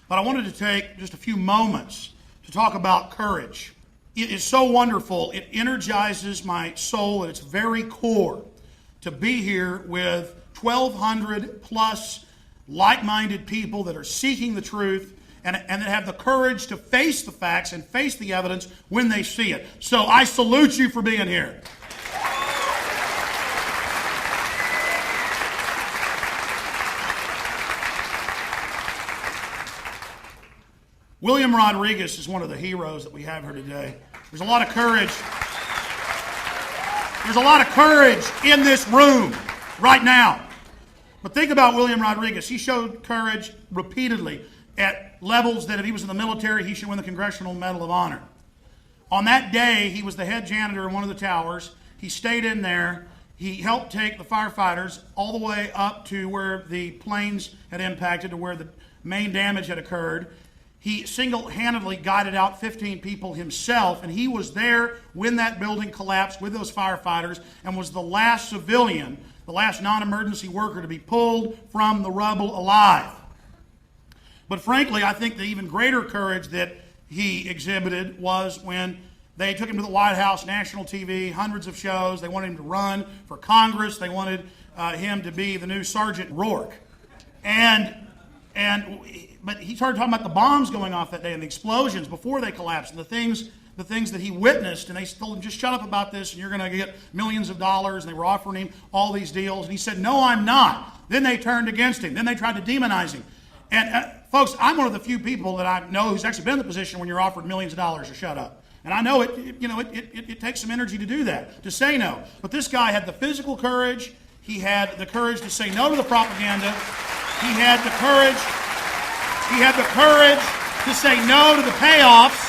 But I wanted to take just a few moments to talk about courage. It is so wonderful. It energizes my soul at its very core to be here with 1,200 plus like-minded people that are seeking the truth and that have the courage to face the facts and face the evidence when they see it. So I salute you for being here. William Rodriguez is one of the heroes that we have here today. There's a lot of courage. There's a lot of courage in this room right now. But think about William Rodriguez. He showed courage repeatedly at levels that if he was in the military, he should win the Congressional Medal of Honor. On that day, he was the head janitor in one of the towers. He stayed in there. He helped take the firefighters all the way up to where the planes had impacted, to where the main damage had occurred. He single-handedly guided out 15 people himself, and he was there when that building collapsed with those firefighters and was the last civilian, the last non-emergency worker to be pulled from the rubble alive. But frankly, I think the even greater courage that he exhibited was when they took him to the White House, national TV, hundreds of shows. They wanted him to run for Congress. They wanted him to be the new Sergeant Rourke. But he started talking about the bombs going off that day and the explosions before they collapsed and the things that he witnessed. And they told him, just shut up about this and you're going to get millions of dollars. And they were offering him all these deals. And he said, no, I'm not. Then they turned against him. Then they tried to demonize him. And folks, I'm one of the few people that I know who's actually been in the position when you're offered millions of dollars to shut up. And I know it takes some energy to do that, to say no. But this guy had the physical courage. He had the courage to say no to the propaganda. He had the courage to say no to the payoffs.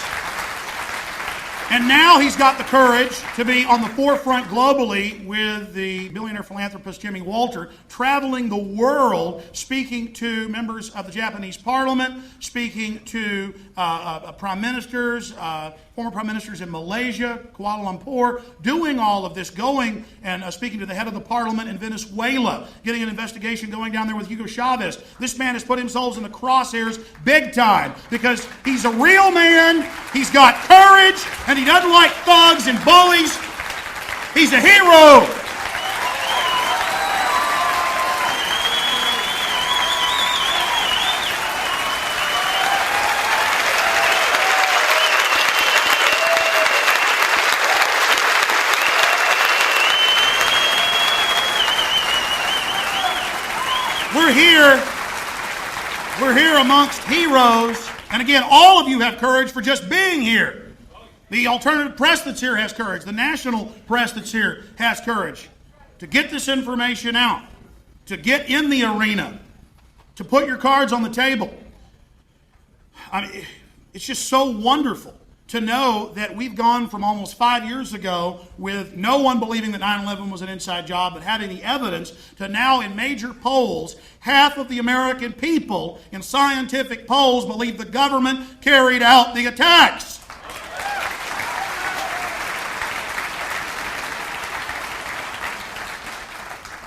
And now he's got the courage to be on the forefront globally with the billionaire philanthropist Jimmy Walter, traveling the world, speaking to members of the Japanese parliament, speaking to prime ministers, former prime ministers in Malaysia, Kuala Lumpur, doing all of this, going and speaking to the head of the parliament in Venezuela, getting an investigation going down there with Hugo Chavez. This man has put himself in the crosshairs big time because he's a real man, he's got courage, and he doesn't like thugs and bullies. He's a hero. We're here amongst heroes. And again, all of you have courage for just being here. The alternative press that's here has courage. The national press that's here has courage to get this information out, to get in the arena, to put your cards on the table. I mean, it's just so wonderful to know that we've gone from almost 5 years ago with no one believing that 9/11 was an inside job, but having the evidence, to now in major polls, half of the American people in scientific polls believe the government carried out the attacks.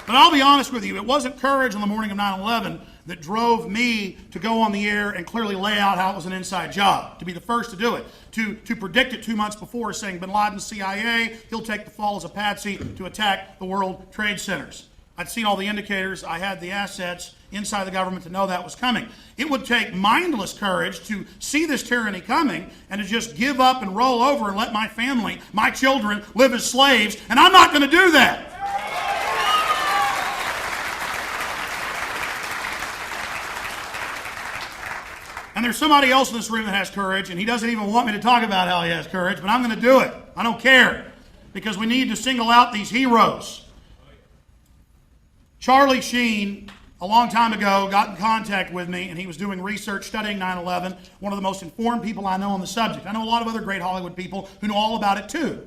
But I'll be honest with you, it wasn't courage on the morning of 9/11 that drove me to go on the air and clearly lay out how it was an inside job, to be the first to do it, to predict it 2 months before, saying bin Laden's CIA, he'll take the fall as a patsy to attack the World Trade Centers. I'd seen all the indicators. I had the assets inside the government to know that was coming. It would take mindless courage to see this tyranny coming and to just give up and roll over and let my family, my children, live as slaves, and I'm not going to do that. And there's somebody else in this room that has courage, and he doesn't even want me to talk about how he has courage, but I'm going to do it. I don't care, because we need to single out these heroes. Charlie Sheen a long time ago, got in contact with me, and he was doing research studying 9/11, one of the most informed people I know on the subject. I know a lot of other great Hollywood people who know all about it too.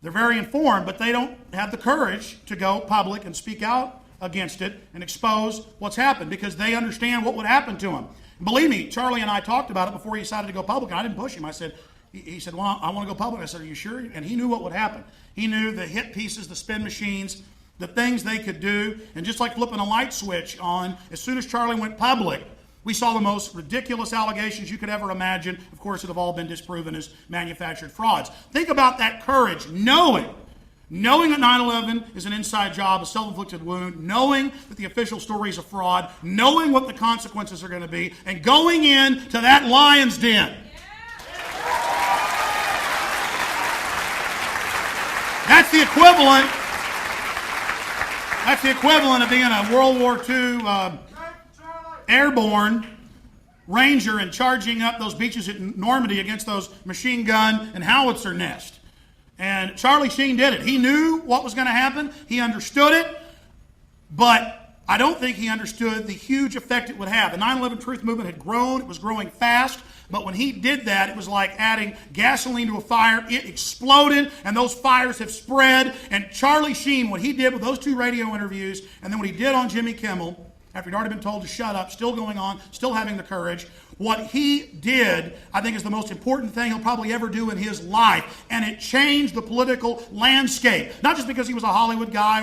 They're very informed, but they don't have the courage to go public and speak out against it and expose what's happened because they understand what would happen to him. And believe me, Charlie and I talked about it before he decided to go public, and I didn't push him. I said, he said, well, I want to go public. I said, are you sure? And he knew what would happen. He knew the hit pieces, the spin machines, the things they could do. And just like flipping a light switch on, as soon as Charlie went public, we saw the most ridiculous allegations you could ever imagine. Of course, that have all been disproven as manufactured frauds. Think about that courage, knowing that 9/11 is an inside job, a self-inflicted wound, knowing that the official story is a fraud, knowing what the consequences are going to be, and going into that lion's den. That's the equivalent. That's the equivalent of being a World War II airborne ranger and charging up those beaches at Normandy against those machine gun and howitzer nests. And Charlie Sheen did it. He knew what was going to happen. He understood it. But I don't think he understood the huge effect it would have. The 9/11 Truth Movement had grown. It was growing fast. But when he did that, it was like adding gasoline to a fire. It exploded, and those fires have spread. And Charlie Sheen, what he did with those 2 radio interviews, and then what he did on Jimmy Kimmel, after he'd already been told to shut up, still going on, still having the courage, what he did, I think, is the most important thing he'll probably ever do in his life. And it changed the political landscape. Not just because he was a Hollywood guy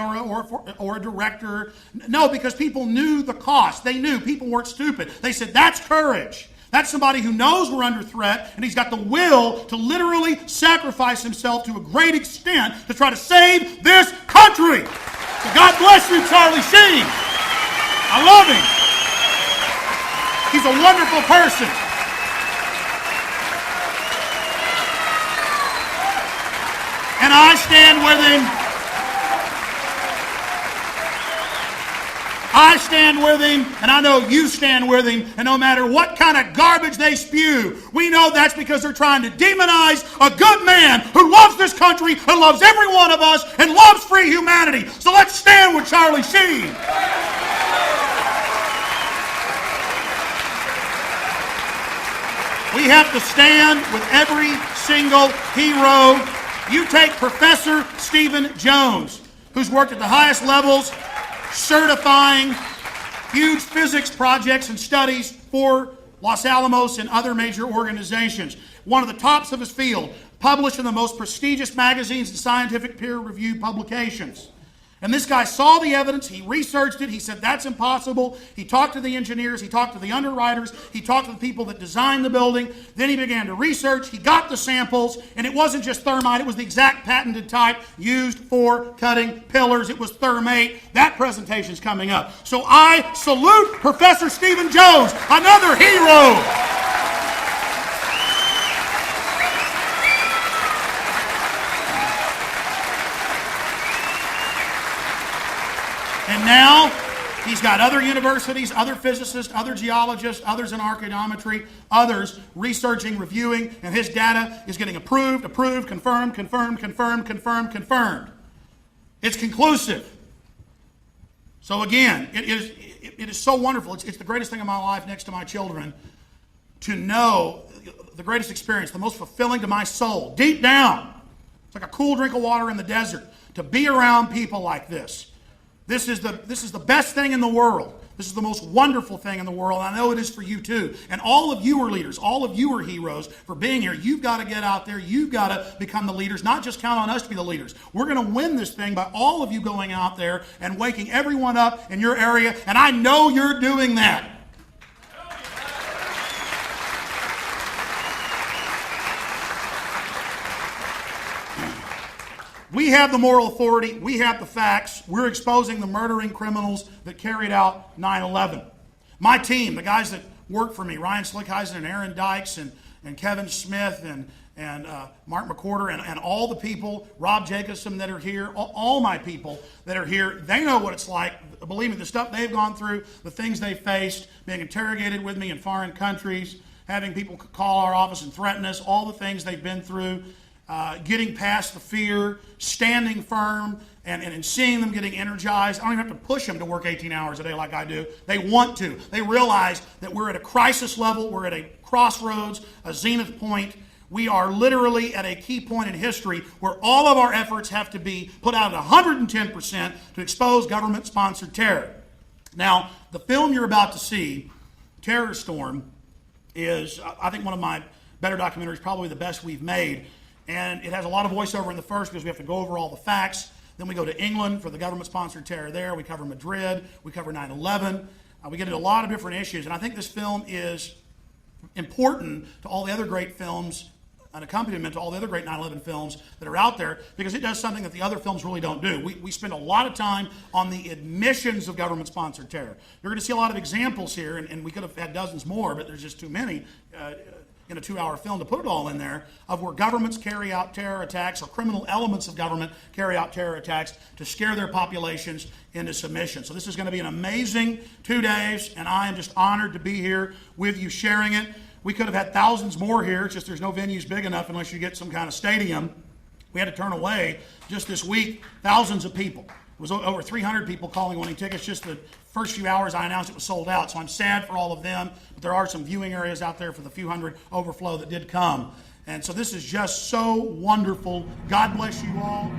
or a director. No, because people knew the cost. They knew. People weren't stupid. They said, that's courage. That's somebody who knows we're under threat, and he's got the will to literally sacrifice himself to a great extent to try to save this country. So God bless you, Charlie Sheen. I love him. He's a wonderful person. And I stand with him. I stand with him, and I know you stand with him, and no matter what kind of garbage they spew, we know that's because they're trying to demonize a good man who loves this country, who loves every one of us, and loves free humanity. So let's stand with Charlie Sheen. We have to stand with every single hero. You take Professor Stephen Jones, who's worked at the highest levels, certifying huge physics projects and studies for Los Alamos and other major organizations. One of the tops of his field, published in the most prestigious magazines and scientific peer-reviewed publications. And this guy saw the evidence, he researched it, he said that's impossible. He talked to the engineers, he talked to the underwriters, he talked to the people that designed the building. Then he began to research, he got the samples, and it wasn't just thermite, it was the exact patented type used for cutting pillars. It was thermate. That presentation's coming up. So I salute Professor Stephen Jones, another hero. And now he's got other universities, other physicists, other geologists, others in archaeometry, others researching, reviewing, and his data is getting approved, confirmed. It's conclusive. So again, it is so wonderful. It's the greatest thing in my life next to my children to know the greatest experience, the most fulfilling to my soul, deep down. It's like a cool drink of water in the desert to be around people like this. This is the best thing in the world. This is the most wonderful thing in the world. I know it is for you too. And all of you are leaders. All of you are heroes for being here. You've got to get out there. You've got to become the leaders, not just count on us to be the leaders. We're going to win this thing by all of you going out there and waking everyone up in your area. And I know you're doing that. We have the moral authority. We have the facts. We're exposing the murdering criminals that carried out 9/11. My team, the guys that work for me, Ryan Slickheiser and Aaron Dykes and Kevin Smith and Mark McCorder and all the people, Rob Jacobson that are here, all my people that are here, they know what it's like. Believe me, the stuff they've gone through, the things they faced, being interrogated with me in foreign countries, having people call our office and threaten us, all the things they've been through. Getting past the fear, standing firm, and seeing them getting energized. I don't even have to push them to work 18 hours a day like I do. They want to. They realize that we're at a crisis level, we're at a crossroads, a zenith point. We are literally at a key point in history where all of our efforts have to be put out at 110% to expose government-sponsored terror. Now, the film you're about to see, Terrorstorm, is, I think, one of my better documentaries, probably the best we've made. And it has a lot of voiceover in the first because we have to go over all the facts. Then we go to England for the government-sponsored terror there. We cover Madrid. We cover 9/11. We get into a lot of different issues. And I think this film is important to all the other great films, an accompaniment to all the other great 9/11 films that are out there, because it does something that the other films really don't do. We spend a lot of time on the admissions of government-sponsored terror. You're going to see a lot of examples here, and we could have had dozens more, but there's just too many in a 2-hour film to put it all in there, of where governments carry out terror attacks or criminal elements of government carry out terror attacks to scare their populations into submission. So this is going to be an amazing 2 days, and I am just honored to be here with you sharing it. We could have had thousands more here. It's just there's no venues big enough unless you get some kind of stadium. We had to turn away just this week thousands of people. It was over 300 people calling, wanting tickets. Just the first few hours I announced it was sold out. So I'm sad for all of them. But there are some viewing areas out there for the few hundred overflow that did come. And so this is just so wonderful. God bless you all.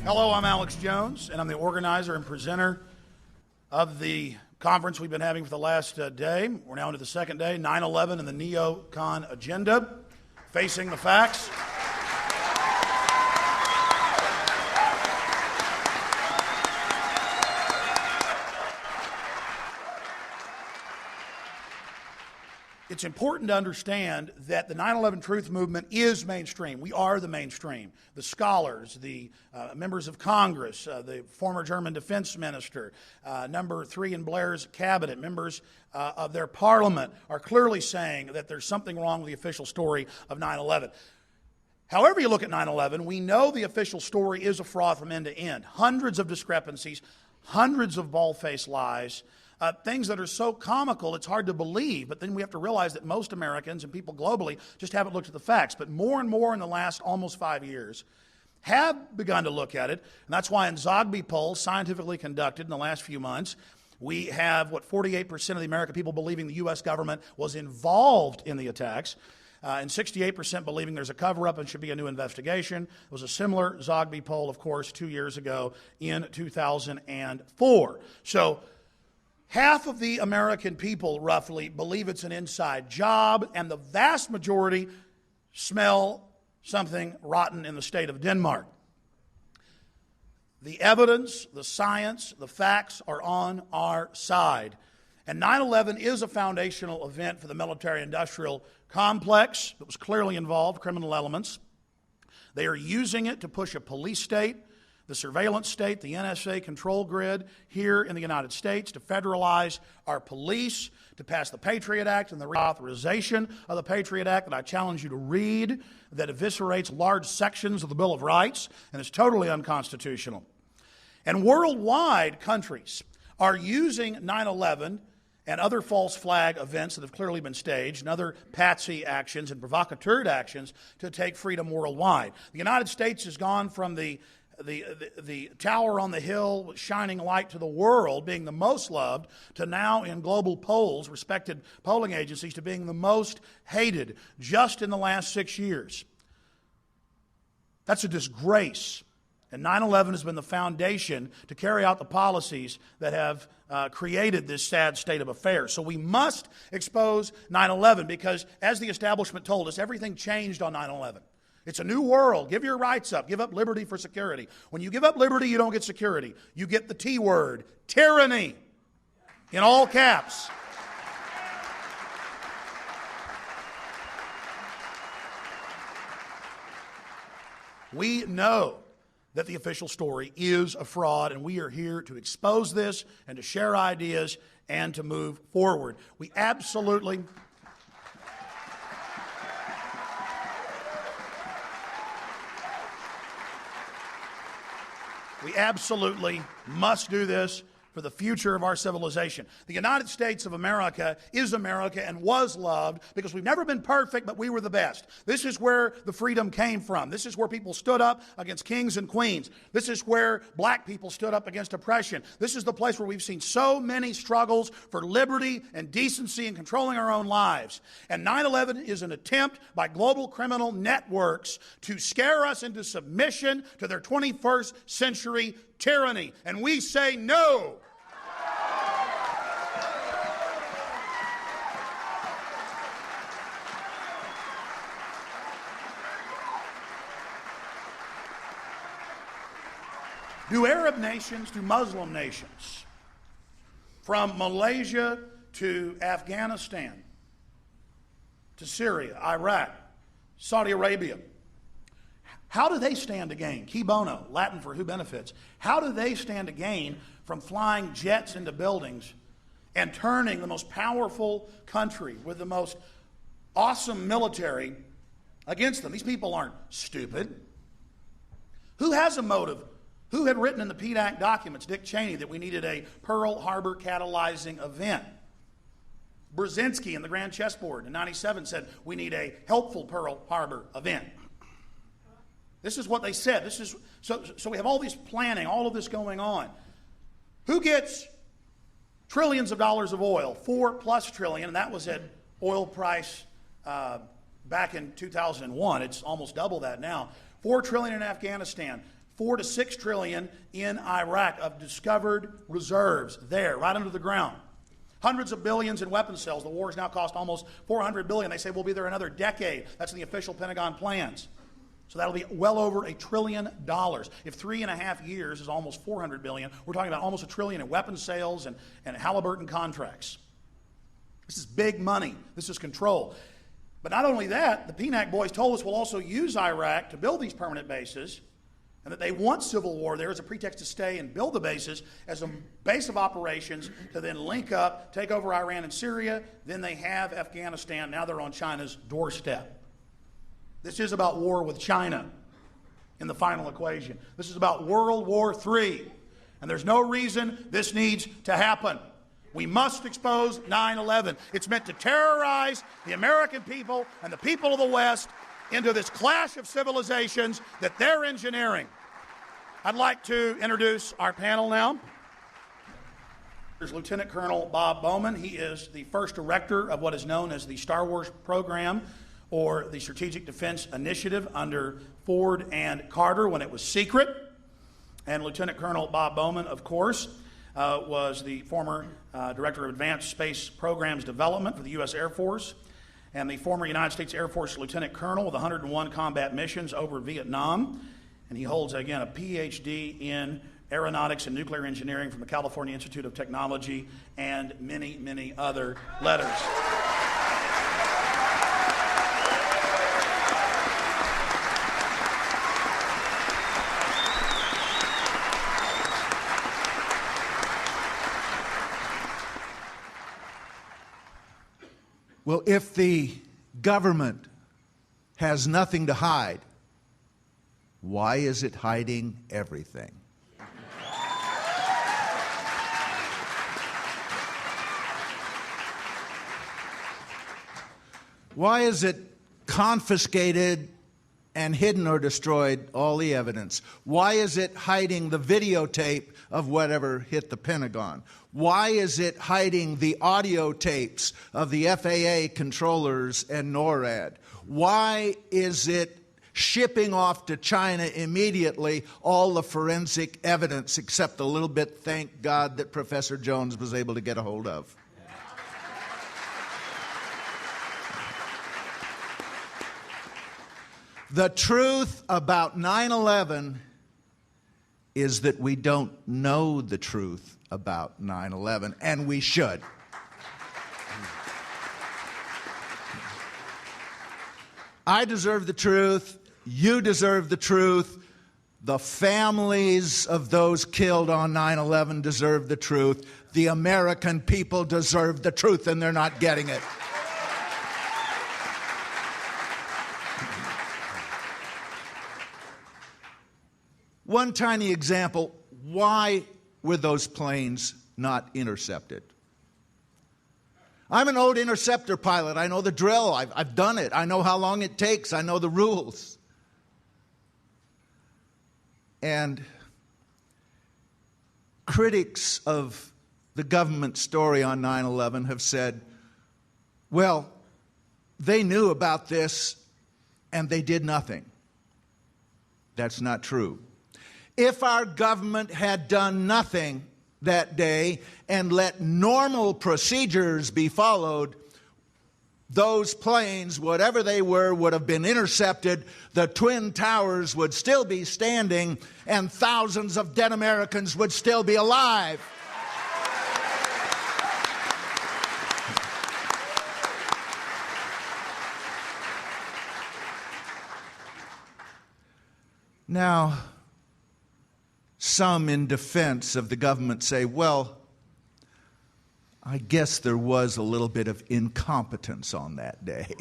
Hello, I'm Alex Jones, and I'm the organizer and presenter of the conference we've been having for the last day. We're now into the second day, 9/11 and the neocon agenda, facing the facts. It's important to understand that the 9/11 truth movement is mainstream. We are the mainstream. The scholars, the members of Congress, the former German defense minister, number 3 in Blair's cabinet, members of their parliament are clearly saying that there's something wrong with the official story of 9/11. However you look at 9/11, we know the official story is a fraud from end to end. Hundreds of discrepancies, hundreds of bald-faced lies, things that are so comical it's hard to believe, but then we have to realize that most Americans and people globally just haven't looked at the facts. But more and more in the last almost 5 years have begun to look at it, and that's why in Zogby polls, scientifically conducted in the last few months, we have, 48% of the American people believing the U.S. government was involved in the attacks, and 68% believing there's a cover-up and should be a new investigation. It was a similar Zogby poll, of course, 2 years ago in 2004. So half of the American people, roughly, believe it's an inside job, and the vast majority smell something rotten in the state of Denmark. The evidence, the science, the facts are on our side. And 9/11 is a foundational event for the military-industrial complex that was clearly involved, criminal elements. They are using it to push a police state, the surveillance state, the NSA control grid here in the United States, to federalize our police, to pass the Patriot Act and the reauthorization of the Patriot Act that I challenge you to read, that eviscerates large sections of the Bill of Rights and is totally unconstitutional. And worldwide, countries are using 9/11 and other false flag events that have clearly been staged and other patsy actions and provocateur actions to take freedom worldwide. The United States has gone from the tower on the hill shining light to the world, being the most loved, to now in global polls, respected polling agencies, to being the most hated just in the last 6 years. That's a disgrace. And 9/11 has been the foundation to carry out the policies that have created this sad state of affairs. So we must expose 9/11 because, as the establishment told us, everything changed on 9/11. It's a new world. Give your rights up. Give up liberty for security. When you give up liberty, you don't get security. You get the T word, tyranny, in all caps. We know that the official story is a fraud, and we are here to expose this and to share ideas and to move forward. We absolutely must do this for the future of our civilization. The United States of America is America and was loved because we've never been perfect, but we were the best. This is where the freedom came from. This is where people stood up against kings and queens. This is where black people stood up against oppression. This is the place where we've seen so many struggles for liberty and decency and controlling our own lives. And 9/11 is an attempt by global criminal networks to scare us into submission to their 21st century tyranny. And we say no. Do Arab nations, do Muslim nations, from Malaysia to Afghanistan, to Syria, Iraq, Saudi Arabia, how do they stand to gain? Qui bono, Latin for who benefits. How do they stand to gain from flying jets into buildings and turning the most powerful country with the most awesome military against them? These people aren't stupid. Who has a motive? Who had written in the PDAC documents, Dick Cheney, that we needed a Pearl Harbor catalyzing event? Brzezinski in the Grand Chessboard in '97 said we need a helpful Pearl Harbor event. This is what they said. So we have all this planning, all of this going on. Who gets trillions of dollars of oil? $4+ trillion, and that was at oil price back in 2001. It's almost double that now. $4 trillion in Afghanistan. $4 to $6 trillion in Iraq of discovered reserves there, right under the ground. Hundreds of billions in weapons sales. The war has now cost almost $400 billion. They say we'll be there another decade. That's in the official Pentagon plans. So that'll be well over $1 trillion. If 3.5 years is almost $400 billion, we're talking about almost $1 trillion in weapons sales and Halliburton contracts. This is big money. This is control. But not only that, the PNAC boys told us we'll also use Iraq to build these permanent bases, and that they want civil war there as a pretext to stay and build the bases as a base of operations to then link up, take over Iran and Syria. Then they have Afghanistan. Now they're on China's doorstep. This is about war with China in the final equation. This is about World War III. And there's no reason this needs to happen. We must expose 9/11. It's meant to terrorize the American people and the people of the West into this clash of civilizations that they're engineering. I'd like to introduce our panel now. There's Lieutenant Colonel Bob Bowman. He is the first director of what is known as the Star Wars program, or the Strategic Defense Initiative under Ford and Carter when it was secret. And Lieutenant Colonel Bob Bowman, of course, was the former Director of Advanced Space Programs Development for the U.S. Air Force, and the former United States Air Force Lieutenant Colonel with 101 combat missions over Vietnam. And he holds, again, a PhD in aeronautics and nuclear engineering from the California Institute of Technology, and many, many other letters. Well, if the government has nothing to hide, why is it hiding everything? Why is it confiscated and hidden or destroyed all the evidence? Why is it hiding the videotape of whatever hit the Pentagon? Why is it hiding the audio tapes of the FAA controllers and NORAD? Why is it shipping off to China immediately all the forensic evidence except the little bit, thank God, that Professor Jones was able to get a hold of? The truth about 9/11 is that we don't know the truth about 9/11, and we should. I deserve the truth. You deserve the truth. The families of those killed on 9/11 deserve the truth. The American people deserve the truth, and they're not getting it. One tiny example, why were those planes not intercepted. I'm an old interceptor pilot. I know the drill. I've done it. I know how long it takes. I know the rules. And critics of the government story on 9/11 have said, well, they knew about this and they did nothing. That's not true. If our government had done nothing that day and let normal procedures be followed, those planes, whatever they were, would have been intercepted, the Twin Towers would still be standing, and thousands of dead Americans would still be alive. Now, some in defense of the government say, well, I guess there was a little bit of incompetence on that day.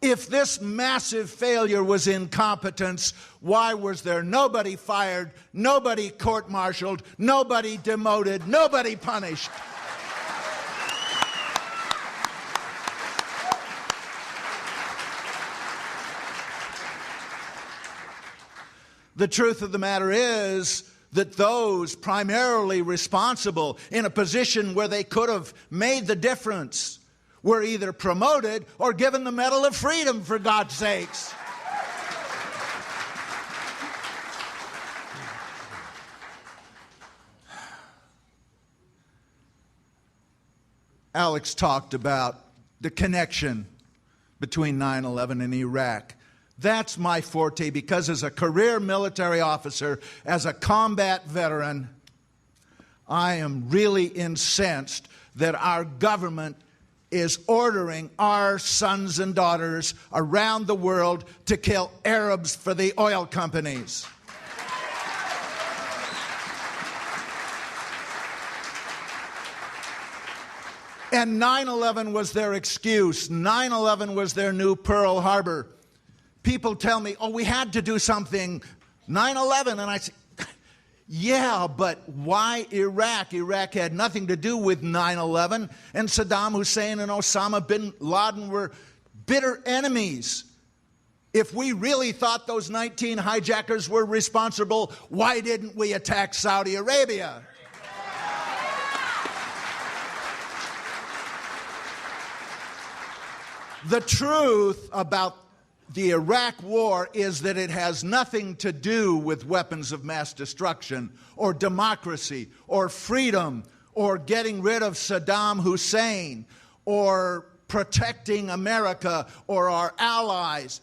If this massive failure was incompetence, why was there nobody fired, nobody court-martialed, nobody demoted, nobody punished? The truth of the matter is that those primarily responsible in a position where they could have made the difference were either promoted or given the Medal of Freedom, for God's sakes. Alex talked about the connection between 9/11 and Iraq. That's my forte, because as a career military officer, as a combat veteran, I am really incensed that our government is ordering our sons and daughters around the world to kill Arabs for the oil companies. And 9/11 was their excuse. 9/11 was their new Pearl Harbor. People tell me, oh, we had to do something, 9/11, and I say, yeah, but why Iraq? Iraq had nothing to do with 9/11, and Saddam Hussein and Osama bin Laden were bitter enemies. If we really thought those 19 hijackers were responsible, why didn't we attack Saudi Arabia? The truth about the Iraq War is that it has nothing to do with weapons of mass destruction or democracy or freedom or getting rid of Saddam Hussein or protecting America or our allies.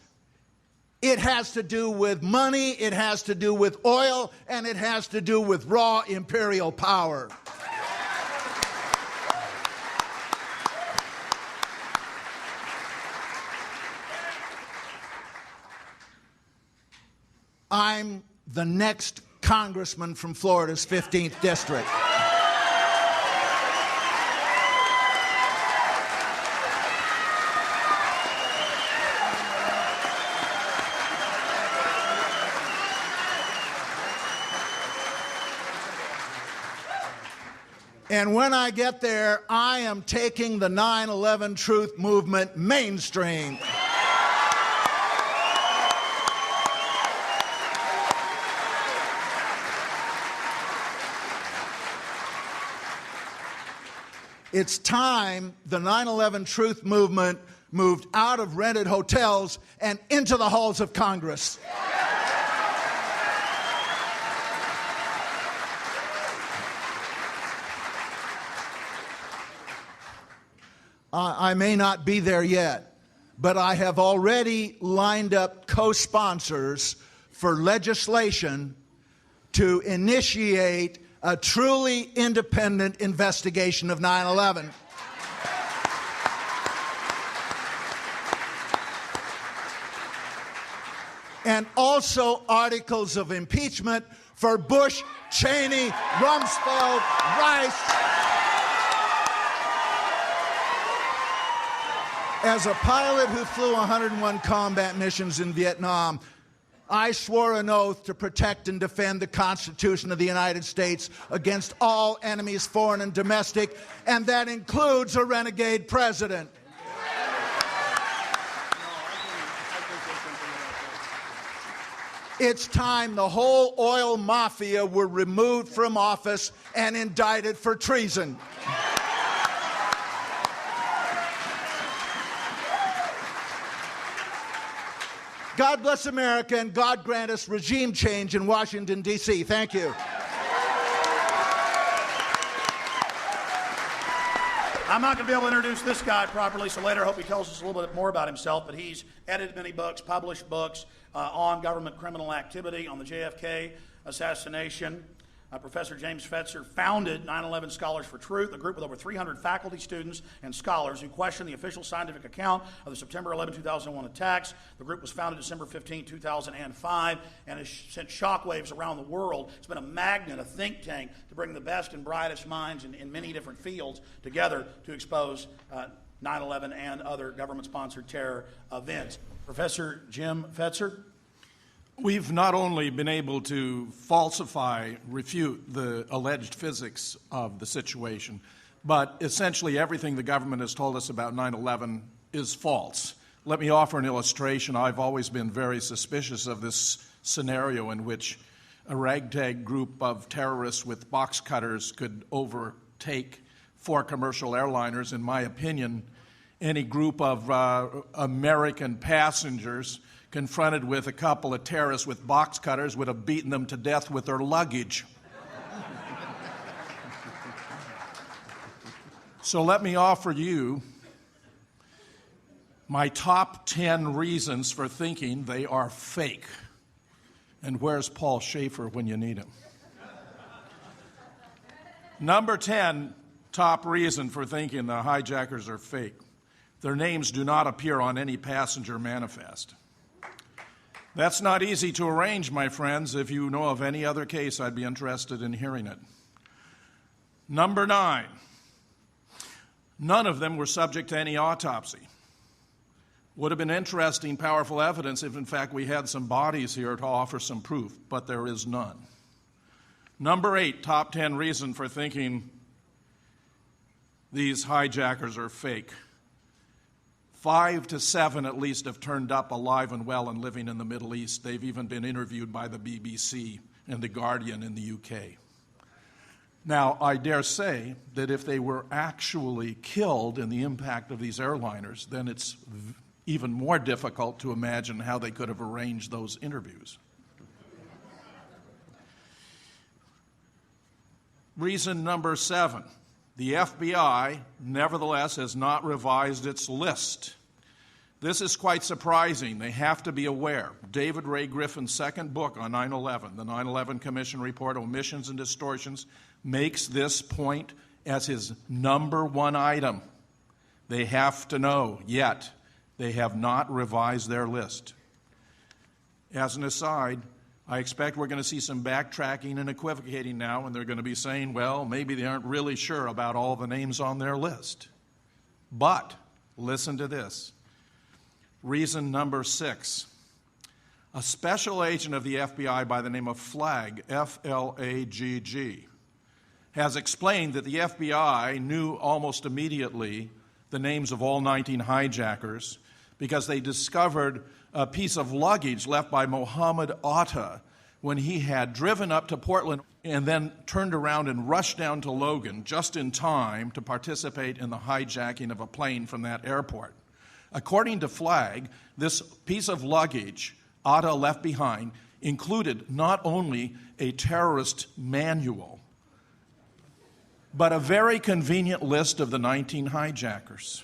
It has to do with money, it has to do with oil, and it has to do with raw imperial power. I'm the next congressman from Florida's 15th district. And when I get there, I am taking the 9/11 truth movement mainstream. It's time the 9/11 truth movement moved out of rented hotels and into the halls of Congress. I may not be there yet, but I have already lined up co-sponsors for legislation to initiate a truly independent investigation of 9/11. And also articles of impeachment for Bush, Cheney, Rumsfeld, Rice. As a pilot who flew 101 combat missions in Vietnam, I swore an oath to protect and defend the Constitution of the United States against all enemies, foreign and domestic, and that includes a renegade president. It's time the whole oil mafia were removed from office and indicted for treason. God bless America, and God grant us regime change in Washington, D.C. Thank you. I'm not going to be able to introduce this guy properly, so later I hope he tells us a little bit more about himself, but he's edited many books, published books on government criminal activity, on the JFK assassination. Professor James Fetzer founded 9/11 Scholars for Truth, a group with over 300 faculty, students, and scholars who question the official scientific account of the September 11, 2001 attacks. The group was founded December 15, 2005, and has sent shockwaves around the world. It's been a magnet, a think tank, to bring the best and brightest minds in many different fields together to expose 9/11 and other government-sponsored terror events. Professor Jim Fetzer. We've not only been able to falsify, refute the alleged physics of the situation, but essentially everything the government has told us about 9/11 is false. Let me offer an illustration. I've always been very suspicious of this scenario in which a ragtag group of terrorists with box cutters could overtake 4 commercial airliners. In my opinion, any group of American passengers confronted with a couple of terrorists with box cutters would have beaten them to death with their luggage. So let me offer you my top 10 reasons for thinking they are fake. And where's Paul Schaefer when you need him? Number 10 top reason for thinking the hijackers are fake. Their names do not appear on any passenger manifest. That's not easy to arrange, my friends. If you know of any other case, I'd be interested in hearing it. Number 9, none of them were subject to any autopsy. Would have been interesting, powerful evidence if, in fact, we had some bodies here to offer some proof, but there is none. Number 8, top 10 reason for thinking these hijackers are fake. 5 to 7 at least have turned up alive and well and living in the Middle East. They've even been interviewed by the BBC and The Guardian in the UK. Now, I dare say that if they were actually killed in the impact of these airliners, then it's even more difficult to imagine how they could have arranged those interviews. Reason number 7. The FBI, nevertheless, has not revised its list. This is quite surprising. They have to be aware. David Ray Griffin's second book on 9/11, the 9/11 Commission Report, Omissions and Distortions, makes this point as his number 1 item. They have to know, yet they have not revised their list. As an aside, I expect we're going to see some backtracking and equivocating now, and they're going to be saying, well, maybe they aren't really sure about all the names on their list. But listen to this. Reason number 6. A special agent of the FBI by the name of Flagg, F-L-A-G-G, has explained that the FBI knew almost immediately the names of all 19 hijackers because they discovered a piece of luggage left by Mohammed Atta when he had driven up to Portland and then turned around and rushed down to Logan just in time to participate in the hijacking of a plane from that airport. According to Flagg, this piece of luggage Atta left behind included not only a terrorist manual, but a very convenient list of the 19 hijackers.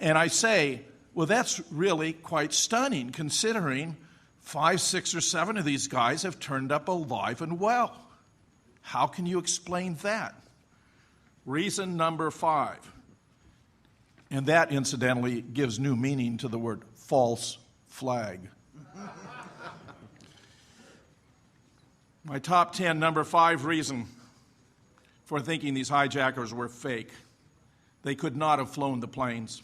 And I say, well, that's really quite stunning, considering 5, 6, or 7 of these guys have turned up alive and well. How can you explain that? Reason number 5, and that, incidentally, gives new meaning to the word false flag. My top 10, number 5 reason for thinking these hijackers were fake. They could not have flown the planes.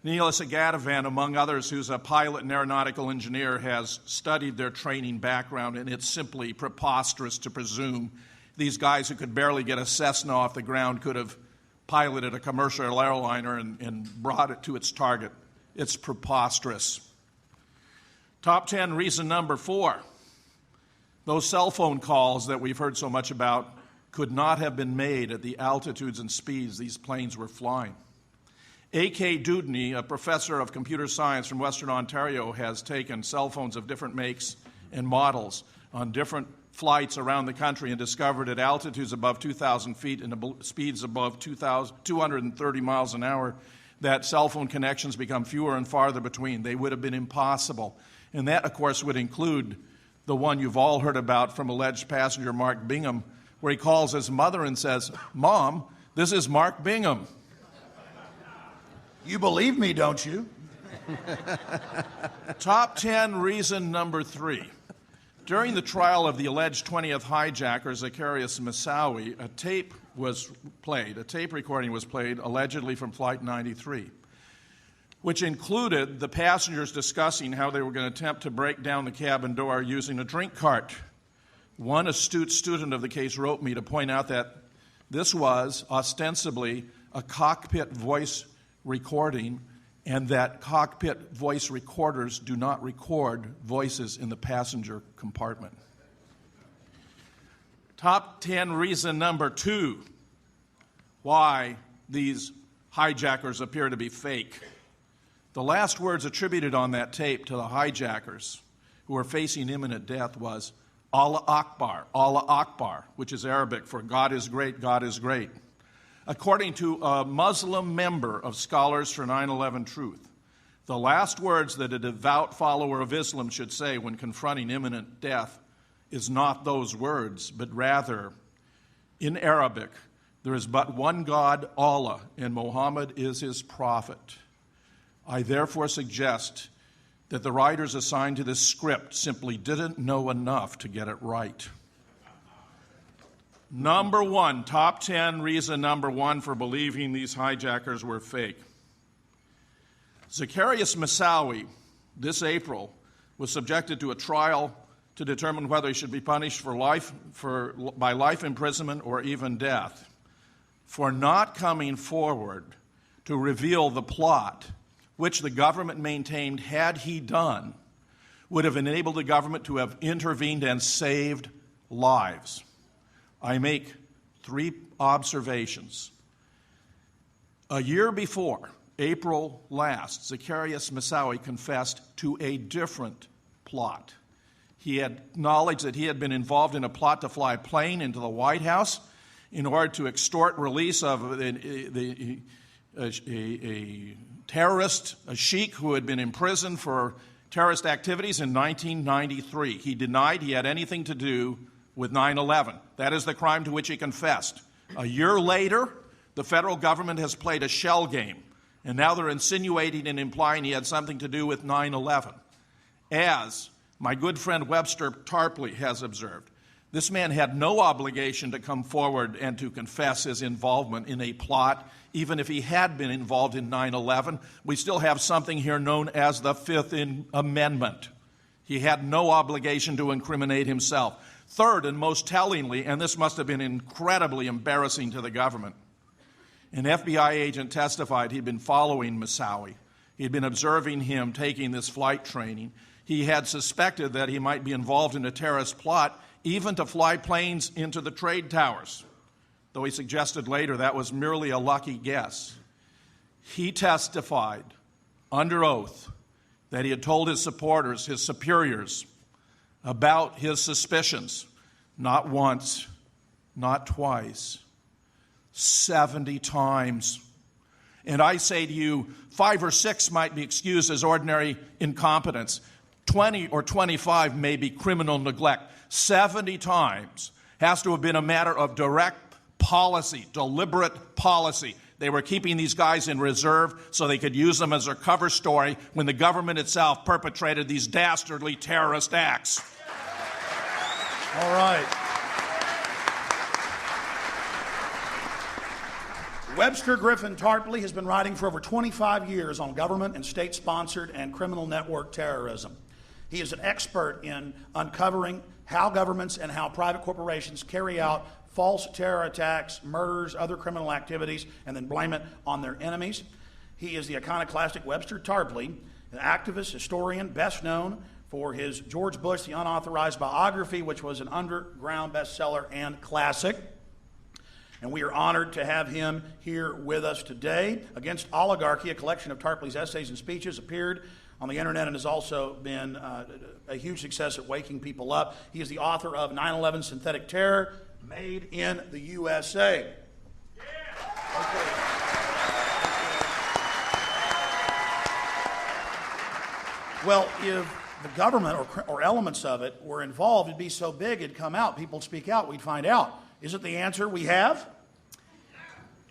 Neil Sagatavan, among others, who's a pilot and aeronautical engineer, has studied their training background, and it's simply preposterous to presume these guys who could barely get a Cessna off the ground could have piloted a commercial airliner and brought it to its target. It's preposterous. Top 10 reason number 4. Those cell phone calls that we've heard so much about could not have been made at the altitudes and speeds these planes were flying. A.K. Dudney, a professor of computer science from Western Ontario, has taken cell phones of different makes and models on different flights around the country and discovered at altitudes above 2,000 feet and speeds above 230 miles an hour that cell phone connections become fewer and farther between. They would have been impossible. And that, of course, would include the one you've all heard about from alleged passenger Mark Bingham, where he calls his mother and says, "Mom, this is Mark Bingham." You believe me, don't you? Top 10 reason number 3. During the trial of the alleged 20th hijacker, Zacarias Moussaoui, a tape recording was played, allegedly from Flight 93, which included the passengers discussing how they were going to attempt to break down the cabin door using a drink cart. One astute student of the case wrote me to point out that this was ostensibly a cockpit voice recording, and that cockpit voice recorders do not record voices in the passenger compartment. Top 10 reason number 2 why these hijackers appear to be fake. The last words attributed on that tape to the hijackers who were facing imminent death was Allah Akbar, which is Arabic for God is great, God is great. According to a Muslim member of Scholars for 9/11 Truth, the last words that a devout follower of Islam should say when confronting imminent death is not those words, but rather, in Arabic, there is but one God, Allah, and Muhammad is his prophet. I therefore suggest that the writers assigned to this script simply didn't know enough to get it right. Number 1, top 10 reason number 1 for believing these hijackers were fake. Zacarias Moussaoui, this April, was subjected to a trial to determine whether he should be punished by life imprisonment or even death for not coming forward to reveal the plot, which the government maintained, had he done, would have enabled the government to have intervened and saved lives. I make 3 observations. A year before, April last, Zacarias Moussaoui confessed to a different plot. He had acknowledged that he had been involved in a plot to fly a plane into the White House in order to extort release of a terrorist, a sheik who had been imprisoned for terrorist activities in 1993. He denied he had anything to do with 9/11. That is the crime to which he confessed. A year later, the federal government has played a shell game, and now they're insinuating and implying he had something to do with 9/11. As my good friend Webster Tarpley has observed, this man had no obligation to come forward and to confess his involvement in a plot. Even if he had been involved in 9/11, we still have something here known as the Fifth Amendment. He had no obligation to incriminate himself. Third, and most tellingly, and this must have been incredibly embarrassing to the government, an FBI agent testified he'd been following Moussaoui. He'd been observing him taking this flight training. He had suspected that he might be involved in a terrorist plot, even to fly planes into the trade towers, though he suggested later that was merely a lucky guess. He testified under oath that he had told his supporters, his superiors, about his suspicions, not once, not twice, 70 times. And I say to you, 5 or 6 might be excused as ordinary incompetence. 20 or 25 may be criminal neglect. 70 times has to have been a matter of direct policy, deliberate policy. They were keeping these guys in reserve so they could use them as their cover story when the government itself perpetrated these dastardly terrorist acts. All right. Webster Griffin Tarpley has been writing for over 25 years on government and state-sponsored and criminal network terrorism. He is an expert in uncovering how governments and how private corporations carry out false terror attacks, murders, other criminal activities, and then blame it on their enemies. He is the iconoclastic Webster Tarpley, an activist, historian, best known for his George Bush, the Unauthorized Biography, which was an underground bestseller and classic. And we are honored to have him here with us today. Against Oligarchy, a collection of Tarpley's essays and speeches, appeared on the internet and has also been a huge success at waking people up. He is the author of 9/11 Synthetic Terror, Made in the USA. Yeah. Okay. Well, if the government or elements of it were involved, it'd be so big it'd come out. People'd speak out. We'd find out. Isn't the answer we have?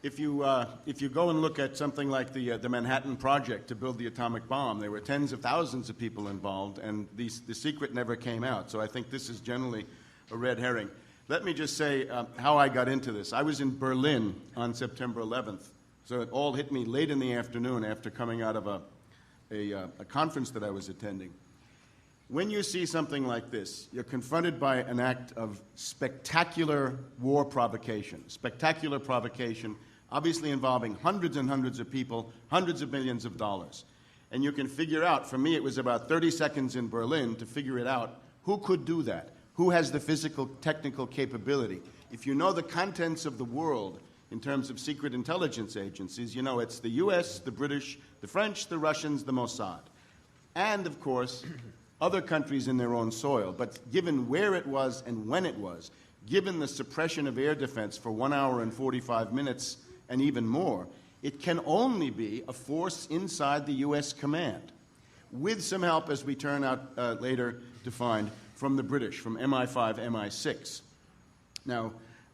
If you go and look at something like the Manhattan Project to build the atomic bomb, there were tens of thousands of people involved, and the secret never came out. So I think this is generally a red herring. Let me just say how I got into this. I was in Berlin on September 11th, so it all hit me late in the afternoon after coming out of a conference that I was attending. When you see something like this, you're confronted by an act of spectacular war provocation, obviously involving hundreds and hundreds of people, hundreds of millions of dollars. And you can figure out, for me it was about 30 seconds in Berlin to figure it out, who could do that? Who has the physical, technical capability? If you know the contents of the world in terms of secret intelligence agencies, you know it's the US, the British, the French, the Russians, the Mossad. And, of course, other countries in their own soil. But given where it was and when it was, given the suppression of air defense for 1 hour and 45 minutes and even more, it can only be a force inside the U.S. command, with some help, as we turn out later to find, from the British, from MI5, MI6. Now,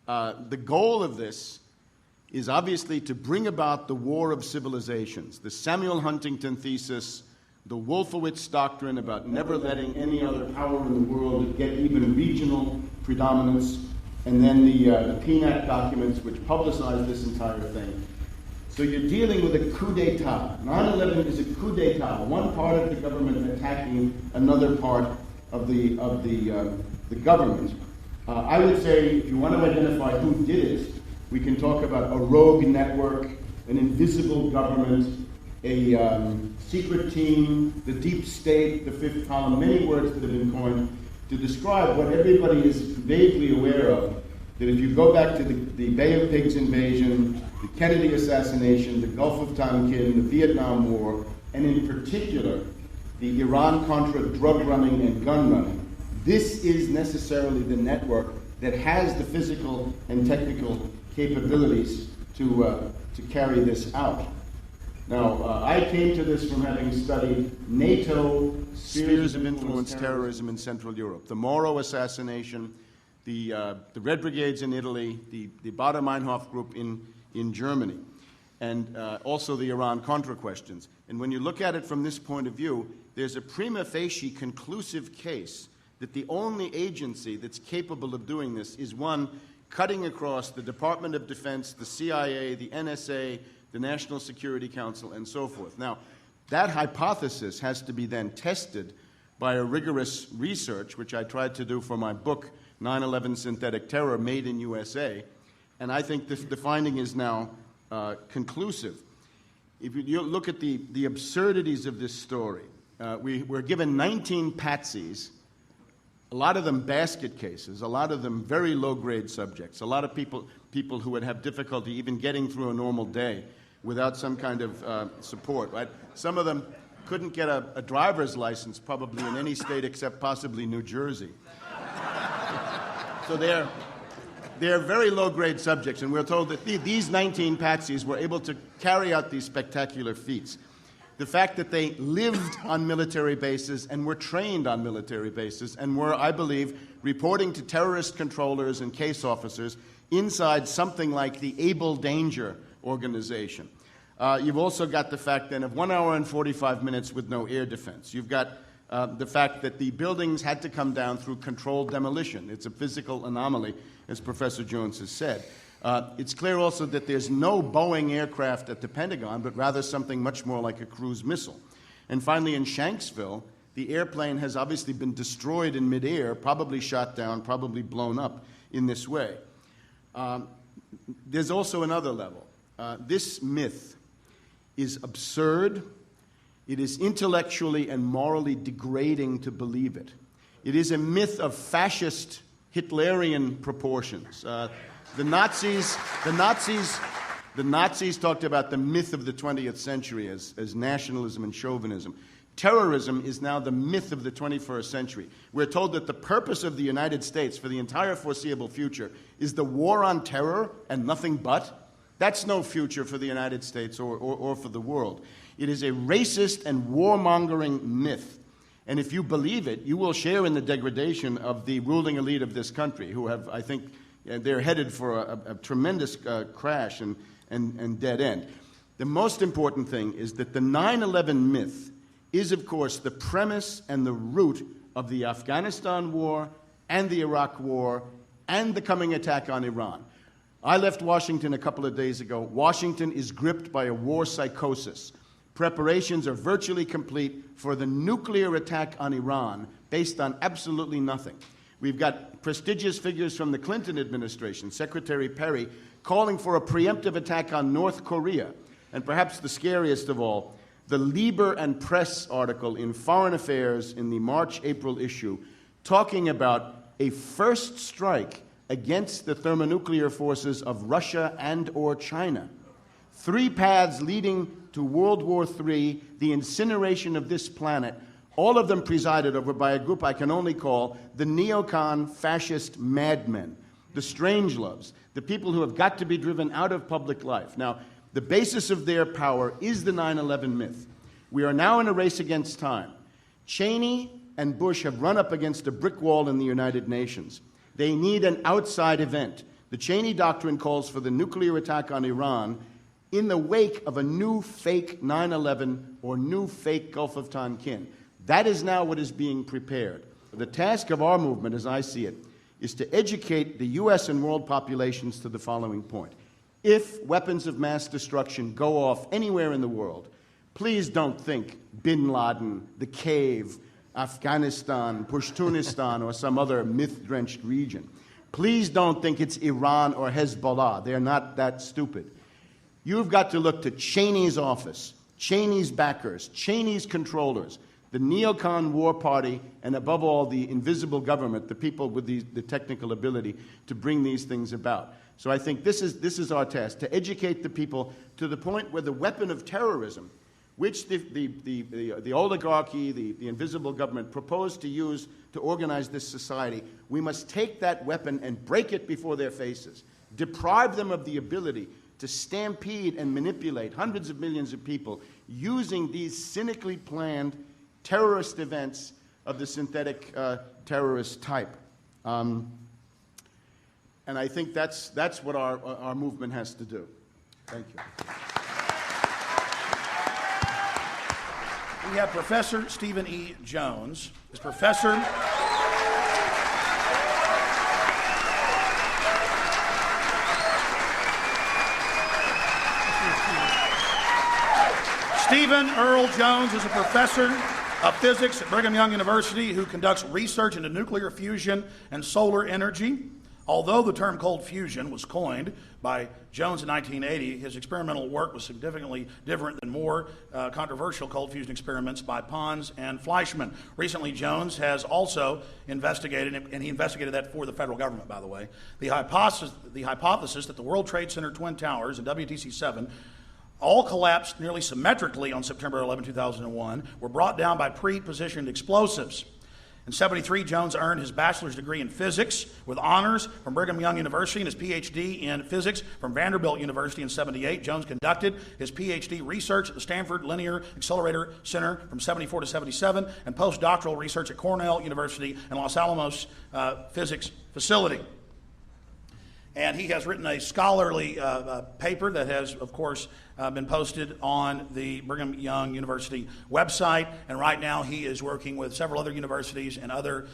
the goal of this is obviously to bring about the war of civilizations, the Samuel Huntington thesis, the Wolfowitz doctrine about never letting any other power in the world get even regional predominance, and then the PNAC documents which publicize this entire thing. So you're dealing with a coup d'etat. 9/11 is a coup d'etat, one part of the government attacking another part of the government. I would say, if you want to identify who did it, we can talk about a rogue network, an invisible government, a secret team, the deep state, the fifth column, many words that have been coined to describe what everybody is vaguely aware of, that if you go back to the Bay of Pigs invasion, the Kennedy assassination, the Gulf of Tonkin, the Vietnam War, and in particular, the Iran-Contra drug running and gun running, this is necessarily the network that has the physical and technical capabilities to carry this out. Now, I came to this from having studied NATO spheres of influence terrorism in Central Europe, the Moro assassination, the Red Brigades in Italy, the Baader-Meinhof group in Germany, and also the Iran-Contra questions. And when you look at it from this point of view, there's a prima facie conclusive case that the only agency that's capable of doing this is one cutting across the Department of Defense, the CIA, the NSA, the National Security Council, and so forth. Now, that hypothesis has to be then tested by a rigorous research, which I tried to do for my book, 9/11 Synthetic Terror, Made in USA, and I think the finding is now conclusive. If you look at the absurdities of this story, we're given 19 patsies, a lot of them basket cases, a lot of them very low-grade subjects, a lot of people who would have difficulty even getting through a normal day without some kind of support, right? Some of them couldn't get a driver's license probably in any state except possibly New Jersey. So they're very low-grade subjects, and we're told that these 19 patsies were able to carry out these spectacular feats. The fact that they lived on military bases and were trained on military bases and were, I believe, reporting to terrorist controllers and case officers inside something like the Able Danger organization. You've also got the fact then of 1 hour and 45 minutes with no air defense. You've got the fact that the buildings had to come down through controlled demolition. It's a physical anomaly, as Professor Jones has said. It's clear also that there's no Boeing aircraft at the Pentagon, but rather something much more like a cruise missile. And finally, in Shanksville, the airplane has obviously been destroyed in midair, probably shot down, probably blown up in this way. There's also another level. This myth is absurd. It is intellectually and morally degrading to believe it. It is a myth of fascist Hitlerian proportions. The Nazis talked about the myth of the 20th century as nationalism and chauvinism. Terrorism is now the myth of the 21st century. We're told that the purpose of the United States for the entire foreseeable future is the war on terror and nothing but. That's no future for the United States or for the world. It is a racist and warmongering myth. And if you believe it, you will share in the degradation of the ruling elite of this country, who have, I think, they're headed for a tremendous crash and dead end. The most important thing is that the 9/11 myth is, of course, the premise and the root of the Afghanistan war and the Iraq war and the coming attack on Iran. I left Washington a couple of days ago. Washington is gripped by a war psychosis. Preparations are virtually complete for the nuclear attack on Iran based on absolutely nothing. We've got prestigious figures from the Clinton administration, Secretary Perry, calling for a preemptive attack on North Korea. And perhaps the scariest of all, the Lieber and Press article in Foreign Affairs in the March-April issue, talking about a first strike against the thermonuclear forces of Russia and or China. 3 paths leading to World War III, the incineration of this planet, all of them presided over by a group I can only call the neocon fascist madmen, the Strangeloves, the people who have got to be driven out of public life. Now, the basis of their power is the 9/11 myth. We are now in a race against time. Cheney and Bush have run up against a brick wall in the United Nations. They need an outside event. The Cheney Doctrine calls for the nuclear attack on Iran in the wake of a new fake 9/11 or new fake Gulf of Tonkin. That is now what is being prepared. The task of our movement, as I see it, is to educate the U.S. and world populations to the following point. If weapons of mass destruction go off anywhere in the world, please don't think Bin Laden, the cave, Afghanistan, Pashtunistan, or some other myth-drenched region. Please don't think it's Iran or Hezbollah. They're not that stupid. You've got to look to Cheney's office, Cheney's backers, Cheney's controllers, the neocon war party, and above all, the invisible government, the people with the technical ability to bring these things about. So I think this is our task, to educate the people to the point where the weapon of terrorism, which the oligarchy, the invisible government proposed to use to organize this society, we must take that weapon and break it before their faces, deprive them of the ability to stampede and manipulate hundreds of millions of people using these cynically planned terrorist events of the synthetic terrorist type. And I think that's what our movement has to do. Thank you. We have Professor Stephen E. Jones. Is Professor... Stephen Earl Jones is a professor of physics at Brigham Young University who conducts research into nuclear fusion and solar energy. Although the term cold fusion was coined by Jones in 1980, his experimental work was significantly different than more controversial cold fusion experiments by Pons and Fleischmann. Recently, Jones has also investigated, and he investigated that for the federal government, by the way, the hypothesis that the World Trade Center Twin Towers and WTC-7 all collapsed nearly symmetrically on September 11, 2001, were brought down by pre-positioned explosives. In 1973, Jones earned his bachelor's degree in physics with honors from Brigham Young University and his PhD in physics from Vanderbilt University in 1978. Jones conducted his PhD research at the Stanford Linear Accelerator Center from 1974 to 1977 and postdoctoral research at Cornell University and Los Alamos Physics Facility. And he has written a scholarly paper that has, of course, been posted on the Brigham Young University website. And right now he is working with several other universities and other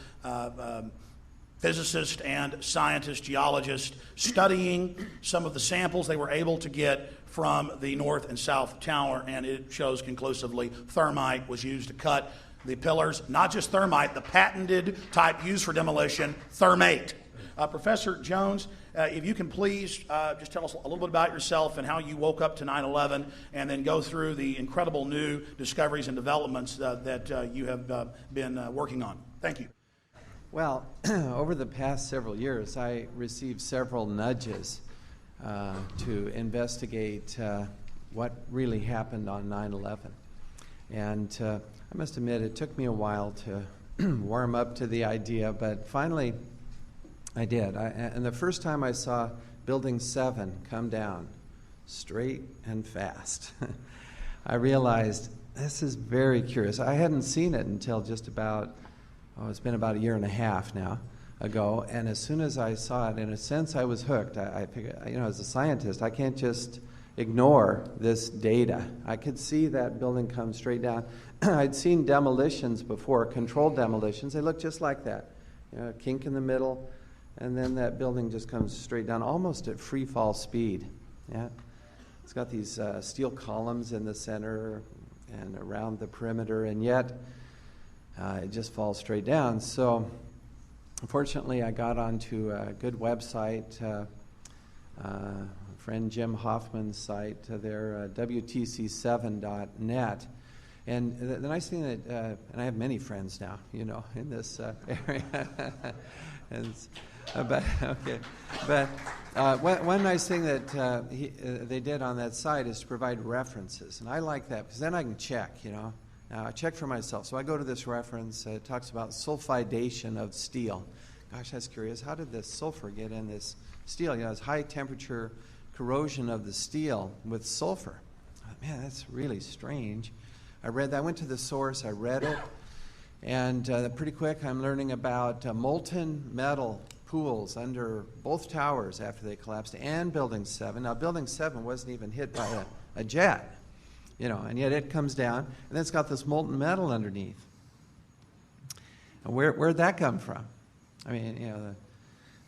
physicists and scientists, geologists, studying some of the samples they were able to get from the North and South Tower, and it shows conclusively thermite was used to cut the pillars. Not just thermite, the patented type used for demolition, thermate. Professor Jones, if you can please just tell us a little bit about yourself and how you woke up to 9/11, and then go through the incredible new discoveries and developments that you have been working on. Thank you. Well, over the past several years, I received several nudges to investigate what really happened on 9/11. And I must admit, it took me a while to warm up to the idea, but finally I did. And the first time I saw Building 7 come down straight and fast, I realized this is very curious. I hadn't seen it until just about, it's been about a year and a half now ago, and as soon as I saw it, in a sense I was hooked. I figured, as a scientist, I can't just ignore this data. I could see that building come straight down. I'd seen demolitions before, controlled demolitions. They look just like that. A kink in the middle, and then that building just comes straight down, almost at free fall speed. Yeah, it's got these steel columns in the center and around the perimeter, and yet it just falls straight down. So fortunately, I got onto a good website, friend Jim Hoffman's site, their WTC7.net. And the nice thing that, and I have many friends now, in this area. One nice thing that they did on that site is to provide references. And I like that because then I can check, Now, I check for myself. So I go to this reference. It talks about sulfidation of steel. Gosh, that's curious. How did this sulfur get in this steel? It's high temperature corrosion of the steel with sulfur. Man, that's really strange. I read that. I went to the source. I read it. And pretty quick, I'm learning about molten metal pools under both towers after they collapsed, and Building 7. Now, Building 7 wasn't even hit by a jet, and yet it comes down, and then it's got this molten metal underneath. And where'd that come from? I mean,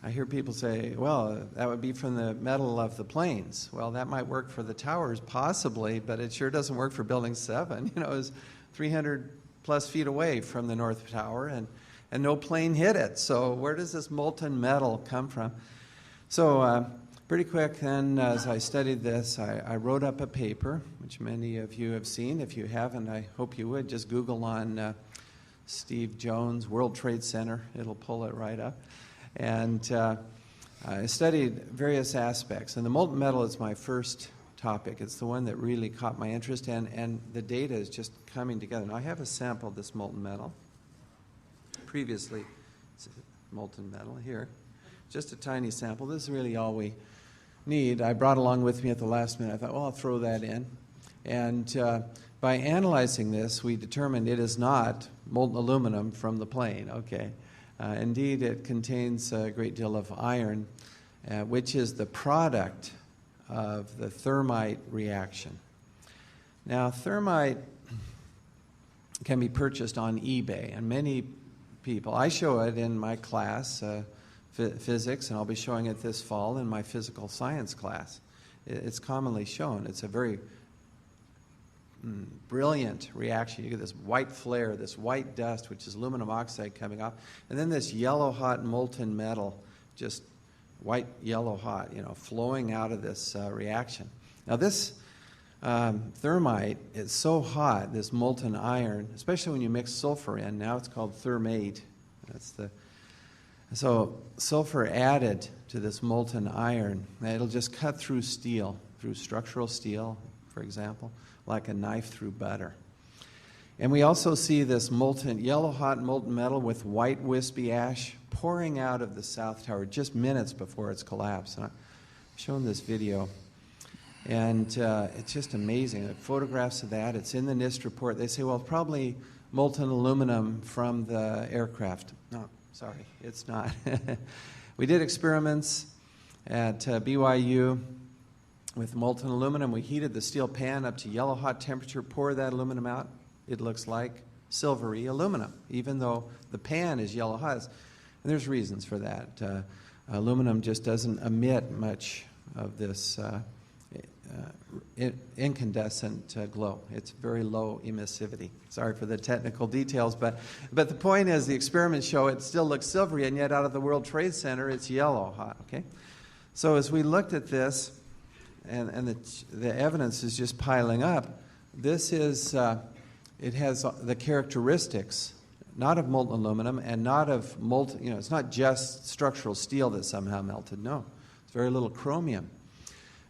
I hear people say, well, that would be from the metal of the planes. Well, that might work for the towers, possibly, but it sure doesn't work for Building 7. It was 300 plus feet away from the North Tower, and no plane hit it. So where does this molten metal come from? So pretty quick then, as I studied this, I wrote up a paper, which many of you have seen. If you haven't, I hope you would. Just Google on Steve Jones, World Trade Center. It'll pull it right up. And I studied various aspects. And the molten metal is my first topic. It's the one that really caught my interest, and the data is just coming together. Now, I have a sample of this molten metal. Previously, it's molten metal here. Just a tiny sample. This is really all we need. I brought along with me at the last minute. I thought, well, I'll throw that in. And by analyzing this, we determined it is not molten aluminum from the plane. Okay. Indeed, it contains a great deal of iron, which is the product of the thermite reaction. Now, thermite can be purchased on eBay, and many people, I show it in my class, physics, and I'll be showing it this fall in my physical science class. It's commonly shown. It's a very brilliant reaction. You get this white flare, this white dust, which is aluminum oxide coming off, and then this yellow hot molten metal, just white yellow hot, flowing out of this reaction. Now this thermite is so hot, this molten iron, especially when you mix sulfur in. Now it's called thermate. So sulfur added to this molten iron, it'll just cut through steel, through structural steel, for example, like a knife through butter. And we also see this molten, yellow hot molten metal with white wispy ash pouring out of the South Tower just minutes before its collapse. And I've shown this video, and it's just amazing. The photographs of that, it's in the NIST report. They say, well, probably molten aluminum from the aircraft. No, sorry, it's not. We did experiments at BYU with molten aluminum. We heated the steel pan up to yellow hot temperature, pour that aluminum out. It looks like silvery aluminum, even though the pan is yellow hot. And there's reasons for that. Aluminum just doesn't emit much of this incandescent glow. It's very low emissivity. Sorry for the technical details, but the point is the experiments show it still looks silvery, and yet out of the World Trade Center it's yellow hot. Okay, so as we looked at this, and the evidence is just piling up, this is it has the characteristics not of molten aluminum and not of molten. It's not just structural steel that somehow melted. No, it's very little chromium.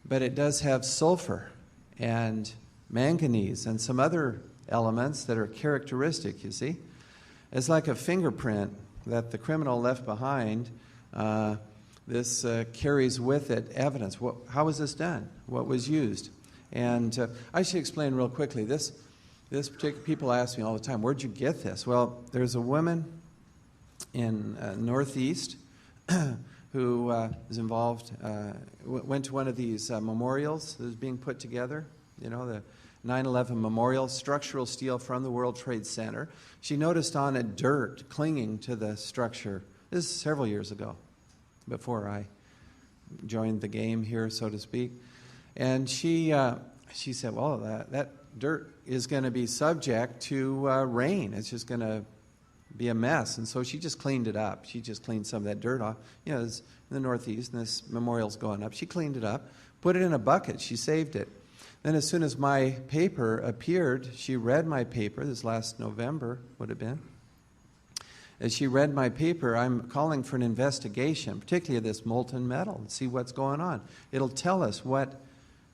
But it does have sulfur and manganese and some other elements that are characteristic, you see. It's like a fingerprint that the criminal left behind. This carries with it evidence. How was this done? What was used? And I should explain real quickly. This particular, people ask me all the time, where'd you get this? Well, there's a woman in Northeast who was involved, went to one of these memorials that was being put together, the 9/11 memorial, structural steel from the World Trade Center. She noticed on it dirt clinging to the structure. This is several years ago, before I joined the game here, so to speak. And she said, well, that dirt is going to be subject to rain. It's just going to be a mess. And so she just cleaned it up. She just cleaned some of that dirt off. It's in the Northeast, and this memorial's going up. She cleaned it up, put it in a bucket. She saved it. Then as soon as my paper appeared, she read my paper. This last November would have been. As she read my paper, I'm calling for an investigation, particularly of this molten metal, and see what's going on. It'll tell us what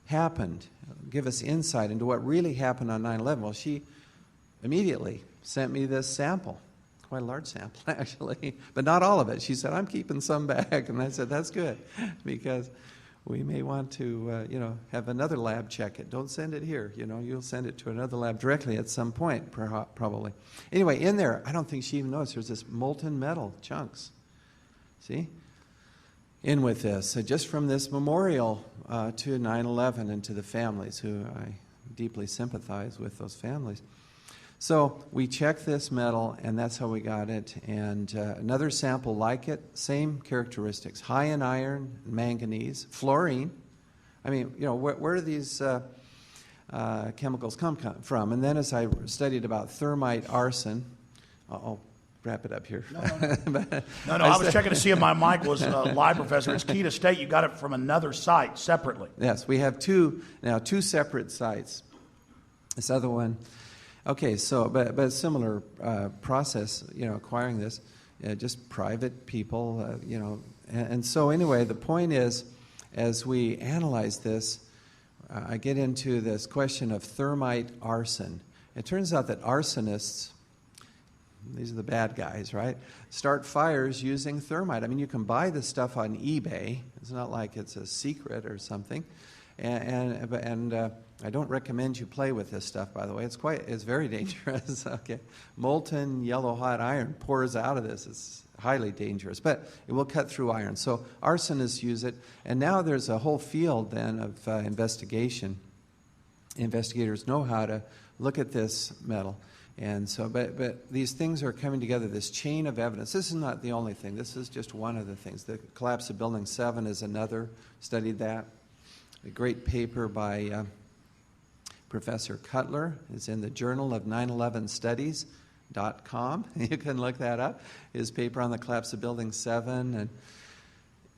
happened, give us insight into what really happened on 9/11. Well, she immediately sent me this sample. Quite a large sample, actually, but not all of it. She said, I'm keeping some back. And I said, that's good, because we may want to, have another lab check it. Don't send it here. You'll send it to another lab directly at some point, probably. Anyway, in there, I don't think she even noticed there's this molten metal chunks. See? In with this, just from this memorial to 9/11 and to the families, who I deeply sympathize with those families. So we checked this metal, and that's how we got it. And another sample like it, same characteristics: high in iron, manganese, fluorine. I mean, where do these chemicals come from? And then as I studied about thermite, arson, I'll wrap it up here. No, I was checking to see if my mic was live, Professor. It's key to state you got it from another site separately. Yes, we have two separate sites. This other one. Okay, so, but a similar process, acquiring this, just private people, And so anyway, the point is, as we analyze this, I get into this question of thermite arson. It turns out that arsonists, these are the bad guys, right, start fires using thermite. I mean, you can buy this stuff on eBay. It's not like it's a secret or something. And I don't recommend you play with this stuff, by the way. It's very dangerous. Okay, molten yellow hot iron pours out of this. It's highly dangerous, but it will cut through iron. So arsonists use it, and now there's a whole field then of investigation. Investigators know how to look at this metal, and so but these things are coming together. This chain of evidence. This is not the only thing. This is just one of the things. The collapse of Building 7 is another. Studied that. A great paper by Professor Cutler is in the Journal of 9/11studies.com. You can look that up. His paper on the collapse of Building 7. And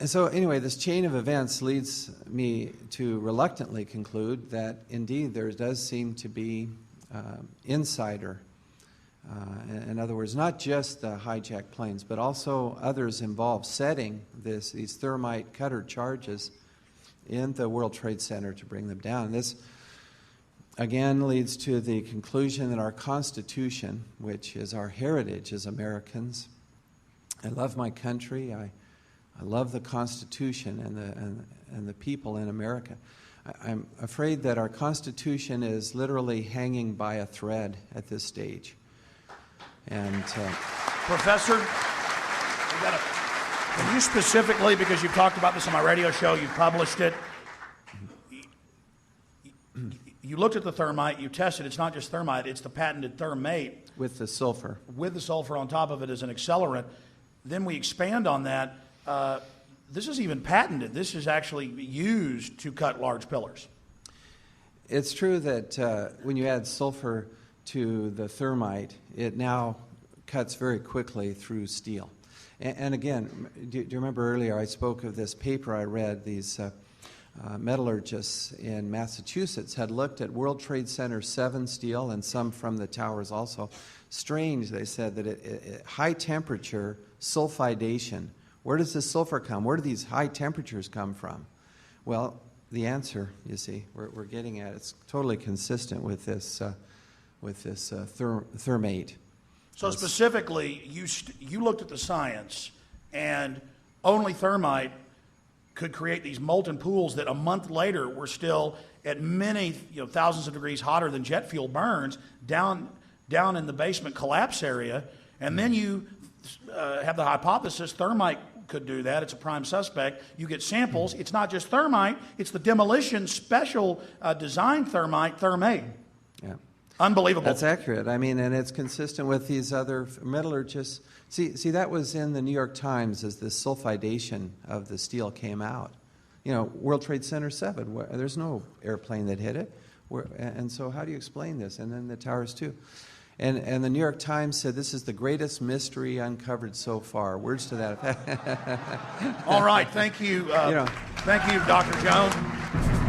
so anyway, this chain of events leads me to reluctantly conclude that indeed there does seem to be insider. In other words, not just the hijacked planes, but also others involved setting these thermite cutter charges in the World Trade Center to bring them down. This, again, leads to the conclusion that our Constitution, which is our heritage as Americans, I love my country, I love the Constitution and the people in America. I'm afraid that our Constitution is literally hanging by a thread at this stage. And Professor, can you specifically, because you've talked about this on my radio show, you published it, you looked at the thermite, you tested, it's not just thermite, it's the patented thermate. With the sulfur. With the sulfur on top of it as an accelerant. then we expand on that. This is even patented. This is actually used to cut large pillars. It's true that when you add sulfur to the thermite, it now cuts very quickly through steel. And again, do you remember earlier I spoke of this paper I read? These metallurgists in Massachusetts had looked at World Trade Center 7 steel and some from the towers also. Strange, they said, that high temperature sulfidation, where does this sulfur come? Where do these high temperatures come from? Well, the answer, you see, we're getting at, it's totally consistent with this thermate. So specifically, you looked at the science, and only thermite could create these molten pools that a month later were still at many thousands of degrees hotter than jet fuel burns down in the basement collapse area. And then you have the hypothesis thermite could do that. It's a prime suspect. You get samples. It's not just thermite. It's the demolition special design thermate. Yeah. Unbelievable. That's accurate. I mean, and it's consistent with these other metallurgists. See, that was in the New York Times as this sulfidation of the steel came out. World Trade Center 7, there's no airplane that hit it. And so how do you explain this? And then the towers too. And the New York Times said this is the greatest mystery uncovered so far. Words to that effect. All right. Thank you. Thank you, Dr. Jones.